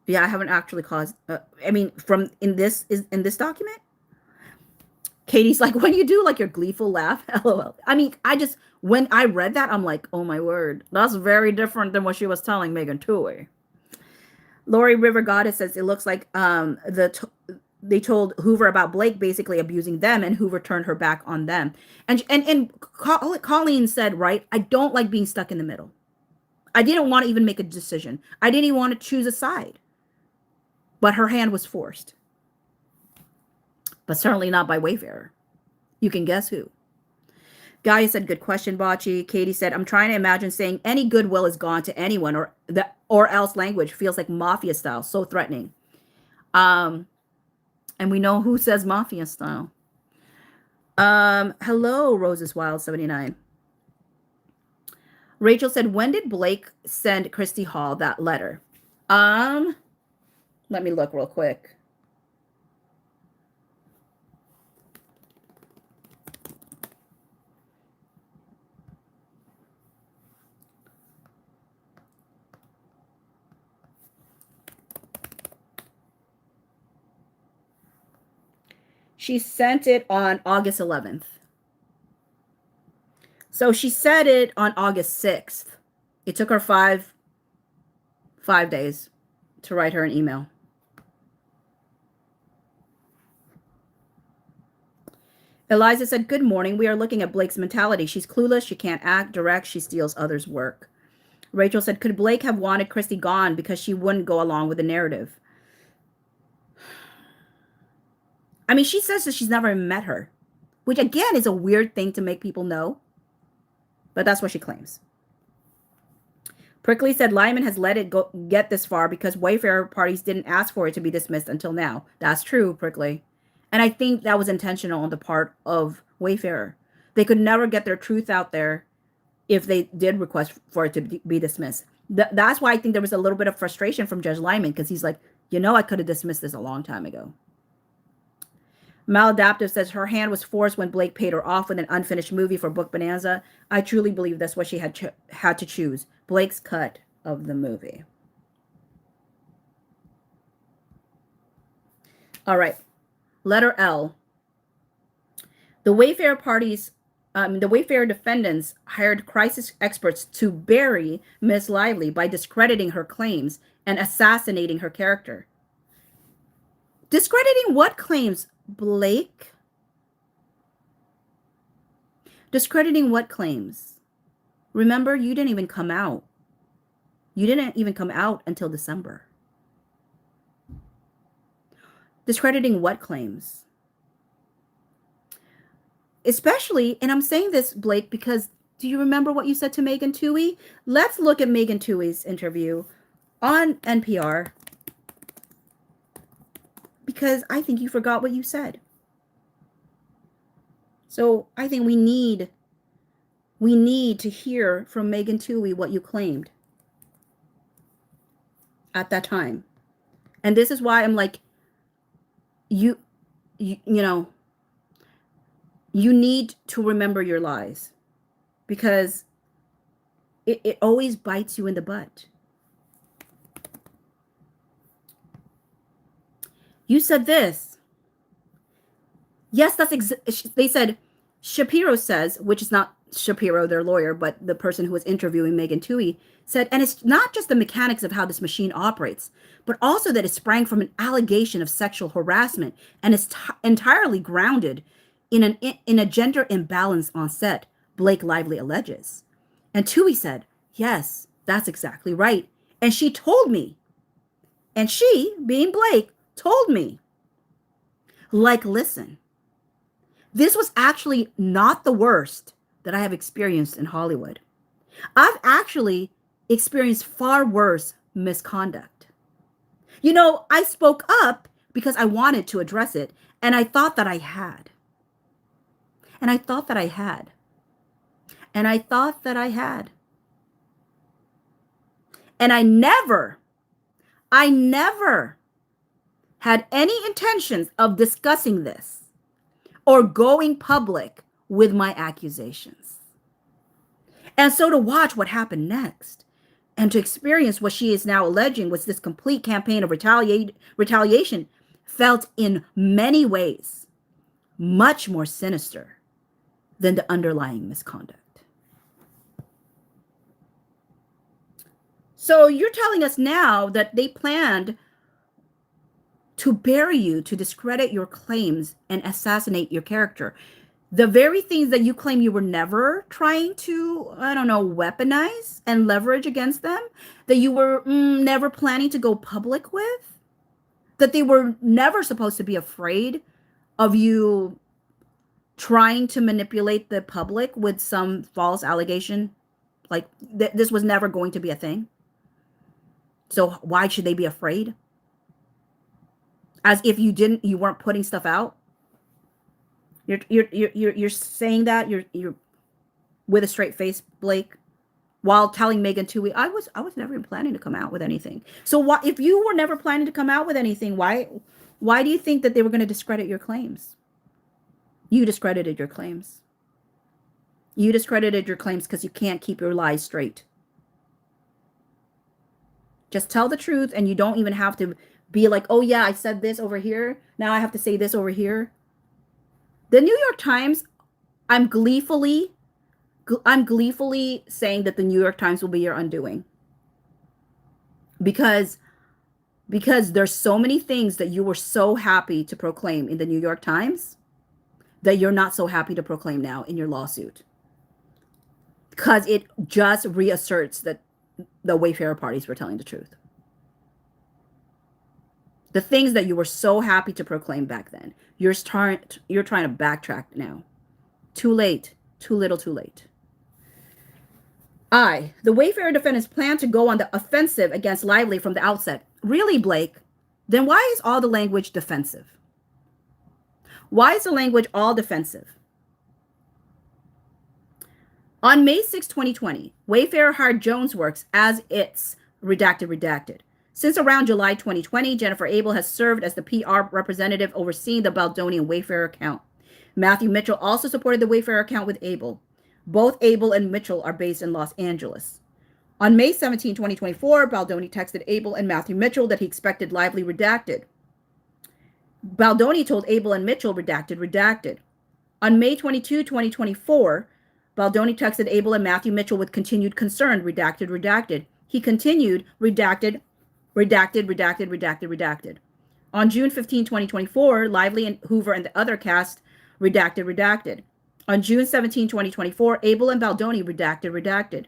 Yeah, I haven't actually caused, I mean, in this document, Katie's like, when you do like your gleeful laugh, LOL. I mean, when I read that, I'm like, oh my word, that's very different than what she was telling Megan Twohey. Lori River Goddess says it looks like they told Hoover about Blake basically abusing them, and Hoover turned her back on them. And Colleen said, right, I don't like being stuck in the middle. I didn't want to even make a decision. I didn't even want to choose a side. But her hand was forced. But certainly not by Wayfarer. You can guess who. Gaia said, good question, Bocce. Katie said, I'm trying to imagine saying any goodwill is gone to anyone, or else language feels like mafia style, so threatening. And we know who says mafia style. Hello, Roses Wild 79. Rachel said, when did Blake send Christy Hall that letter? Let me look real quick. She sent it on August 11th. So she said it on August 6th. It took her five days to write her an email. Eliza said, good morning. We are looking at Blake's mentality. She's clueless. She can't act, direct. She steals others' work. Rachel said, could Blake have wanted Christy gone because she wouldn't go along with the narrative? I mean, she says that she's never met her, which again is a weird thing to make people know, but that's what she claims. Prickly said Lyman has let it get this far because Wayfarer parties didn't ask for it to be dismissed until now. That's true, Prickly. And I think that was intentional on the part of Wayfarer. They could never get their truth out there if they did request for it to be dismissed. That's why I think there was a little bit of frustration from Judge Lyman, because he's like, I could have dismissed this a long time ago. Maladaptive says her hand was forced when Blake paid her off with an unfinished movie for Book Bonanza. I truly believe that's what she had to choose. Blake's cut of the movie. All right. Letter L. The Wayfarer defendants hired crisis experts to bury Miss Lively by discrediting her claims and assassinating her character. Discrediting what claims, Blake? Discrediting what claims? Remember, you didn't even come out. You didn't even come out until December. Discrediting what claims? Especially, and I'm saying this, Blake, because do you remember what you said to Megan Twohey? Let's look at Megan Twohey's interview on NPR, because I think you forgot what you said. So I think we need to hear from Megan Twohey what you claimed at that time. And this is why I'm like, you need to remember your lies, because it always bites you in the butt. You said this. Yes, they said, Shapiro says, which is not Shapiro, their lawyer, but the person who was interviewing Megan Twohey, said, and it's not just the mechanics of how this machine operates, but also that it sprang from an allegation of sexual harassment and is entirely grounded in a gender imbalance on set, Blake Lively alleges. And Twohey said, yes, that's exactly right. And she told me, and she, being Blake, told me, like, listen, this was actually not the worst that I have experienced in Hollywood. I've actually experienced far worse misconduct. I spoke up because I wanted to address it, and I thought that I had. And I thought that I had. And I thought that I had. And I never had any intentions of discussing this or going public with my accusations. And so to watch what happened next and to experience what she is now alleging was this complete campaign of retaliation felt in many ways much more sinister than the underlying misconduct. So you're telling us now that they planned to bury you, to discredit your claims and assassinate your character. The very things that you claim you were never trying to, weaponize and leverage against them, that you were never planning to go public with, that they were never supposed to be afraid of you trying to manipulate the public with some false allegation, like this was never going to be a thing. So why should they be afraid? As if you weren't putting stuff out. You're saying that you're with a straight face, Blake, while telling Megan Twohey, I was never planning to come out with anything. So why, if you were never planning to come out with anything, why do you think that they were going to discredit your claims? You discredited your claims. You discredited your claims because you can't keep your lies straight. Just tell the truth, and you don't even have to be like, oh yeah, I said this over here. Now I have to say this over here. The New York Times, I'm gleefully saying that the New York Times will be your undoing. Because there's so many things that you were so happy to proclaim in the New York Times that you're not so happy to proclaim now in your lawsuit. Because it just reasserts that the Wayfarer parties were telling the truth. The things that you were so happy to proclaim back then. You're trying to backtrack now. Too late. Too little too late. The Wayfarer defendants plan to go on the offensive against Lively from the outset. Really, Blake? Then why is all the language defensive? Why is the language all defensive? On May 6, 2020, Wayfarer hired Jonesworks as its redacted. Since around July 2020, Jennifer Abel has served as the PR representative overseeing the Baldoni and Wayfarer account. Matthew Mitchell also supported the Wayfarer account with Abel. Both Abel and Mitchell are based in Los Angeles. On May 17, 2024, Baldoni texted Abel and Matthew Mitchell that he expected Lively redacted. Baldoni told Abel and Mitchell redacted. On May 22, 2024, Baldoni texted Abel and Matthew Mitchell with continued concern, redacted. He continued, redacted. On June 15, 2024, Lively and Hoover and the other cast redacted. On June 17, 2024, Abel and Baldoni redacted.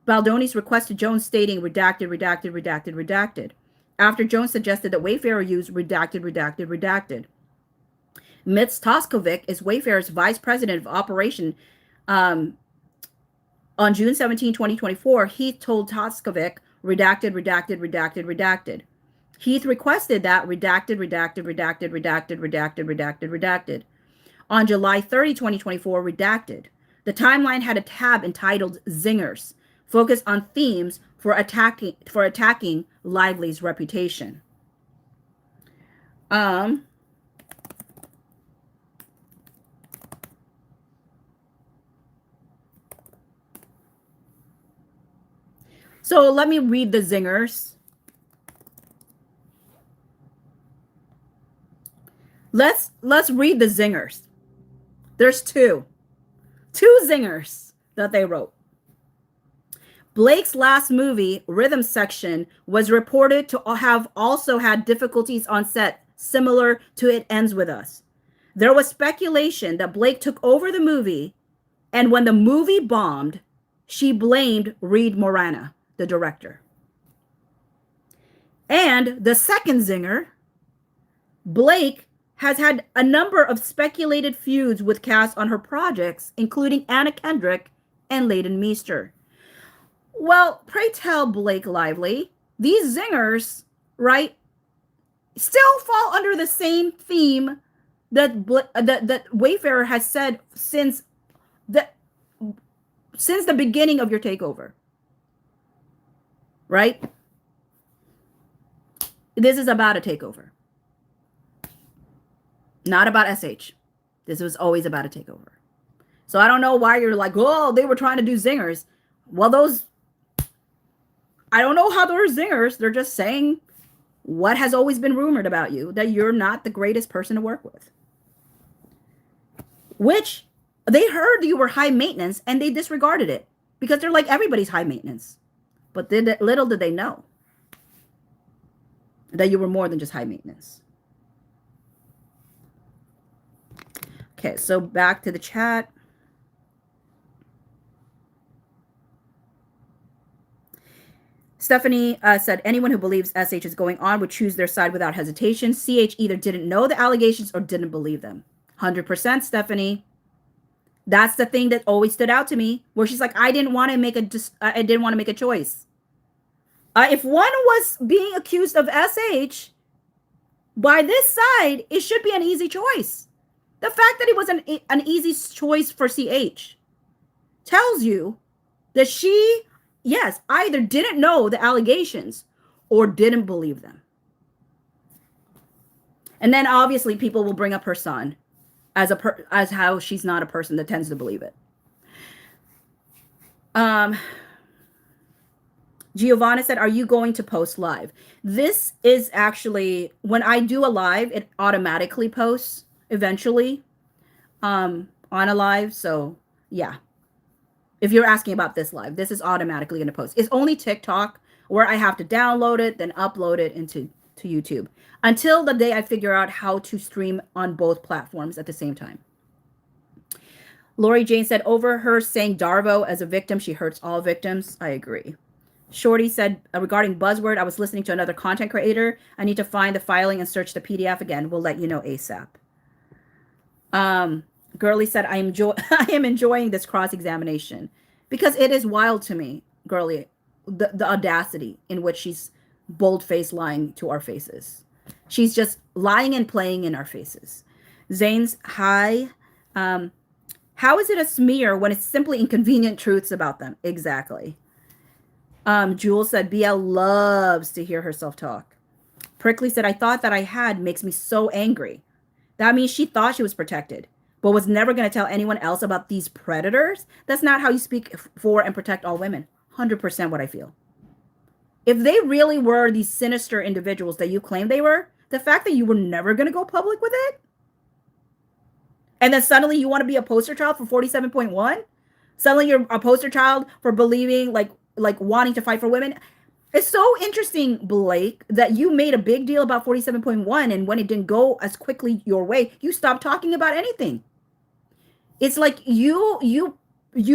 Baldoni's request to Jones stating redacted. After Jones suggested that Wayfarer use redacted. Mitz Toskovic is Wayfarer's vice president of operation. On June 17, 2024, Heath told Toskovic redacted. Heath requested that redacted. On July 30, 2024, redacted. The timeline had a tab entitled Zingers, focused on themes for attacking Lively's reputation. So let me read the Zingers. Let's read the Zingers. There's two Zingers that they wrote. Blake's last movie, Rhythm Section, was reported to have also had difficulties on set, similar to It Ends With Us. There was speculation that Blake took over the movie, and when the movie bombed, she blamed Reed Morana, the director. And the second Zinger, Blake has had a number of speculated feuds with cast on her projects, including Anna Kendrick and Leighton Meester. Well, pray tell, Blake Lively, these Zingers, right, still fall under the same theme that Wayfarer has said since the beginning of your takeover, right? This is about a takeover, not about SH. This was always about a takeover. So I don't know why you're like, oh, they were trying to do Zingers. Well, I don't know how they're Zingers. They're just saying what has always been rumored about you, that you're not the greatest person to work with. Which they heard you were high maintenance and they disregarded it because they're like, everybody's high maintenance. But little did they know that you were more than just high maintenance. Okay, so back to the chat. Stephanie said, anyone who believes SH is going on would choose their side without hesitation. CH either didn't know the allegations or didn't believe them. 100%, Stephanie. That's the thing that always stood out to me, where she's like, I didn't want to make a choice. If one was being accused of SH, by this side, it should be an easy choice. The fact that it was an easy choice for CH tells you that she, yes, either didn't know the allegations or didn't believe them. And then obviously people will bring up her son as how she's not a person that tends to believe it. Giovanna said, are you going to post live? This is actually, when I do a live, it automatically posts eventually on a live. So yeah, if you're asking about this live, this is automatically going to post. It's only TikTok where I have to download it, then upload it into YouTube until the day I figure out how to stream on both platforms at the same time. Lori Jane said, over her saying Darvo as a victim, she hurts all victims. I agree. Shorty said, regarding buzzword, I was listening to another content creator. I need to find the filing and search the PDF again. We'll let you know ASAP. Girly said, I am enjoying this cross-examination because it is wild to me, Girly, the audacity in which she's bold-faced lying to our faces. She's just lying and playing in our faces. Zane's, hi. How is it a smear when it's simply inconvenient truths about them? Exactly. Jules said, BL loves to hear herself talk. Prickly said, I thought that I had makes me so angry. That means she thought she was protected, but was never going to tell anyone else about these predators. That's not how you speak for and protect all women. 100% what I feel. If they really were these sinister individuals that you claim they were, the fact that you were never going to go public with it, and then suddenly you want to be a poster child for 47.1, suddenly you're a poster child for believing like wanting to fight for women. It's so interesting, Blake, that you made a big deal about 47.1, and when it didn't go as quickly your way, you stopped talking about anything. It's like you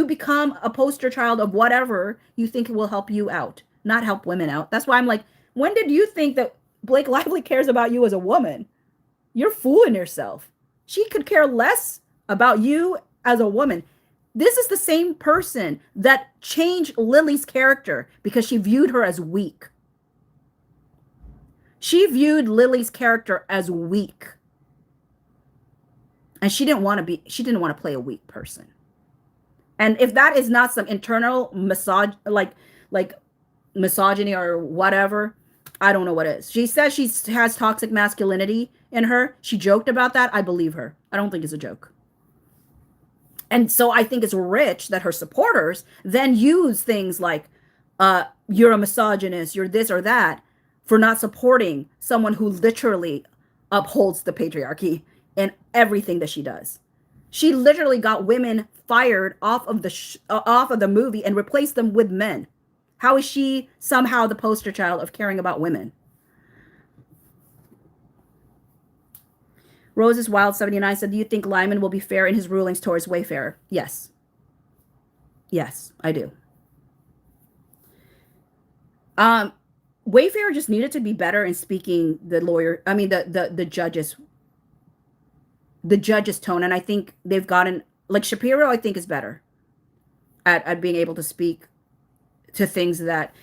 become a poster child of whatever you think will help you out, not help women out. That's why I'm like, when did you think that Blake Lively cares about you as a woman? You're fooling yourself. She could care less about you as a woman. This is the same person that changed Lily's character because she viewed her as weak. She viewed Lily's character as weak. And she didn't want to play a weak person. And if that is not some internal misogyny or whatever, I don't know what is. She says she has toxic masculinity in her. She joked about that. I believe her. I don't think it's a joke. And so I think it's rich that her supporters then use things like, you're a misogynist, you're this or that, for not supporting someone who literally upholds the patriarchy in everything that she does. She literally got women fired off of the movie and replaced them with men. How is she somehow the poster child of caring about women? Rose's Wild 79 said, do you think Lyman will be fair in his rulings towards Wayfarer? Yes. Yes, I do. Wayfarer just needed to be better in speaking the judge's tone. And I think they've gotten, like Shapiro, I think is better at being able to speak to things that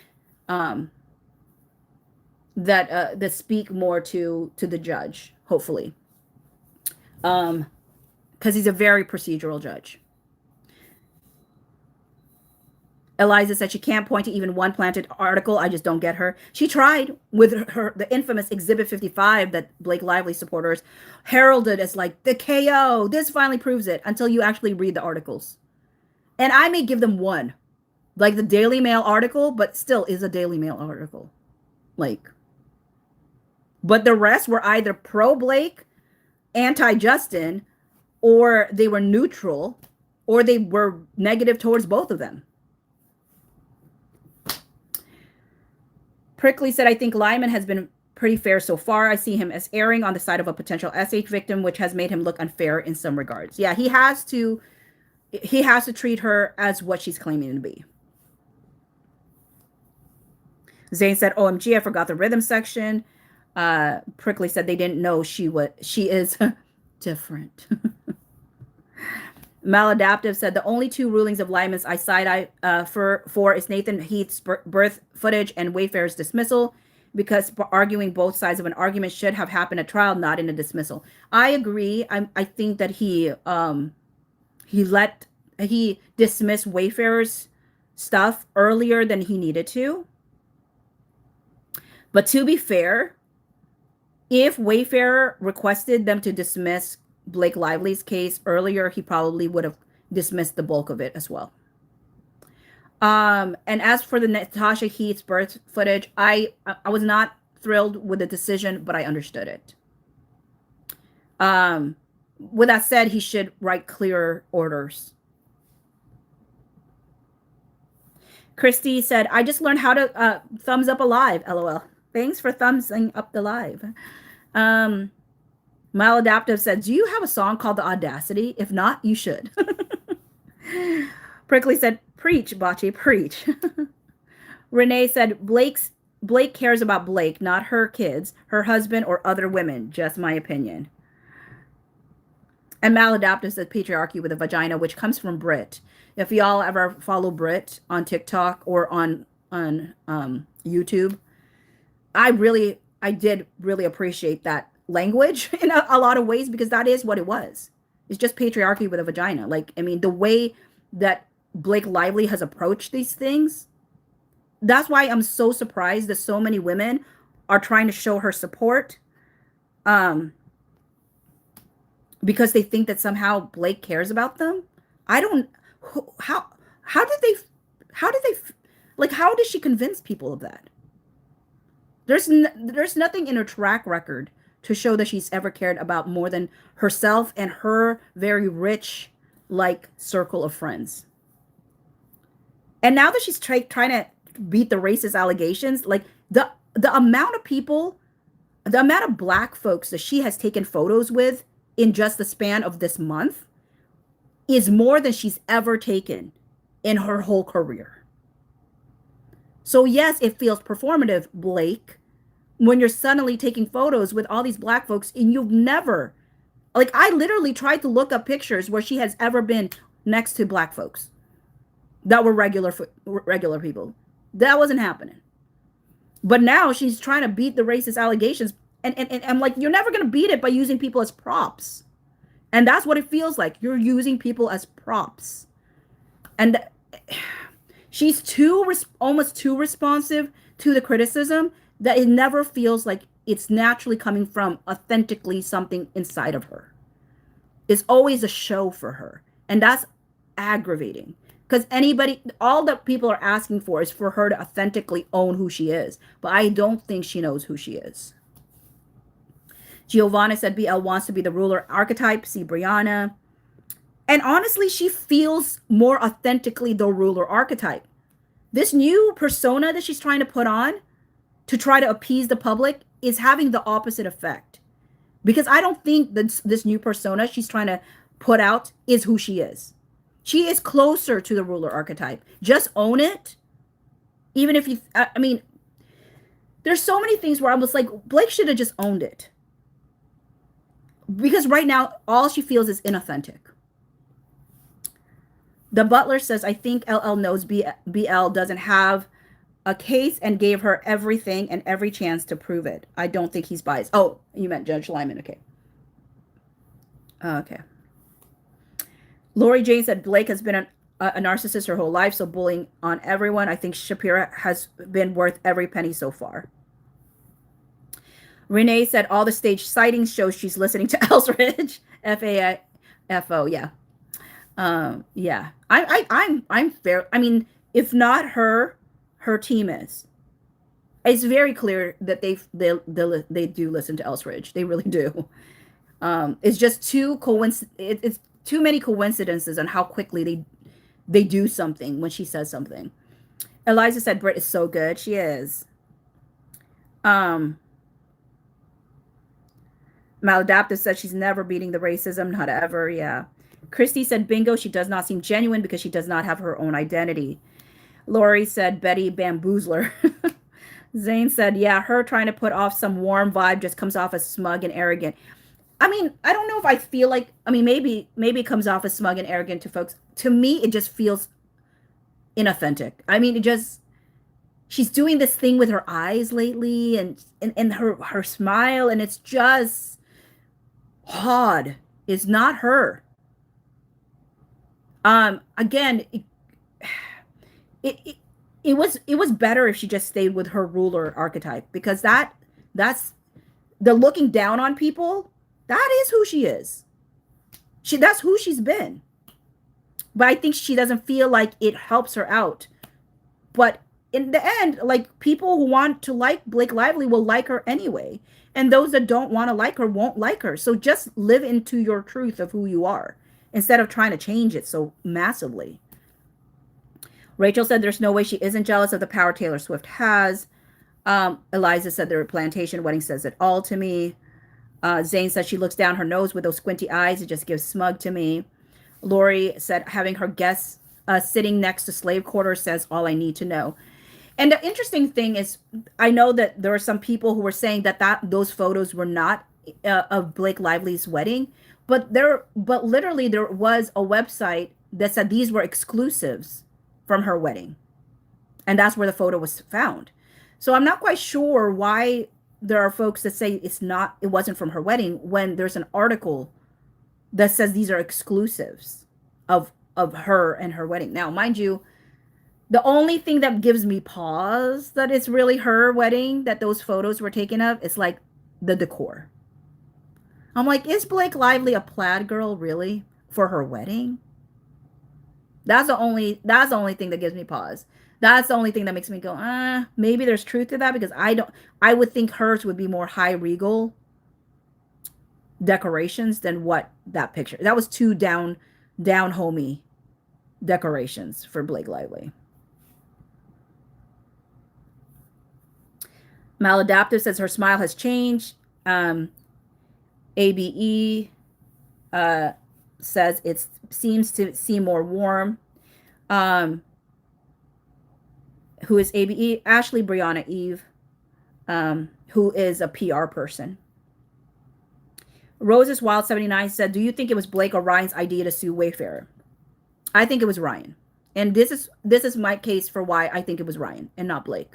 speak more to the judge, hopefully. Because he's a very procedural judge. Eliza said she can't point to even one planted article. I just don't get her. She tried with the infamous Exhibit 55 that Blake Lively supporters heralded as like the KO. This finally proves it, until you actually read the articles. And I may give them one, like the Daily Mail article, but still is a Daily Mail article. But the rest were either pro-Blake, anti-Justin, or they were neutral, or they were negative towards both of them. Prickly said, I think Lyman has been pretty fair so far. I see him as erring on the side of a potential SH victim, which has made him look unfair in some regards. Yeah, he has to treat her as what she's claiming to be. Zane said, OMG, I forgot the rhythm section. Prickly said they didn't know she is different. Maladaptive said the only two rulings of Lyman's I side for is Nathan Heath's birth footage and Wayfarer's dismissal, because arguing both sides of an argument should have happened at trial, not in a dismissal. I agree. I think that he dismissed Wayfarer's stuff earlier than he needed to. But to be fair, if Wayfarer requested them to dismiss Blake Lively's case earlier, he probably would have dismissed the bulk of it as well. And as for the Natasha Heath's birth footage, I was not thrilled with the decision, but I understood it. With that said, he should write clearer orders. Christy said, I just learned how to thumbs up a live, LOL. Thanks for thumbsing up the live. Maladaptive said, do you have a song called The Audacity? If not, you should. Prickly said, preach, Bocce, preach. Renee said Blake cares about Blake, not her kids, her husband, or other women. Just my opinion. And maladaptive says patriarchy with a vagina, which comes from Brit. If y'all ever follow Brit on TikTok or on YouTube, I did really appreciate that language in a lot of ways, because that is what it was. It's just patriarchy with a vagina. Like, I mean, the way that Blake Lively has approached these things, that's why I'm so surprised that so many women are trying to show her support. Because they think that somehow Blake cares about them. I don't, how did they, like, how did she convince people of that? There's nothing in her track record to show that she's ever cared about more than herself and her very rich, like, circle of friends. And now that she's trying to beat the racist allegations, like, the amount of people, the amount of Black folks that she has taken photos with in just the span of this month is more than she's ever taken in her whole career. So yes, it feels performative, Blake, when you're suddenly taking photos with all these Black folks and you've never, like, I literally tried to look up pictures where she has ever been next to Black folks that were regular people. That wasn't happening. But now she's trying to beat the racist allegations. And I'm like, you're never going to beat it by using people as props. And that's what it feels like. You're using people as props. And she's almost too responsive to the criticism that it never feels like it's naturally coming from authentically something inside of her. It's always a show for her. And that's aggravating. Because all that people are asking for is for her to authentically own who she is. But I don't think she knows who she is. Giovanna said BL wants to be the ruler archetype. See Brianna. And honestly, she feels more authentically the ruler archetype. This new persona that she's trying to put on to try to appease the public is having the opposite effect. Because I don't think that this new persona she's trying to put out is who she is. She is closer to the ruler archetype. Just own it. Even if I mean, there's so many things where I was like, Blake should have just owned it. Because right now, all she feels is inauthentic. The butler says, I think LL knows BL doesn't have a case and gave her everything and every chance to prove it. I don't think he's biased. Oh, you meant Judge Lyman. Okay. Okay. Lori Jane said Blake has been a narcissist her whole life, so bullying on everyone. I think Shapira has been worth every penny so far. Renee said all the stage sightings show she's listening to Ellsridge. FAFO, yeah. Yeah. I'm fair. I mean, if not her, her team is. It's very clear that they do listen to Ellsridge. They really do. It's just it's too many coincidences on how quickly they do something when she says something. Eliza said Britt is so good. She is. Maladaptive said she's never beating the racism, not ever. Yeah. Christy said bingo. She does not seem genuine because she does not have her own identity. Lori said Betty Bamboozler. Zane said, yeah, her trying to put off some warm vibe just comes off as smug and arrogant. I mean, I don't know if I feel like, I mean, maybe it comes off as smug and arrogant to folks. To me, it just feels inauthentic. I mean, she's doing this thing with her eyes lately and her smile, and it's just odd. It's not her. Again, it was better if she just stayed with her ruler archetype, because that's the looking down on people. That is who she is. That's who she's been. But I think she doesn't feel like it helps her out. But in the end, like, people who want to like Blake Lively will like her anyway. And those that don't want to like her won't like her. So just live into your truth of who you are instead of trying to change it so massively. Rachel said there's no way she isn't jealous of the power Taylor Swift has. Eliza said their plantation wedding says it all to me. Zane said she looks down her nose with those squinty eyes. It just gives smug to me. Lori said having her guests sitting next to slave quarters says all I need to know. And the interesting thing is, I know that there are some people who were saying that those photos were not of Blake Lively's wedding, but literally there was a website that said these were exclusives from her wedding, and that's where the photo was found. So I'm not quite sure why there are folks that say it wasn't from her wedding when there's an article that says these are exclusives of her and her wedding. Now, mind you, the only thing that gives me pause that it's really her wedding that those photos were taken of is like the decor. I'm like, is Blake Lively a plaid girl really for her wedding? That's the only thing that gives me pause. That's the only thing that makes me go, maybe there's truth to that, because I would think hers would be more high regal decorations than what that picture. That was too down homey decorations for Blake Lively. Maladaptive says her smile has changed. ABE says it seems to seem more warm. Who is ABE? Ashley Brianna Eve, who is a PR person. Roses Wild 79 said, do you think it was Blake or Ryan's idea to sue Wayfarer? I think it was Ryan. And this is my case for why I think it was Ryan and not Blake.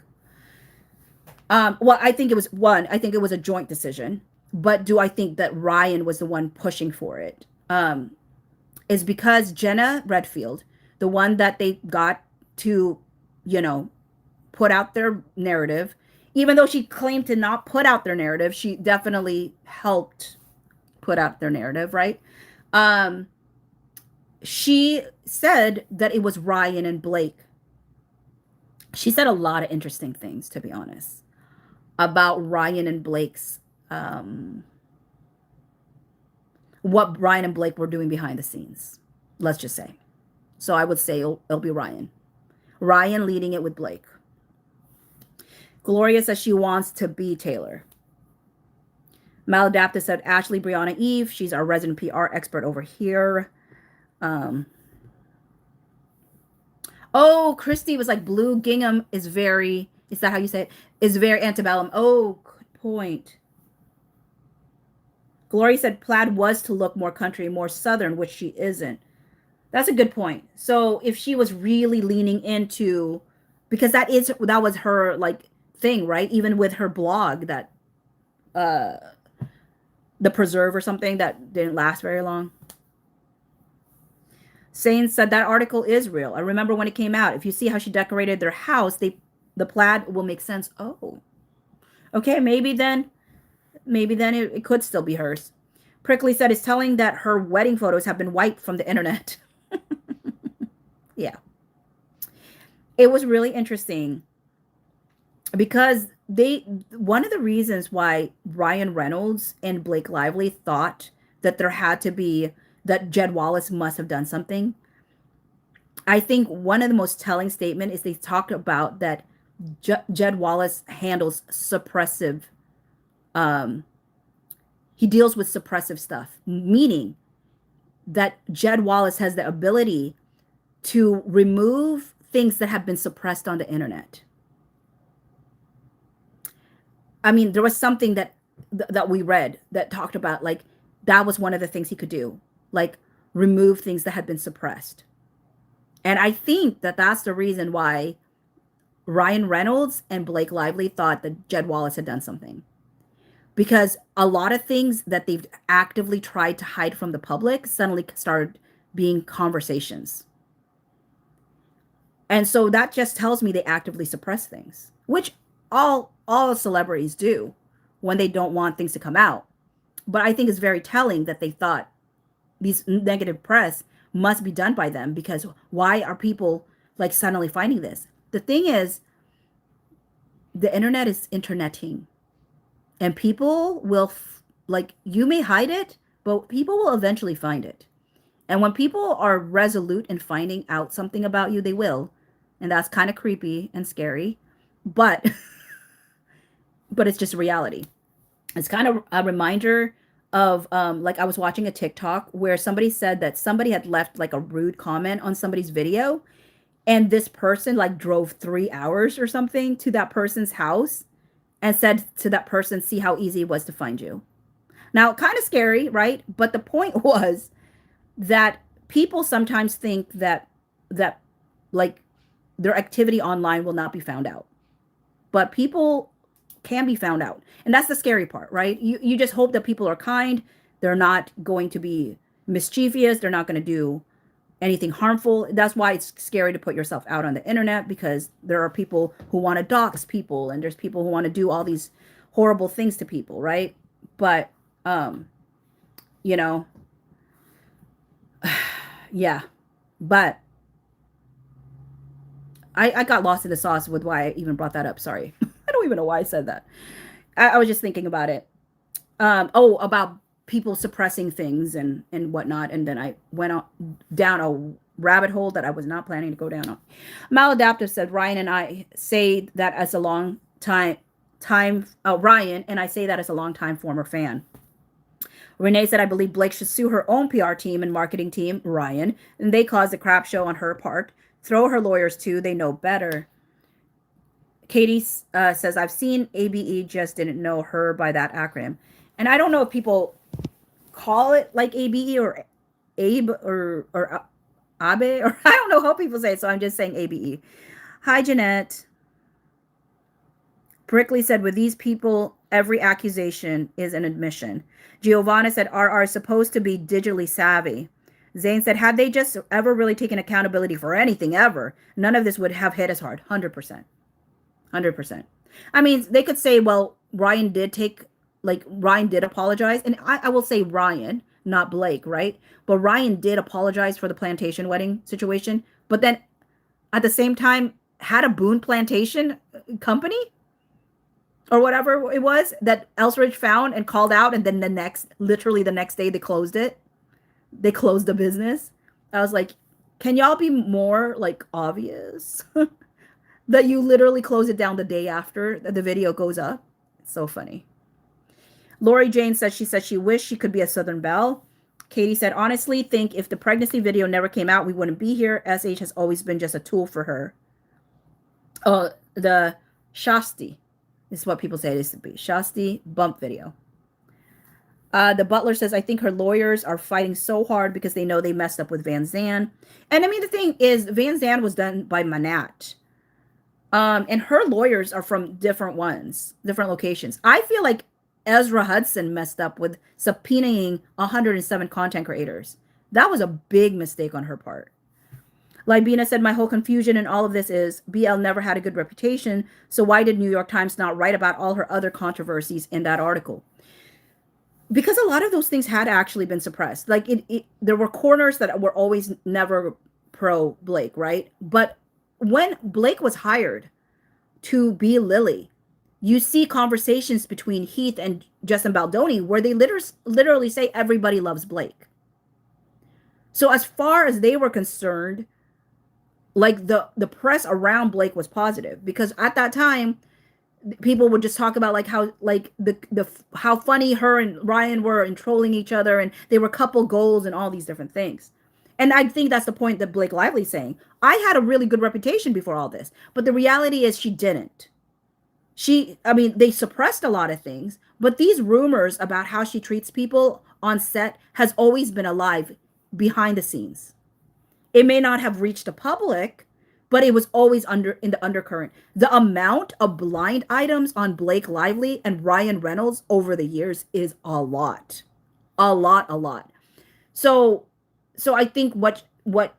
Well, I think it was a joint decision. But do I think that Ryan was the one pushing for it? Is because Jenna Redfield, the one that they got to, put out their narrative, even though she claimed to not put out their narrative, she definitely helped put out their narrative, right? She said that it was Ryan and Blake. She said a lot of interesting things, to be honest, about Ryan and Blake's what Ryan and Blake were doing behind the scenes, let's just say. So I would say it'll be Ryan leading it with Blake. Gloria says she wants to be Taylor. Maladaptive said Ashley Brianna Eve, she's our resident PR expert over here. Christy was like, blue gingham is that how you say it? Is very antebellum. Oh, good point. Gloria said plaid was to look more country, more southern, which she isn't. That's a good point. So if she was really leaning into, because that was her like thing, right? Even with her blog that the Preserve or something that didn't last very long. Sane said that article is real. I remember when it came out. If you see how she decorated their house, the plaid will make sense. Oh, okay. Maybe then it could still be hers. Prickly said it's telling that her wedding photos have been wiped from the internet. Yeah. It was really interesting because one of the reasons why Ryan Reynolds and Blake Lively thought that there had to be, that Jed Wallace must have done something. I think one of the most telling statement is they talked about that Jed Wallace handles suppressive, he deals with suppressive stuff, meaning that Jed Wallace has the ability to remove things that have been suppressed on the internet. I mean, there was something that we read that talked about, like, that was one of the things he could do, like remove things that had been suppressed. And I think that that's the reason why Ryan Reynolds and Blake Lively thought that Jed Wallace had done something. Because a lot of things that they've actively tried to hide from the public suddenly started being conversations. And so that just tells me they actively suppress things, which all celebrities do when they don't want things to come out. But I think it's very telling that they thought these negative press must be done by them, because why are people like suddenly finding this? The thing is, the internet is interneting, and people will like, you may hide it, but people will eventually find it. And when people are resolute in finding out something about you, they will. And that's kind of creepy and scary, but it's just reality. It's kind of a reminder of like, I was watching a TikTok where somebody said that somebody had left like a rude comment on somebody's video, and this person like drove 3 hours or something to that person's house and said to that person, see how easy it was to find you. Now, kind of scary, right? But the point was that people sometimes think that like their activity online will not be found out. But people can be found out. And that's the scary part, right? You just hope that people are kind. They're not going to be mischievous. They're not going to do anything harmful. That's why it's scary to put yourself out on the internet, because there are people who want to dox people, and there's people who want to do all these horrible things to people, right? But you know, yeah. But I got lost in the sauce with why I even brought that up. Sorry. I don't even know why I said that. I was just thinking about it. About people suppressing things and whatnot. And then I went down a rabbit hole that I was not planning to go down on. Maladaptive said, Ryan and I say that as a long time, Ryan, and I say that as a long time former fan. Renee said, I believe Blake should sue her own PR team and marketing team, Ryan, and they caused a crap show on her part. Throw her lawyers too. They know better. Katie says, I've seen ABE, just didn't know her by that acronym. And I don't know if people call it like ABE or Abe or Abe, or I don't know how people say it, so I'm just saying ABE. Hi, Jeanette. Brickley said, with these people, every accusation is an admission. Giovanna said, RR is supposed to be digitally savvy. Zane said, had they just ever really taken accountability for anything ever, none of this would have hit as hard. 100%. 100%. I mean, they could say, well, Ryan did apologize. And I will say Ryan, not Blake, right? But Ryan did apologize for the plantation wedding situation. But then at the same time, had a Boone plantation company or whatever it was that Ellsridge found and called out. And then literally the next day, they closed it. They closed the business. I was like, can y'all be more like obvious that you literally close it down the day after the video goes up? It's so funny. Lori Jane said she wished she could be a Southern Belle. Katie said, honestly, think if the pregnancy video never came out, we wouldn't be here. SH has always been just a tool for her. Oh, the Shasti is what people say it is to be. Shasti bump video. The Butler says, I think her lawyers are fighting so hard because they know they messed up with Van Zandt. And I mean, the thing is, Van Zandt was done by Manat. And her lawyers are from different locations. I feel like Ezra Hudson messed up with subpoenaing 107 content creators. That was a big mistake on her part. Libina said, my whole confusion in all of this is BL never had a good reputation. So why did New York Times not write about all her other controversies in that article? Because a lot of those things had actually been suppressed. Like there were corners that were always never pro Blake, right? But when Blake was hired to be Lily, you see conversations between Heath and Justin Baldoni where they literally say everybody loves Blake. So as far as they were concerned, like the press around Blake was positive, because at that time, people would just talk about like how like how funny her and Ryan were and trolling each other, and they were couple goals and all these different things. And I think that's the point that Blake Lively's saying. I had a really good reputation before all this, but the reality is she didn't. They suppressed a lot of things, but these rumors about how she treats people on set has always been alive behind the scenes. It may not have reached the public, but it was always in the undercurrent. The amount of blind items on Blake Lively and Ryan Reynolds over the years is a lot. A lot. So I think what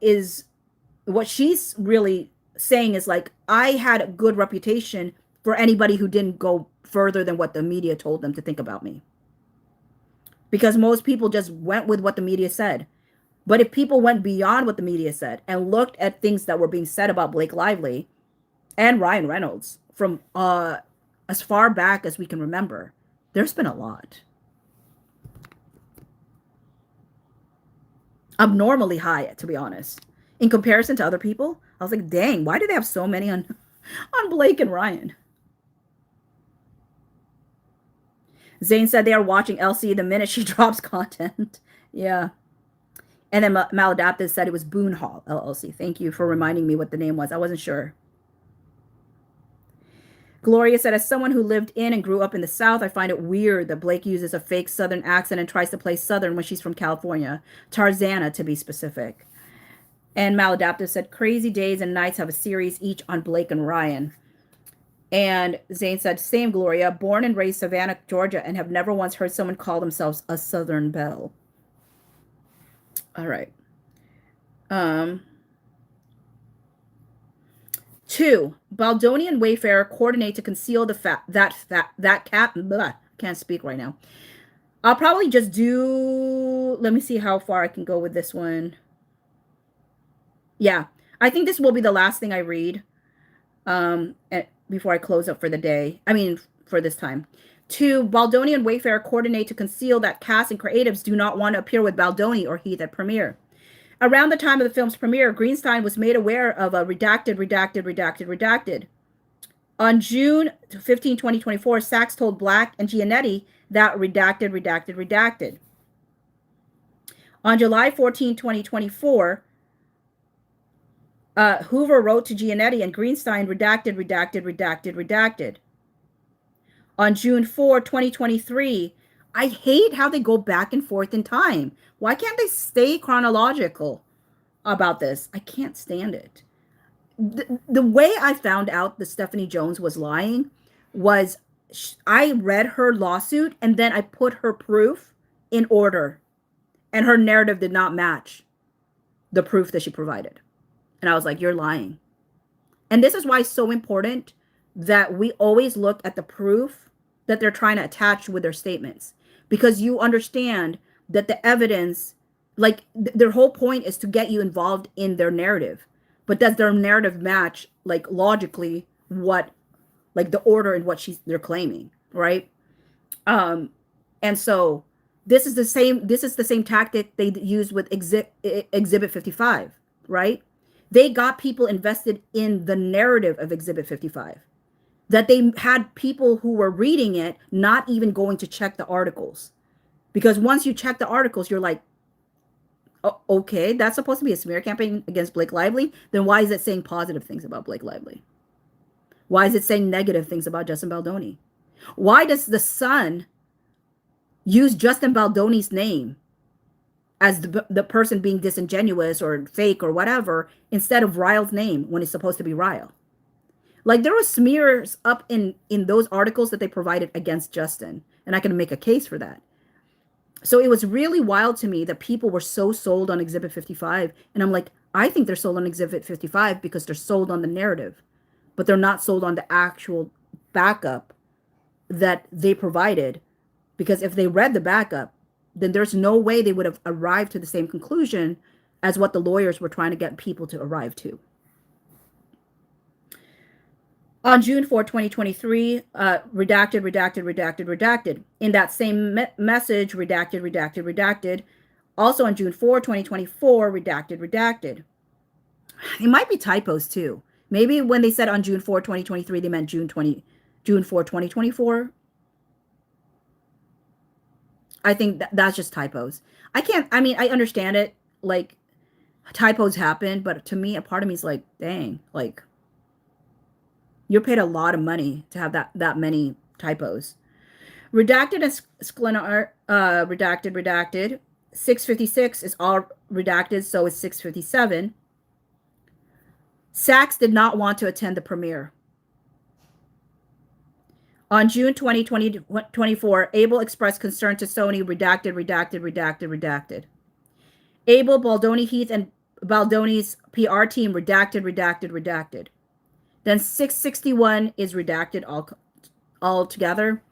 she's really saying is like, I had a good reputation for anybody who didn't go further than what the media told them to think about me. Because most people just went with what the media said. But if people went beyond what the media said and looked at things that were being said about Blake Lively and Ryan Reynolds from as far back as we can remember, there's been a lot. Abnormally high, to be honest. In comparison to other people, I was like, dang, why do they have so many on Blake and Ryan? Zane said they are watching Elsie the minute she drops content. Yeah. And then Maladaptive said it was Boone Hall, LLC. Thank you for reminding me what the name was. I wasn't sure. Gloria said, as someone who lived in and grew up in the South, I find it weird that Blake uses a fake Southern accent and tries to play Southern when she's from California. Tarzana, to be specific. And Maladaptive said, Crazy Days and Nights have a series each on Blake and Ryan. And Zane said, same Gloria, born and raised Savannah, Georgia, and have never once heard someone call themselves a Southern Belle. All right. 2, Baldoni and Wayfarer coordinate to conceal the fact that cat. Blah, can't speak right now. I'll probably just do. Let me see how far I can go with this one. Yeah, I think this will be the last thing I read. Before I close up for the day. I mean, for this time. 2, Baldoni and Wayfarer coordinate to conceal that cast and creatives do not want to appear with Baldoni or Heath at premiere. Around the time of the film's premiere, Greenstein was made aware of a redacted. On June 15, 2024, Sachs told Black and Giannetti that redacted. On July 14, 2024, Hoover wrote to Giannetti and Greenstein, redacted. On June 4, 2023, I hate how they go back and forth in time. Why can't they stay chronological about this? I can't stand it. The way I found out that Stephanie Jones was lying was I read her lawsuit and then I put her proof in order, and her narrative did not match the proof that she provided. And I was like, you're lying. And this is why it's so important that we always look at the proof that they're trying to attach with their statements, because you understand that the evidence, like their whole point is to get you involved in their narrative, but does their narrative match like logically what, like the order in what they're claiming, right? And so this is the same tactic they used with Exhibit 55, right? They got people invested in the narrative of Exhibit 55, that they had people who were reading it not even going to check the articles. Because once you check the articles, you're like, oh, okay, that's supposed to be a smear campaign against Blake Lively. Then why is it saying positive things about Blake Lively? Why is it saying negative things about Justin Baldoni? Why does the Sun use Justin Baldoni's name as the person being disingenuous or fake or whatever, instead of Ryle's name when it's supposed to be Ryle? Like, there were smears up in those articles that they provided against Justin, and I can make a case for that. So it was really wild to me that people were so sold on Exhibit 55. And I'm like, I think they're sold on Exhibit 55 because they're sold on the narrative, but they're not sold on the actual backup that they provided. Because if they read the backup, then there's no way they would have arrived to the same conclusion as what the lawyers were trying to get people to arrive to. On June 4, 2023, redacted. In that same message, redacted. Also on June 4, 2024, redacted. It might be typos too. Maybe when they said on June 4, 2023, they meant June 4, 2024. I think that's just typos. I understand it. Like, typos happen, but to me, a part of me is like, dang, like, you're paid a lot of money to have that many typos. Redacted and Sklenar, redacted. 656 is all redacted, so is 657. Sachs did not want to attend the premiere. On June 20, 2024, Abel expressed concern to Sony, redacted. Abel, Baldoni, Heath, and Baldoni's PR team, redacted. Then 661 is redacted all together.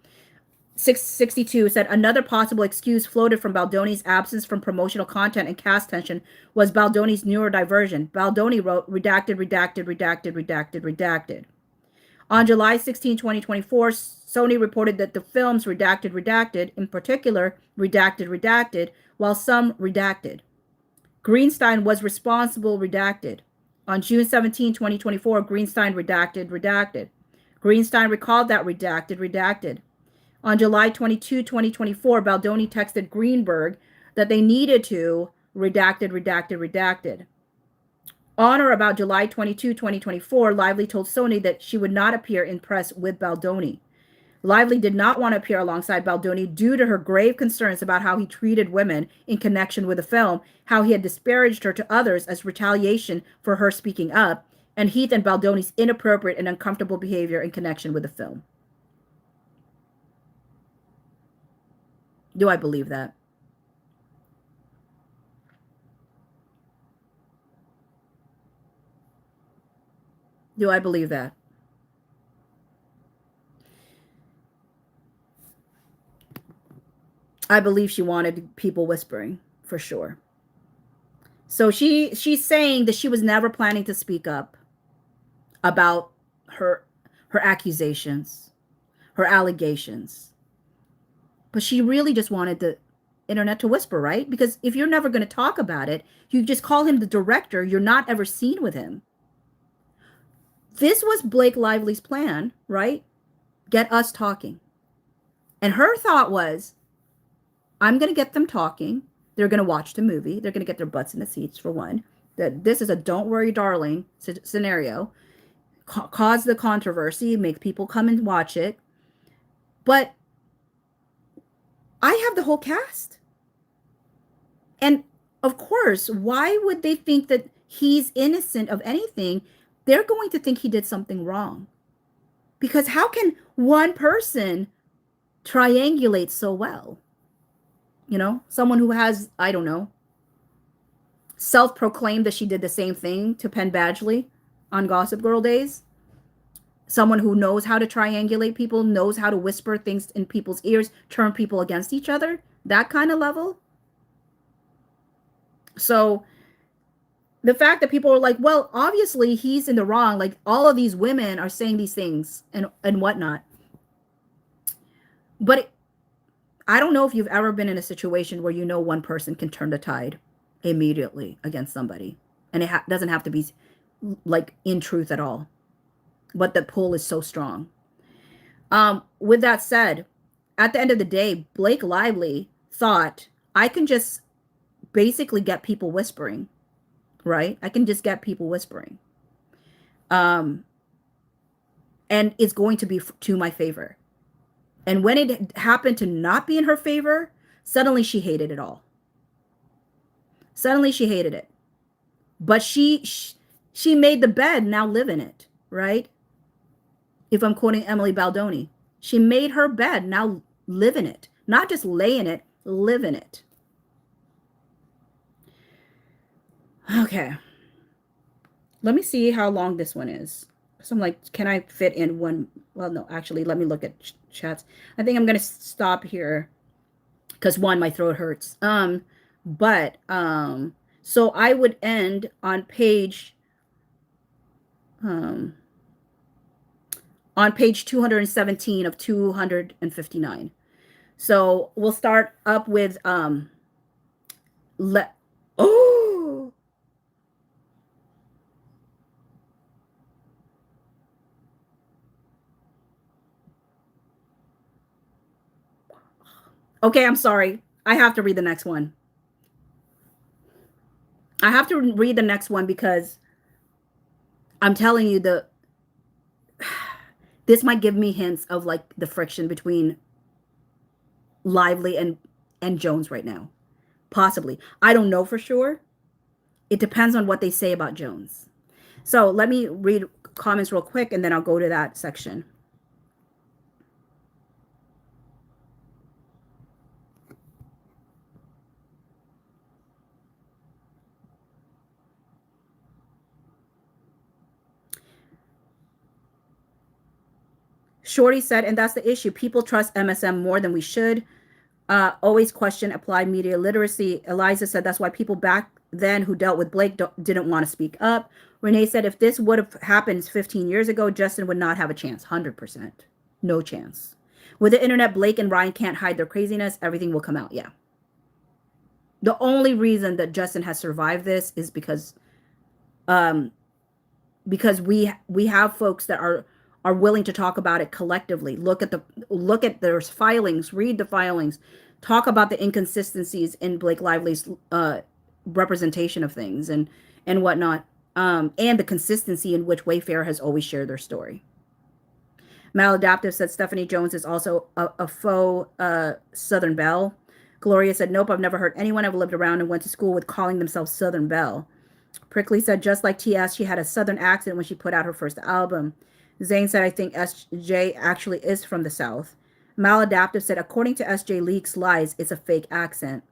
662 said another possible excuse floated from Baldoni's absence from promotional content and cast tension was Baldoni's neurodiversion. Baldoni wrote redacted. On July 16, 2024, Sony reported that the films redacted, in particular, redacted, while some redacted. Greenstein was responsible, redacted. On June 17, 2024, Greenstein redacted. Greenstein recalled that redacted. On July 22, 2024, Baldoni texted Greenberg that they needed to redacted, redacted, redacted. On or about July 22, 2024, Lively told Sony that she would not appear in press with Baldoni. Lively did not want to appear alongside Baldoni due to her grave concerns about how he treated women in connection with the film, how he had disparaged her to others as retaliation for her speaking up, and Heath and Baldoni's inappropriate and uncomfortable behavior in connection with the film. Do I believe that? Do I believe that? I believe she wanted people whispering, for sure. So she's saying that she was never planning to speak up about her accusations, her allegations. But she really just wanted the internet to whisper, right? Because if you're never going to talk about it, you just call him the director, you're not ever seen with him. This was Blake Lively's plan, right? Get us talking. And her thought was, I'm going to get them talking. They're going to watch the movie. They're going to get their butts in the seats, for one. That this is a don't worry, darling scenario. Cause the controversy, make people come and watch it. But I have the whole cast. And of course, why would they think that he's innocent of anything? They're going to think he did something wrong. Because how can one person triangulate so well? You know, someone who has, I don't know, self-proclaimed that she did the same thing to Penn Badgley on Gossip Girl days. Someone who knows how to triangulate people, knows how to whisper things in people's ears, turn people against each other. That kind of level. So the fact that people are like, well, obviously he's in the wrong. Like all of these women are saying these things and whatnot. But I don't know if you've ever been in a situation where you know one person can turn the tide immediately against somebody. And it doesn't have to be like in truth at all. But the pull is so strong. With that said, at the end of the day, Blake Lively thought, I can just basically get people whispering, right? I can just get people whispering. And it's going to be to my favor. And when it happened to not be in her favor, suddenly she hated it all. Suddenly she hated it. But she made the bed, now live in it, right? If I'm quoting Emily Baldoni, she made her bed, now live in it. Not just lay in it, live in it. Okay. Let me see how long this one is. So I'm like, can I fit in one? Well, no, actually, let me look at chats. I think I'm going to stop here because one, my throat hurts. So I would end on page 217 of 259. So we'll start up with okay, I'm sorry. I have to read the next one. I have to read the next one because I'm telling you this might give me hints of like the friction between Lively and Jones right now. Possibly. I don't know for sure. It depends on what they say about Jones. So let me read comments real quick and then I'll go to that section. Shorty said, and that's the issue. People trust MSM more than we should. Always question applied media literacy. Eliza said that's why people back then who dealt with Blake didn't want to speak up. Renee said if this would have happened 15 years ago, Justin would not have a chance. 100%. No chance. With the internet, Blake and Ryan can't hide their craziness. Everything will come out. Yeah. The only reason that Justin has survived this is because we have folks that are willing to talk about it collectively. Look at their filings, read the filings, talk about the inconsistencies in Blake Lively's representation of things and whatnot, and the consistency in which Wayfarer has always shared their story. Maladaptive said Stephanie Jones is also a faux Southern Belle. Gloria said, nope, I've never heard anyone I've lived around and went to school with calling themselves Southern Belle. Prickly said, just like TS, she had a Southern accent when she put out her first album. Zane said, I think SJ actually is from the South. Maladaptive said, according to SJ Leaks Lies, it's a fake accent.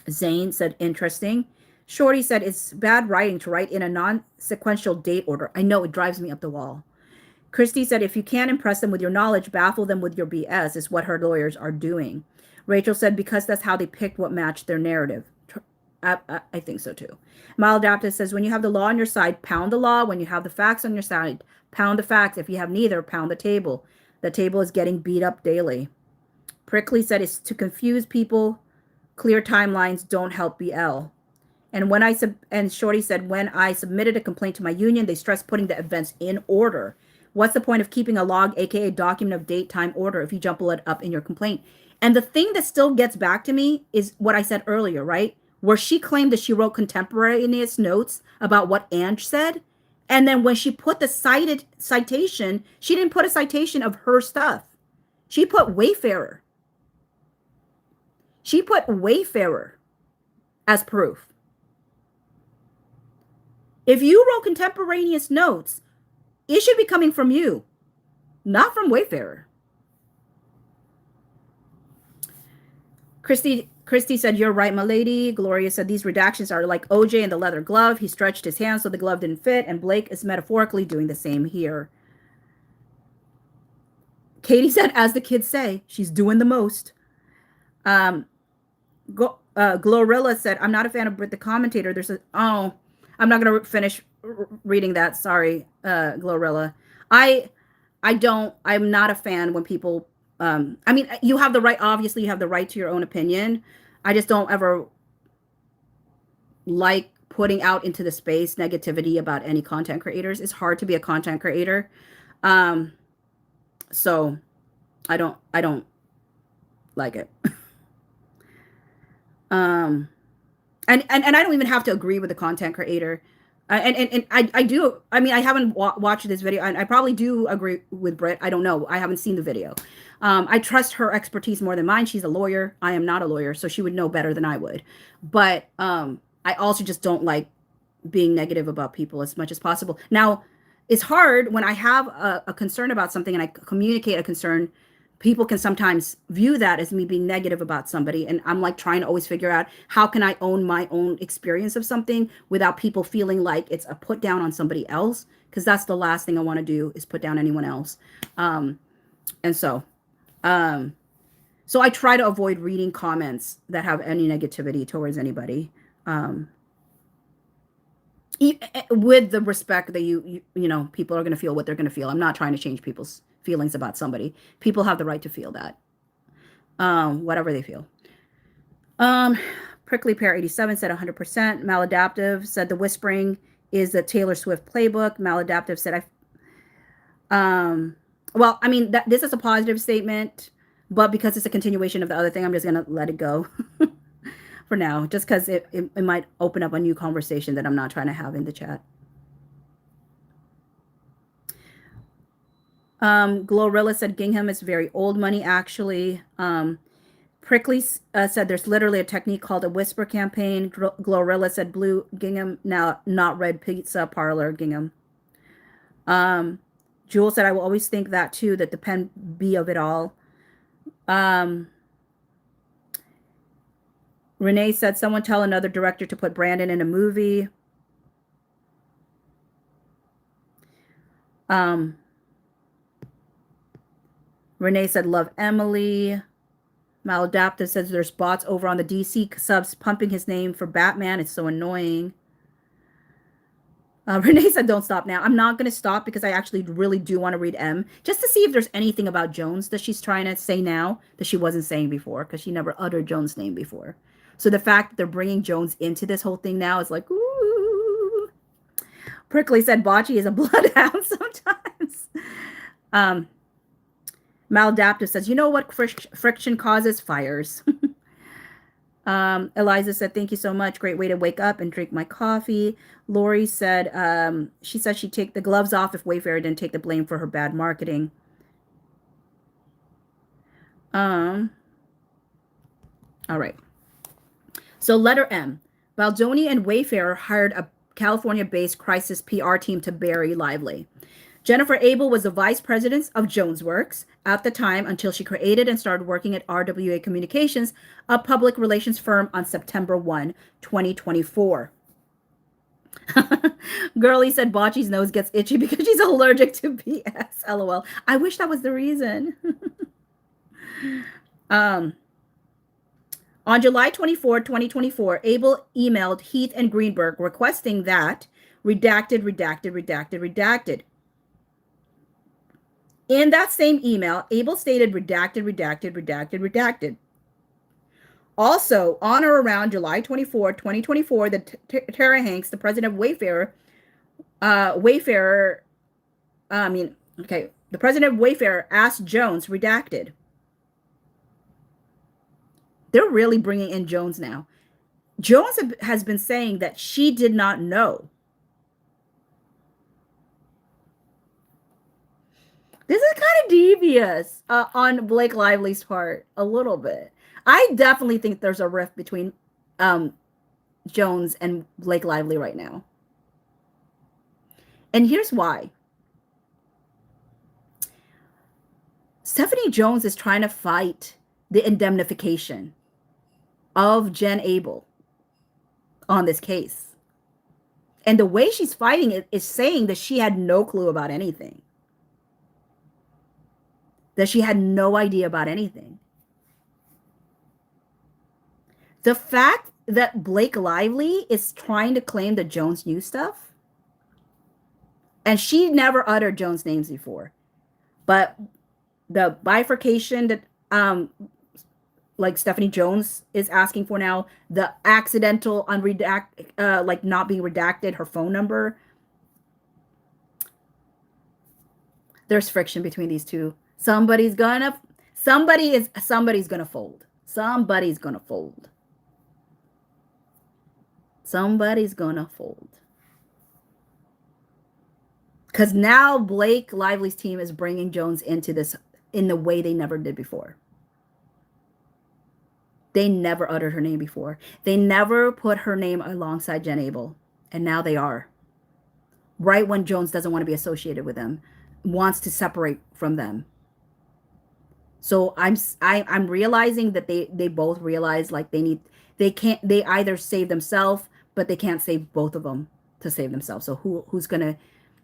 Zane said, interesting. Shorty said, it's bad writing to write in a non-sequential date order. I know, it drives me up the wall. Christy said, if you can't impress them with your knowledge, baffle them with your BS, is what her lawyers are doing. Rachel said, because that's how they picked what matched their narrative. I think so too. Maladaptive says, when you have the law on your side, pound the law. When you have the facts on your side, pound the facts. If you have neither, pound the table. The table is getting beat up daily. Prickly said, it's to confuse people. Clear timelines don't help BL. And Shorty said, when I submitted a complaint to my union, they stressed putting the events in order. What's the point of keeping a log, aka document of date, time, order, if you jumble it up in your complaint? And the thing that still gets back to me is what I said earlier, right? Where she claimed that she wrote contemporaneous notes about what Ange said. And then when she put the citation, she didn't put a citation of her stuff. She put Wayfarer. She put Wayfarer as proof. If you wrote contemporaneous notes, it should be coming from you, not from Wayfarer. Christy said, you're right, my lady. Gloria said, these redactions are like OJ and the leather glove. He stretched his hand so the glove didn't fit, and Blake is metaphorically doing the same here. Katie said, as the kids say, she's doing the most. Glorilla said, I'm not a fan of Brit the commentator. I'm not going to finish reading that. Sorry, Glorilla. I'm not a fan when people, I mean, you have the right, obviously you have the right to your own opinion. I just don't ever like putting out into the space negativity about any content creators. It's hard to be a content creator. So I don't like it. And I don't even have to agree with the content creator. And I do, I mean, I haven't watched this video, and I probably do agree with Britt. I don't know. I haven't seen the video. I trust her expertise more than mine. She's a lawyer. I am not a lawyer, so she would know better than I would. But I also just don't like being negative about people as much as possible. Now, it's hard when I have a concern about something and I communicate a concern. People can sometimes view that as me being negative about somebody. And I'm like trying to always figure out how can I own my own experience of something without people feeling like it's a put down on somebody else. Because that's the last thing I want to do is put down anyone else. So I try to avoid reading comments that have any negativity towards anybody. With the respect that you know, people are going to feel what they're going to feel. I'm not trying to change people's feelings about somebody. People have the right to feel that, whatever they feel. Prickly Pear 87 said 100%. Maladaptive said the whispering is the Taylor Swift playbook. Maladaptive said well, I mean, this is a positive statement, but because it's a continuation of the other thing, I'm just gonna let it go for now, just because it might open up a new conversation that I'm not trying to have in the chat. Glorilla said Gingham is very old money, actually. Prickly said there's literally a technique called a whisper campaign. Glorilla said blue gingham, now not red pizza parlor gingham. Jewel said I will always think that too, that the pen be of it all. Renee said someone tell another director to put Brandon in a movie. Renee said, love Emily. Maladaptive says there's bots over on the DC subs pumping his name for Batman. It's so annoying. Renee said, don't stop now. I'm not going to stop because I actually really do want to read M, just to see if there's anything about Jones that she's trying to say now that she wasn't saying before, because she never uttered Jones' name before. So the fact that they're bringing Jones into this whole thing now is like, ooh. Prickly said Bocce is a bloodhound sometimes. Maladaptive says, you know what friction causes? Fires. Eliza said, thank you so much. Great way to wake up and drink my coffee. Lori said, she said she'd take the gloves off if Wayfair didn't take the blame for her bad marketing. All right. So letter M. Baldoni and Wayfair hired a California-based crisis PR team to bury Lively. Jennifer Abel was the vice president of JonesWorks at the time until she created and started working at RWA Communications, a public relations firm, on September 1, 2024. Girlie said Bocce's nose gets itchy because she's allergic to BS. LOL. I wish that was the reason. On July 24, 2024, Abel emailed Heath and Greenberg requesting that redacted. In that same email, Abel stated redacted. Also, on or around July 24, 2024, Tara Hanks, the president of Wayfair, the president of Wayfair asked Jones redacted. They're really bringing in Jones now. Jones has been saying that she did not know. This is kind of devious on Blake Lively's part, a little bit. I definitely think there's a rift between Jones and Blake Lively right now. And here's why. Stephanie Jones is trying to fight the indemnification of Jen Abel on this case. And the way she's fighting it is saying that she had no clue about anything. That she had no idea about anything. The fact that Blake Lively is trying to claim that Jones knew stuff, and she never uttered Jones' names before, but the bifurcation that like Stephanie Jones is asking for now, the accidental like not being redacted, her phone number, there's friction between these two. Somebody's gonna fold. Somebody's gonna fold. Because now Blake Lively's team is bringing Jones into this in the way they never did before. They never uttered her name before. They never put her name alongside Jen Abel. And now they are. Right when Jones doesn't want to be associated with them, wants to separate from them. So I'm realizing that they both realize like they either save themselves, but they can't save both of them to save themselves. So who's gonna?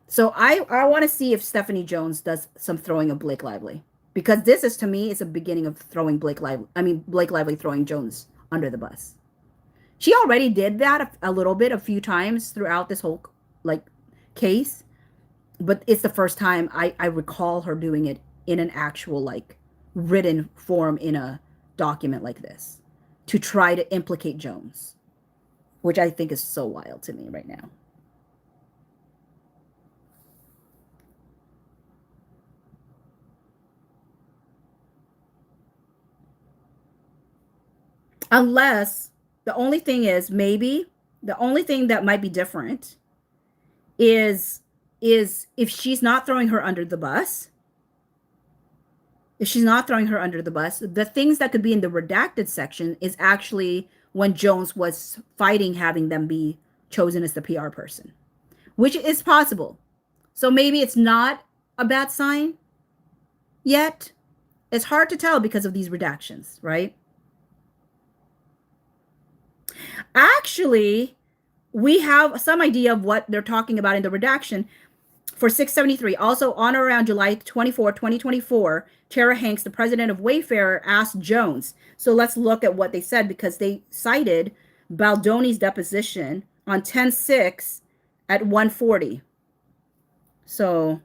So I want to see if Stephanie Jones does some throwing of Blake Lively, because this is, to me, is a beginning of throwing Blake Lively throwing Jones under the bus. She already did that a few times throughout this whole like case, but it's the first time I recall her doing it in an actual like written form in a document like this to try to implicate Jones, which I think is so wild to me right now. Unless the only thing that might be different is if she's not throwing her under the bus. If she's not throwing her under the bus, the things that could be in the redacted section is actually when Jones was fighting having them be chosen as the PR person, which is possible. So maybe it's not a bad sign yet. It's hard to tell because of these redactions, right? Actually, we have some idea of what they're talking about in the redaction. For 673, also on or around July 24, 2024, Tara Hanks, the president of Wayfair, asked Jones. So let's look at what they said, because they cited Baldoni's deposition on 10/6 at 1:40. So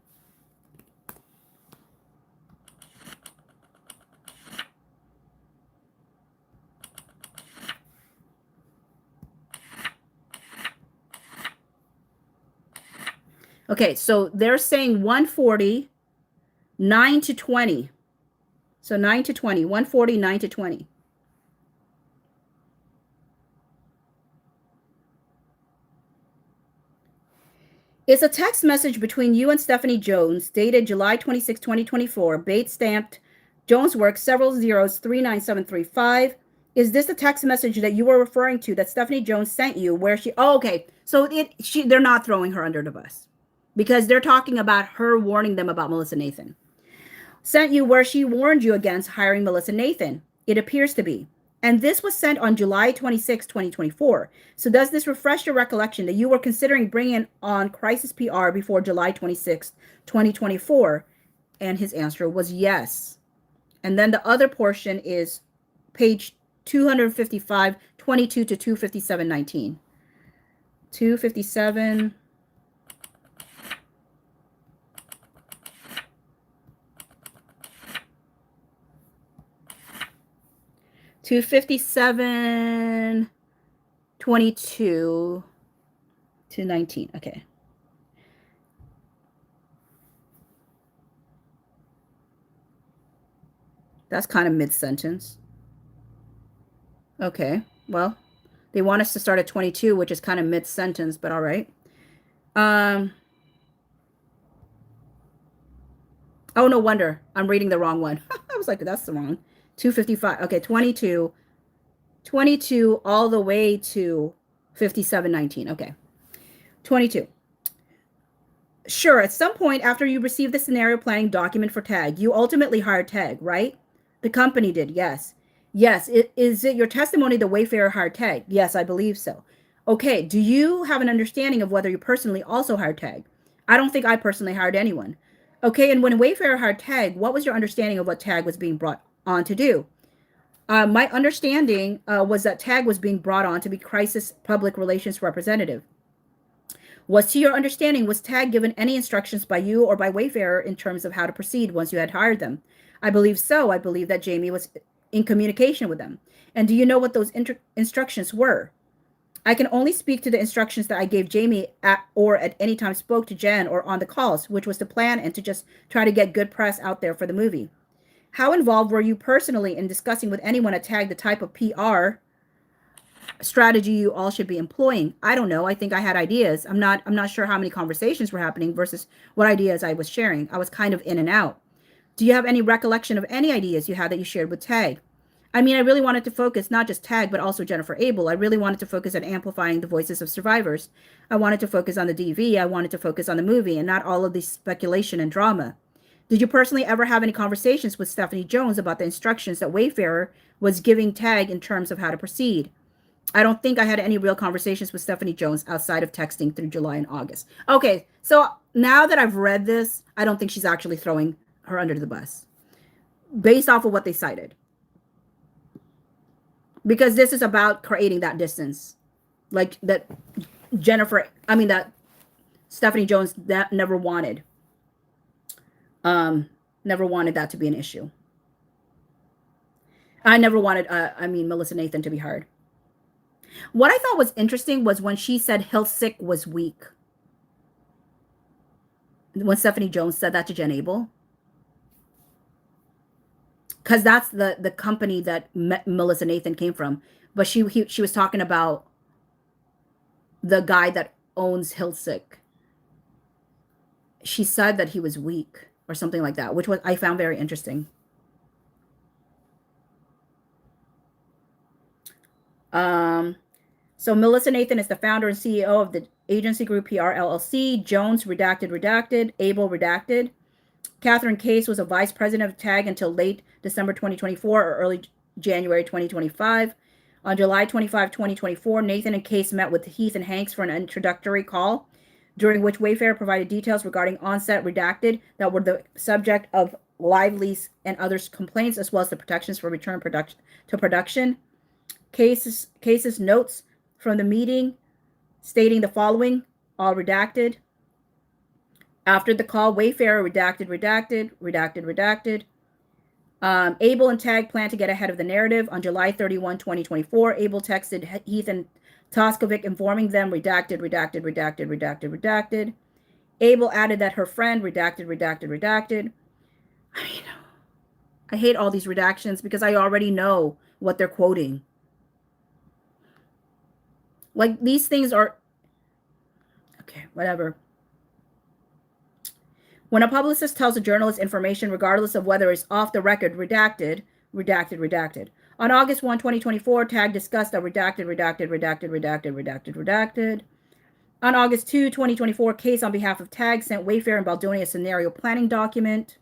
okay, so they're saying 1:40, 9 to 20. So 9 to 20, 1:40, 9 to 20. It's a text message between you and Stephanie Jones, dated July 26, 2024, Bate stamped Jones works, several zeros, 39735. Is this the text message that you were referring to that Stephanie Jones sent you where she, oh, okay. So they're not throwing her under the bus because they're talking about her warning them about Melissa Nathan. Sent you where she warned you against hiring Melissa Nathan. It appears to be. And this was sent on July 26, 2024. So does this refresh your recollection that you were considering bringing on Crisis PR before July 26, 2024? And his answer was yes. And then the other portion is page 255, 22 to 257, 19. 257. 257, 22 to 19. Okay. That's kind of mid-sentence. Okay. Well, they want us to start at 22, which is kind of mid-sentence, but all right. Oh, no wonder. I'm reading the wrong one. I was like, that's the wrong. 255. Okay, 22 all the way to 57:19. Okay. 22. Sure, at some point after you received the scenario planning document for TAG, you ultimately hired TAG, right? The company did, yes. Yes, is it your testimony the Wayfarer hired TAG? Yes, I believe so. Okay, do you have an understanding of whether you personally also hired TAG? I don't think I personally hired anyone. Okay, and when Wayfarer hired TAG, what was your understanding of what TAG was being brought on to do? My understanding was that TAG was being brought on to be crisis public relations representative. Was to your understanding, was TAG given any instructions by you or by Wayfarer in terms of how to proceed once you had hired them? I believe so. I believe that Jamie was in communication with them. And do you know what those instructions were? I can only speak to the instructions that I gave Jamie or at any time spoke to Jen or on the calls, which was to plan and to just try to get good press out there for the movie. How involved were you personally in discussing with anyone at TAG the type of PR strategy you all should be employing? I don't know. I think I had ideas. I'm not sure how many conversations were happening versus what ideas I was sharing. I was kind of in and out. Do you have any recollection of any ideas you had that you shared with TAG? I mean, I really wanted to focus not just TAG, but also Jennifer Abel. I really wanted to focus on amplifying the voices of survivors. I wanted to focus on the DV. I wanted to focus on the movie and not all of the speculation and drama. Did you personally ever have any conversations with Stephanie Jones about the instructions that Wayfarer was giving TAG in terms of how to proceed? I don't think I had any real conversations with Stephanie Jones outside of texting through July and August. Okay, so now that I've read this, I don't think she's actually throwing her under the bus based off of what they cited. Because this is about creating that distance. Like that that Stephanie Jones that never wanted that to be an issue. I never wanted Melissa Nathan to be hired. What I thought was interesting was when she said Hiltzik was weak. When Stephanie Jones said that to Jen Abel. Because that's the company that Melissa Nathan came from. But she was talking about the guy that owns Hiltzik. She said that he was weak or something like that, which I found very interesting. So Melissa Nathan is the founder and CEO of the agency group PR LLC. Jones, redacted. Abel, redacted. Catherine Case was a vice president of TAG until late December 2024 or early January 2025. On July 25, 2024, Nathan and Case met with Heath and Hanks for an introductory call, during which Wayfarer provided details regarding onset redacted that were the subject of Lively's and others' complaints, as well as the protections for return to production. Case's notes from the meeting stating the following, all redacted. After the call, Wayfarer redacted. Abel and TAG plan to get ahead of the narrative. On July 31, 2024, Abel texted Heath and Toskovic informing them redacted. Abel added that her friend redacted. I mean, I hate all these redactions because I already know what they're quoting. Like, these things are... Okay, whatever. When a publicist tells a journalist information, regardless of whether it's off the record, redacted, redacted, redacted. On August 1, 2024, TAG discussed a redacted, redacted, redacted, redacted, redacted, redacted. On August 2, 2024, Case on behalf of TAG sent Wayfair and Baldoni a scenario planning document.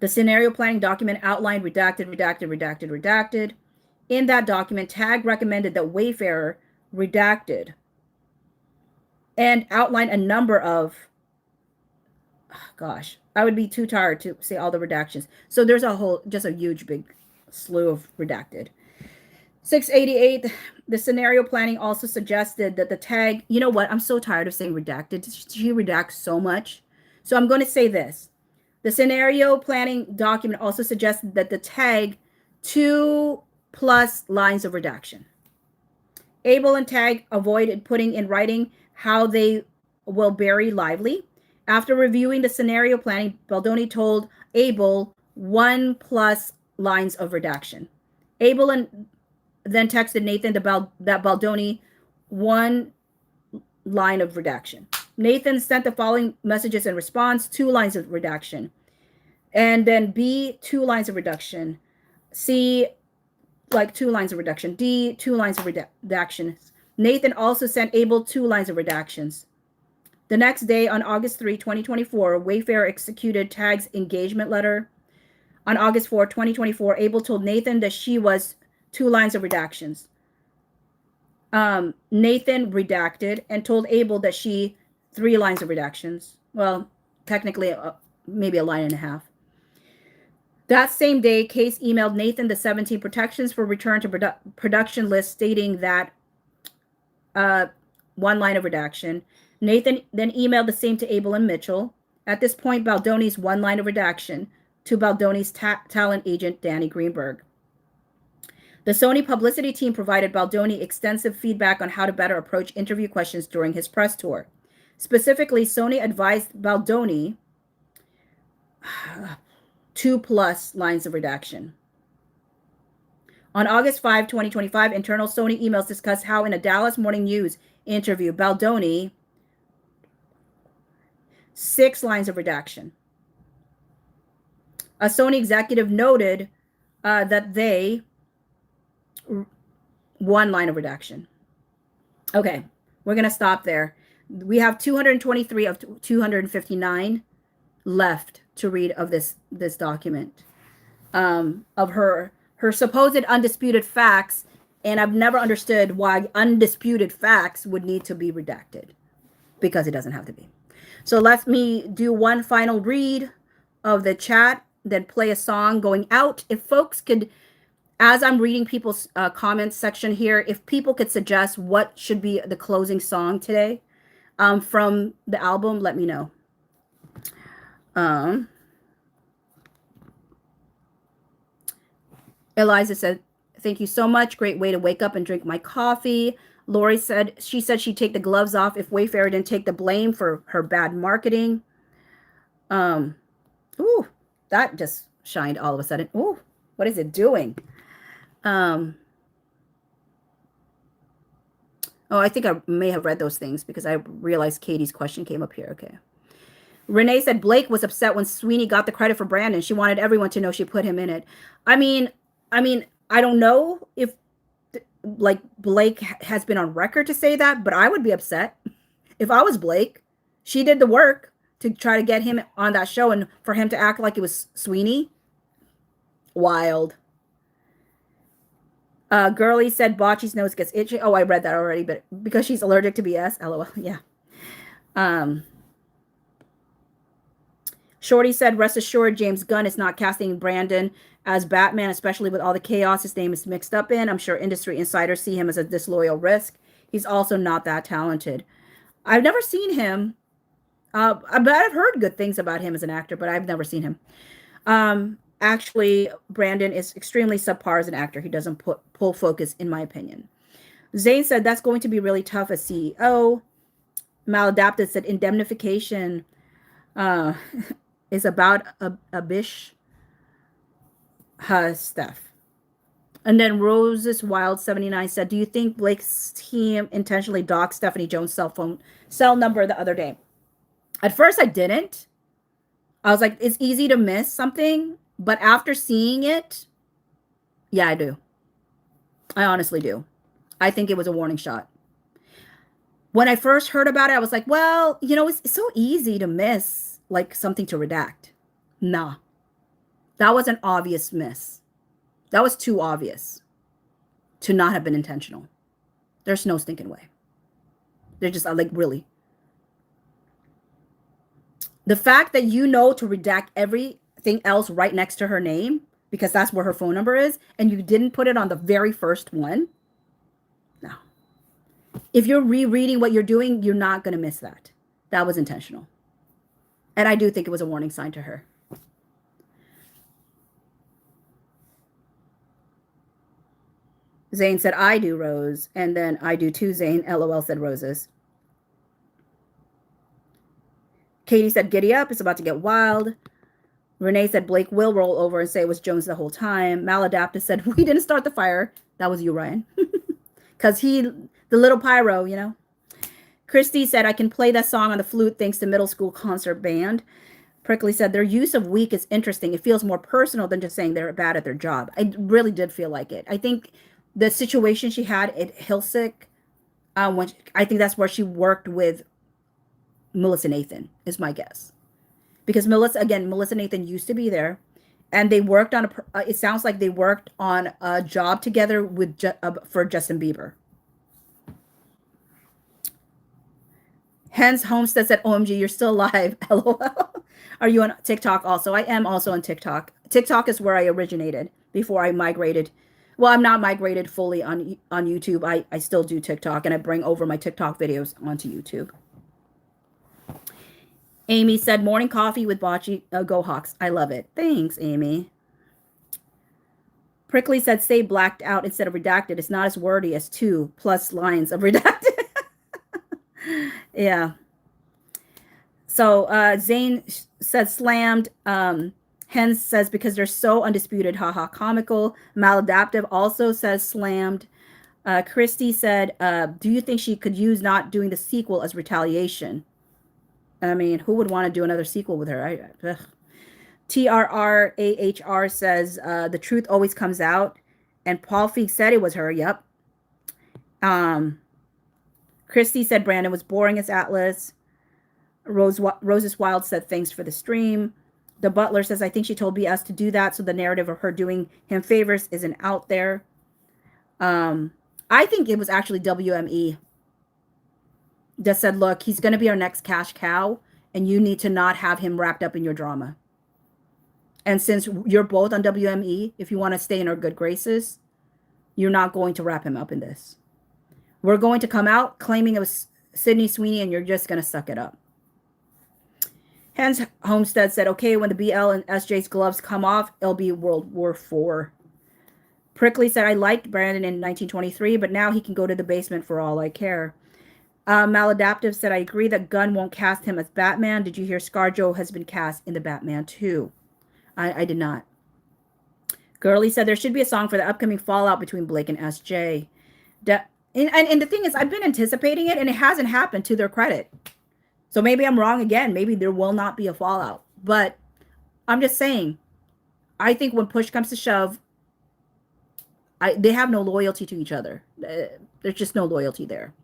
The scenario planning document outlined redacted, redacted, redacted, redacted. In that document, TAG recommended that Wayfair redacted and outlined a number of, gosh, I would be too tired to say all the redactions. So there's just a huge, big slew of redacted. 688, the scenario planning also suggested that the TAG, you know what? I'm so tired of saying redacted. She redacts so much. So I'm going to say this. The scenario planning document also suggested that the TAG 2+ lines of redaction. Abel and TAG avoided putting in writing how they will bury Lively. After reviewing the scenario planning, Baldoni told Abel 1+ lines of redaction. Abel then texted Nathan that Baldoni 1 line of redaction. Nathan sent the following messages in response: 2 lines of redaction. And then B, 2 lines of reduction. C, like 2 lines of reduction. D, 2 lines of redactions. Nathan also sent Abel 2 lines of redactions. The next day, on August 3, 2024, Wayfair executed TAG's engagement letter. On August 4, 2024, Abel told Nathan that she was 2 lines of redactions. Nathan redacted and told Abel that she 3 lines of redactions. Well, technically, maybe a line and a half. That same day, Case emailed Nathan the 17 protections for return to production list, stating that 1 line of redaction. Nathan then emailed the same to Abel and Mitchell. At this point, Baldoni's 1 line of redaction to Baldoni's talent agent, Danny Greenberg. The Sony publicity team provided Baldoni extensive feedback on how to better approach interview questions during his press tour. Specifically, Sony advised Baldoni 2+ lines of redaction. On August 5, 2025, internal Sony emails discuss how in a Dallas Morning News interview, Baldoni 6 lines of redaction. A Sony executive noted that they 1 line of redaction. Okay, we're going to stop there. We have 223 of 259 left to read of this document, of her supposed undisputed facts, and I've never understood why undisputed facts would need to be redacted, because it doesn't have to be. So let me do one final read of the chat, then play a song going out. If folks could, as I'm reading people's comments section here, if people could suggest what should be the closing song today from the album, let me know. Eliza said, thank you so much. Great way to wake up and drink my coffee. Lori said, she'd take the gloves off if Wayfair didn't take the blame for her bad marketing. Ooh, that just shined all of a sudden. Ooh, what is it doing? Oh, I think I may have read those things because I realized Katie's question came up here. Okay. Renee said Blake was upset when Sweeney got the credit for Brandon. She wanted everyone to know she put him in it. I mean, I don't know if like Blake has been on record to say that, but I would be upset if I was Blake. She did the work to try to get him on that show, and for him to act like it was Sweeney. Wild. Girlie said Bocce's nose gets itchy. Oh, I read that already, but because she's allergic to BS. LOL. Yeah. Shorty said, rest assured, James Gunn is not casting Brandon as Batman, especially with all the chaos his name is mixed up in. I'm sure industry insiders see him as a disloyal risk. He's also not that talented. I've never seen him. But I've heard good things about him as an actor, but I've never seen him. Actually, Brandon is extremely subpar as an actor. He doesn't pull focus, in my opinion. Zane said, that's going to be really tough as CEO. Maladapted said, indemnification is about a bish stuff. And then Roses Wild 79 said, do you think Blake's team intentionally doxed Stephanie Jones' cell number the other day? At first I didn't, I was like, it's easy to miss something, but after seeing it, yeah, I do. I honestly do. I think it was a warning shot. When I first heard about it, I was like, well, it's so easy to miss like something to redact. Nah, that was an obvious miss. That was too obvious to not have been intentional. There's no stinking way. They're just like, really. The fact that to redact everything else right next to her name, because that's where her phone number is, and you didn't put it on the very first one. No. If you're rereading what you're doing, you're not going to miss that. That was intentional. And I do think it was a warning sign to her. Zane said, I do, Rose. And then I do too, Zane. LOL, said Roses. Katie said, giddy up. It's about to get wild. Renee said, Blake will roll over and say it was Jones the whole time. Maladaptive said, we didn't start the fire. That was you, Ryan. Because the little pyro, Christy said, I can play that song on the flute thanks to middle school concert band. Prickly said, their use of weak is interesting. It feels more personal than just saying they're bad at their job. I really did feel like it. I think the situation she had at Hilsick, I think that's where she worked with Melissa Nathan, is my guess. Because Melissa Nathan used to be there, and they worked on it sounds like they worked on a job together with for Justin Bieber. Hence, Homestead said, OMG, you're still alive. LOL. Are you on TikTok also? I am also on TikTok. TikTok is where I originated before I migrated. Well, I'm not migrated fully on YouTube. I still do TikTok, and I bring over my TikTok videos onto YouTube. Amy said, morning coffee with Bocce. Go Hawks. I love it. Thanks, Amy. Prickly said, say blacked out instead of redacted. It's not as wordy as 2+ lines of redacted. Yeah. So Zane said slammed. Hens says because they're so undisputed, haha, comical. Maladaptive also says slammed. Christy said, do you think she could use not doing the sequel as retaliation? I mean, who would want to do another sequel with her? TRRAHR says, the truth always comes out. And Paul Feig said it was her. Yep. Christy said Brandon was boring as Atlas. Roses Wild said thanks for the stream. The Butler says, I think she told BS to do that, so the narrative of her doing him favors isn't out there. I think it was actually WME that said, look, he's going to be our next cash cow, and you need to not have him wrapped up in your drama. And since you're both on WME, if you want to stay in our good graces, you're not going to wrap him up in this. We're going to come out claiming it was Sydney Sweeney, and you're just going to suck it up. Hans Homestead said, okay, when the BL and SJ's gloves come off, it'll be World War IV. Prickly said, I liked Brandon in 1923, but now he can go to the basement for all I care. Maladaptive said, I agree that Gunn won't cast him as Batman. Did you hear ScarJo has been cast in the Batman 2? I did not. Girly said, there should be a song for the upcoming fallout between Blake and SJ. And the thing is, I've been anticipating it, and it hasn't happened, to their credit. So maybe I'm wrong again. Maybe there will not be a fallout. But I'm just saying, I think when push comes to shove, they have no loyalty to each other. There's just no loyalty there.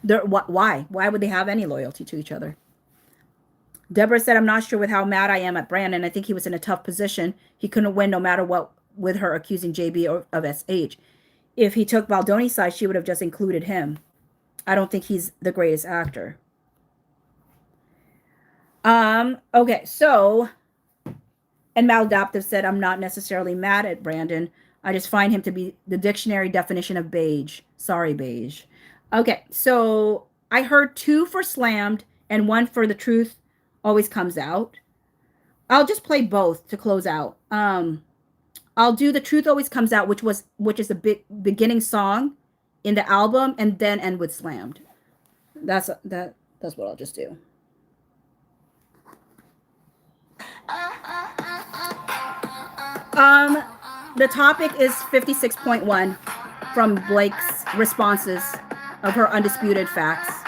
Why? Why would they have any loyalty to each other? Deborah said, I'm not sure with how mad I am at Brandon. I think he was in a tough position. He couldn't win no matter what with her accusing JB of SH. If he took Baldoni's side, she would have just included him. I don't think he's the greatest actor. Okay, so, and Maladaptive said, I'm not necessarily mad at Brandon. I just find him to be the dictionary definition of beige. Sorry, beige. Okay, so I heard 2 for slammed and 1 for the truth always comes out. I'll just play both to close out. I'll do the truth always comes out, which is the beginning song in the album, and then end with slammed. That's what I'll just do. The topic is 56.1 from Blake's responses of her undisputed facts.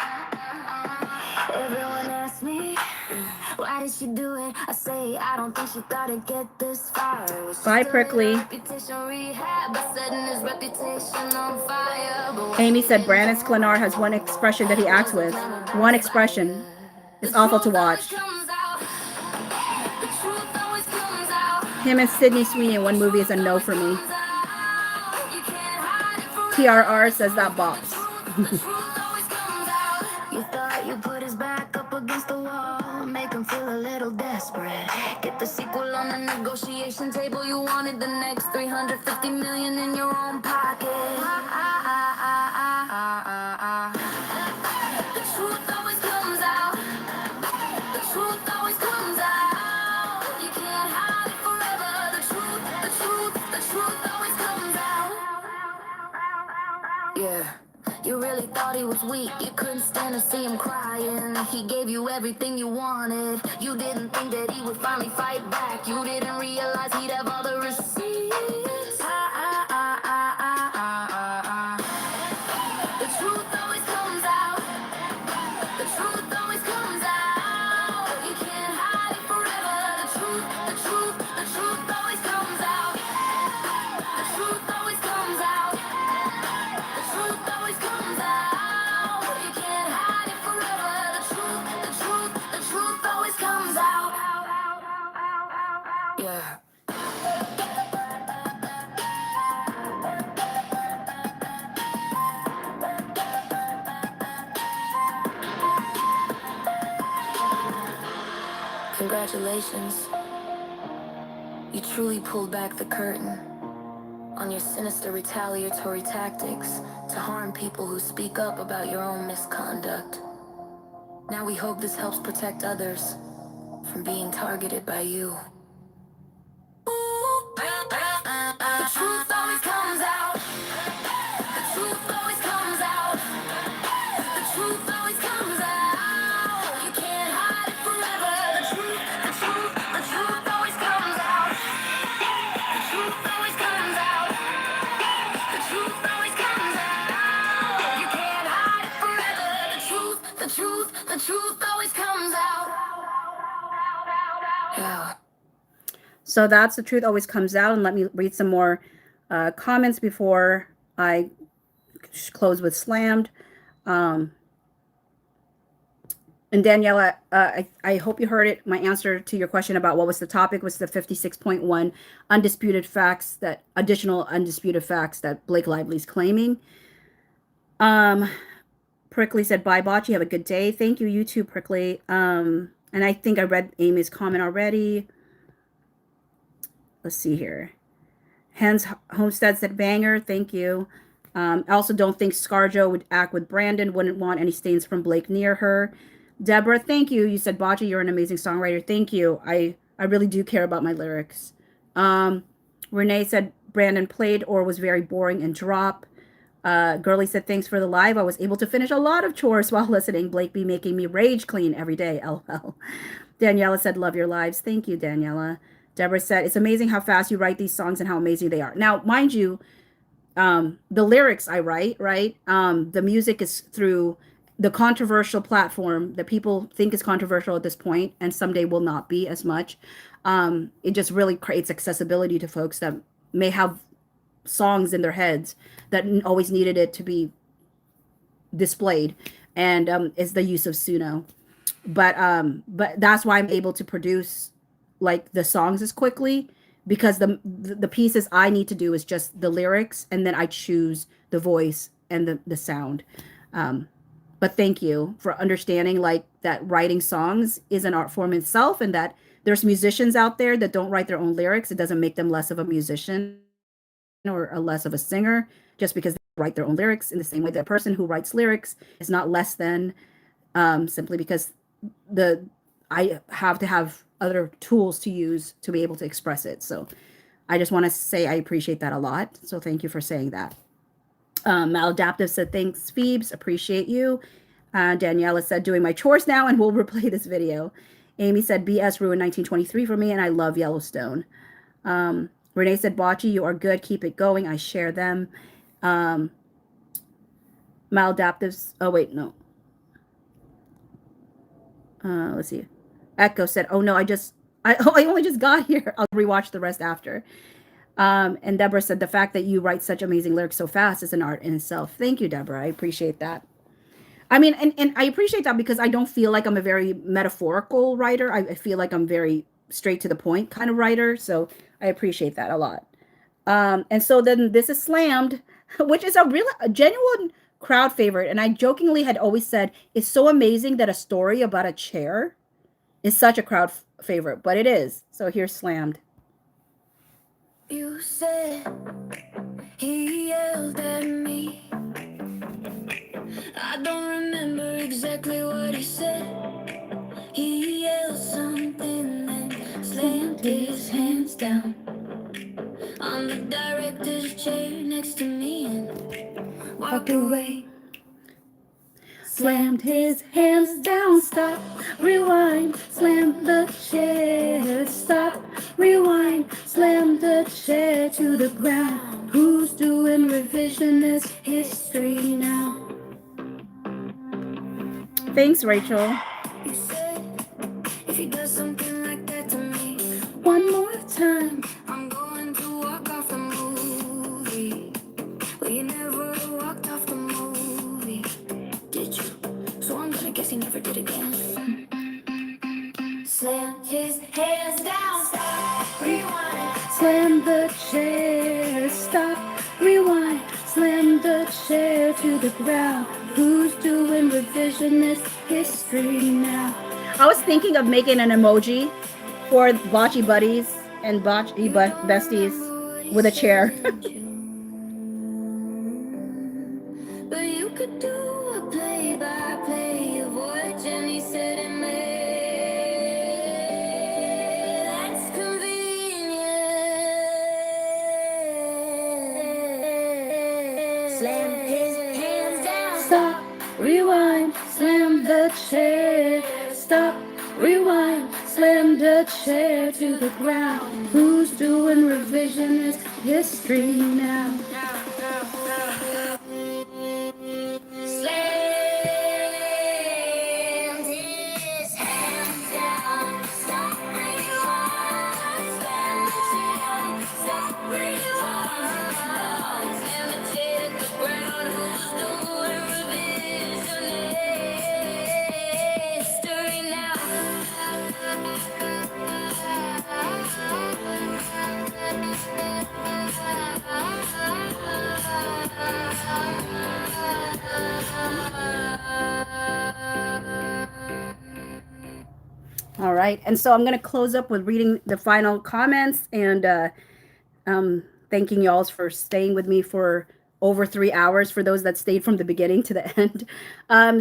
Everyone asks me, why did she do it? I say, I don't think she thought it'd get this far. It was just Bye, a Prickly. little reputation rehab, but setting his reputation on fire. But what Amy she said didn't Brandon know Sklenar has one expression that he acts was with. the plan One would expression. backfire. It's The awful to truth always watch. comes out. The truth always comes out. Him and Sydney Sweeney in one movie is a no for me. You can't hide it forever. TRR says that bops. The truth always comes out. You thought you put his back up against the wall, make him feel a little desperate. Get the sequel on the negotiation table. You wanted the next 350 million in your own pocket. The truth always comes out. The truth always comes out. You can't hide it forever. The truth always comes out. Yeah. You really thought he was weak. You couldn't stand to see him crying. He gave you everything you wanted. You didn't think that he would finally fight back. You didn't realize he'd have all the receipts. The truth always comes out. The truth always comes out. You can't hide it forever. The truth always comes out. The truth always comes out. The truth always comes out. You can't hide it forever. The truth always comes out. Yeah. Congratulations. You truly pulled back the curtain on your sinister retaliatory tactics to harm people who speak up about your own misconduct. Now we hope this helps protect others from being targeted by you. The truth always comes out. The truth always comes out. The truth always comes out. You can't hide it forever. The truth always comes out. The truth always comes out. The truth always comes out. You can't hide it forever. The truth always comes out. Yeah. So that's The Truth Always Comes Out. And let me read some more comments before I close with Slammed. And Daniela, I hope you heard it. My answer to your question about what was the topic was the 56.1 undisputed facts, that additional undisputed facts that Blake Lively's claiming. Prickly said, bye, Bocce. Have a good day. Thank you. You too, Prickly. And I think I read Amy's comment already. Let's see here. Hans Homestead said, banger. Thank you. I also don't think ScarJo would act with Brandon. Wouldn't want any stains from Blake near her. Deborah, thank you. You said, Bocce, you're an amazing songwriter. Thank you. I really do care about my lyrics. Renee said, Brandon played or was very boring and drop. Girly said, thanks for the live. I was able to finish a lot of chores while listening. Blake be making me rage clean every day. LOL. Daniela said, love your lives. Thank you, Daniela. Deborah said, it's amazing how fast you write these songs and how amazing they are. Now, mind you, the lyrics I write, right? The music is through the controversial platform that people think is controversial at this point and someday will not be as much. It just really creates accessibility to folks that may have songs in their heads that always needed it to be displayed, and is the use of Suno. But that's why I'm able to produce like the songs as quickly, because the pieces I need to do is just the lyrics, and then I choose the voice and the sound. But thank you for understanding like that writing songs is an art form itself, and that there's musicians out there that don't write their own lyrics. It doesn't make them less of a musician or a less of a singer just because they write their own lyrics, in the same way that a person who writes lyrics is not less than, simply because I have to have other tools to use to be able to express it. So I just want to say I appreciate that a lot. So thank you for saying that. Maladaptive said, thanks, Phoebes. Appreciate you. Daniela said, doing my chores now and we'll replay this video. Amy said, BS ruined 1923 for me and I love Yellowstone. Renee said, Bocce, you are good. Keep it going. I share them. Maladaptives. Oh, wait, no. Let's see. Echo said, oh, no, I just I only just got here. I'll rewatch the rest after. And Deborah said the fact that you write such amazing lyrics so fast is an art in itself. Thank you, Deborah. I appreciate that. I mean, and I appreciate that because I don't feel like I'm a very metaphorical writer. I feel like I'm very straight to the point kind of writer. So I appreciate that a lot. And so then this is Slammed, which is a genuine crowd favorite. And I jokingly had always said it's so amazing that a story about a chair is such a crowd favorite, but it is. So here's Slammed. You said he yelled at me. I don't remember exactly what he said. He yelled something, then slammed his hands down on the director's chair next to me and walked away. Slammed his hands down, stop, rewind, slammed the chair, stop, rewind, slammed the chair to the ground. Who's doing revisionist history now? Thanks, Rachel. You said if he does something like that to me One more time. I'm going to walk off the movie. Well, you never walked off the movie, did you? So I'm gonna guess he never did again. Slam his hands down, stop, rewind. Slam the chair, stop, rewind, slam the chair to the ground. Who's doing revisionist history now? I was thinking of making an emoji for Bocce Buddies and Bocce Besties with a chair. But you could do a play-by-play of what Jenny said and made. That's convenient. Slam his hands down. Stop, rewind, slam the chair. Stop, rewind, slam the chair to the ground. Who's doing revisionist history now? Slammed his hands down. Stop, rewind. Slam the chair. Stop, rewind. Slam the chair to the ground. Who's doing revisionist history now? All right. And so I'm going to close up with reading the final comments and thanking y'all for staying with me for over 3 hours for those that stayed from the beginning to the end.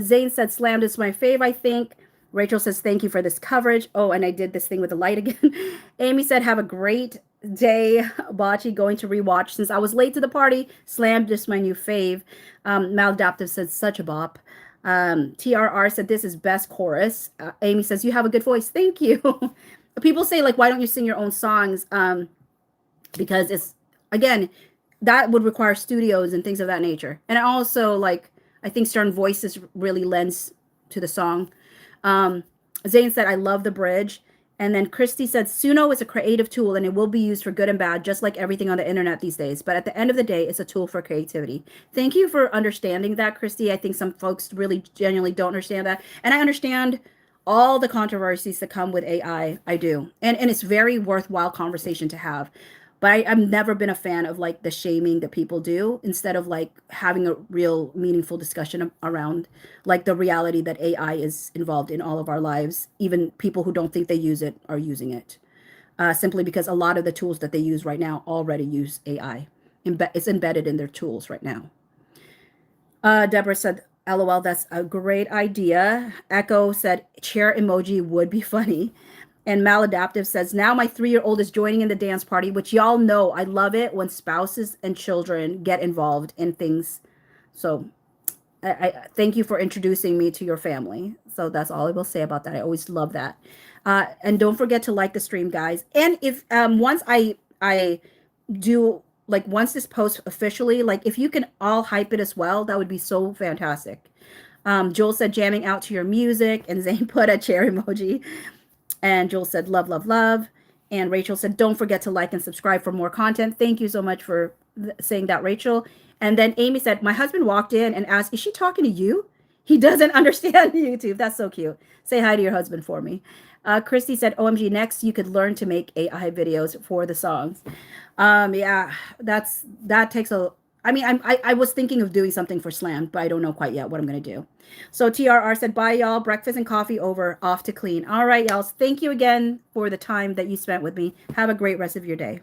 Zane said, Slammed is my fave, I think. Rachel says, thank you for this coverage. Oh, and I did this thing with the light again. Amy said, have a great day, Bocce. Going to rewatch since I was late to the party. Slammed is my new fave. Maladaptive said, such a bop. TRR said, this is best chorus. Amy says, you have a good voice. Thank you. People say, like, why don't you sing your own songs? Because it's, again, that would require studios and things of that nature. And also, like, I think certain voices really lends to the song. Zane said, I love the bridge. And then Christy said, Suno is a creative tool and it will be used for good and bad, just like everything on the internet these days. But at the end of the day, it's a tool for creativity. Thank you for understanding that, Christy. I think some folks really genuinely don't understand that. And I understand all the controversies that come with AI. I do. And it's very worthwhile conversation to have. But I've never been a fan of like the shaming that people do instead of like having a real meaningful discussion around like the reality that AI is involved in all of our lives. Even people who don't think they use it are using it simply because a lot of the tools that they use right now already use AI. It's embedded in their tools right now. Deborah said, LOL, that's a great idea. Echo said, chair emoji would be funny. And Maladaptive says, now my 3-year-old is joining in the dance party, which y'all know I love it when spouses and children get involved in things. So I thank you for introducing me to your family. So that's all I will say about that. I always love that. And don't forget to like the stream, guys. And if once I do, like once this post officially, like if you can all hype it as well, that would be so fantastic. Joel said, jamming out to your music. And Zane put a chair emoji. And Joel said, love, love, love. And Rachel said, don't forget to like and subscribe for more content. Thank you so much for saying that, Rachel. And then Amy said, my husband walked in and asked, is she talking to you? He doesn't understand YouTube. That's so cute. Say hi to your husband for me. Christy said, OMG, next you could learn to make AI videos for the songs. Yeah, that takes a, I mean, I was thinking of doing something for Slam, but I don't know quite yet what I'm going to do. So TRR said, bye, y'all. Breakfast and coffee over. Off to clean. All right, y'all. Thank you again for the time that you spent with me. Have a great rest of your day.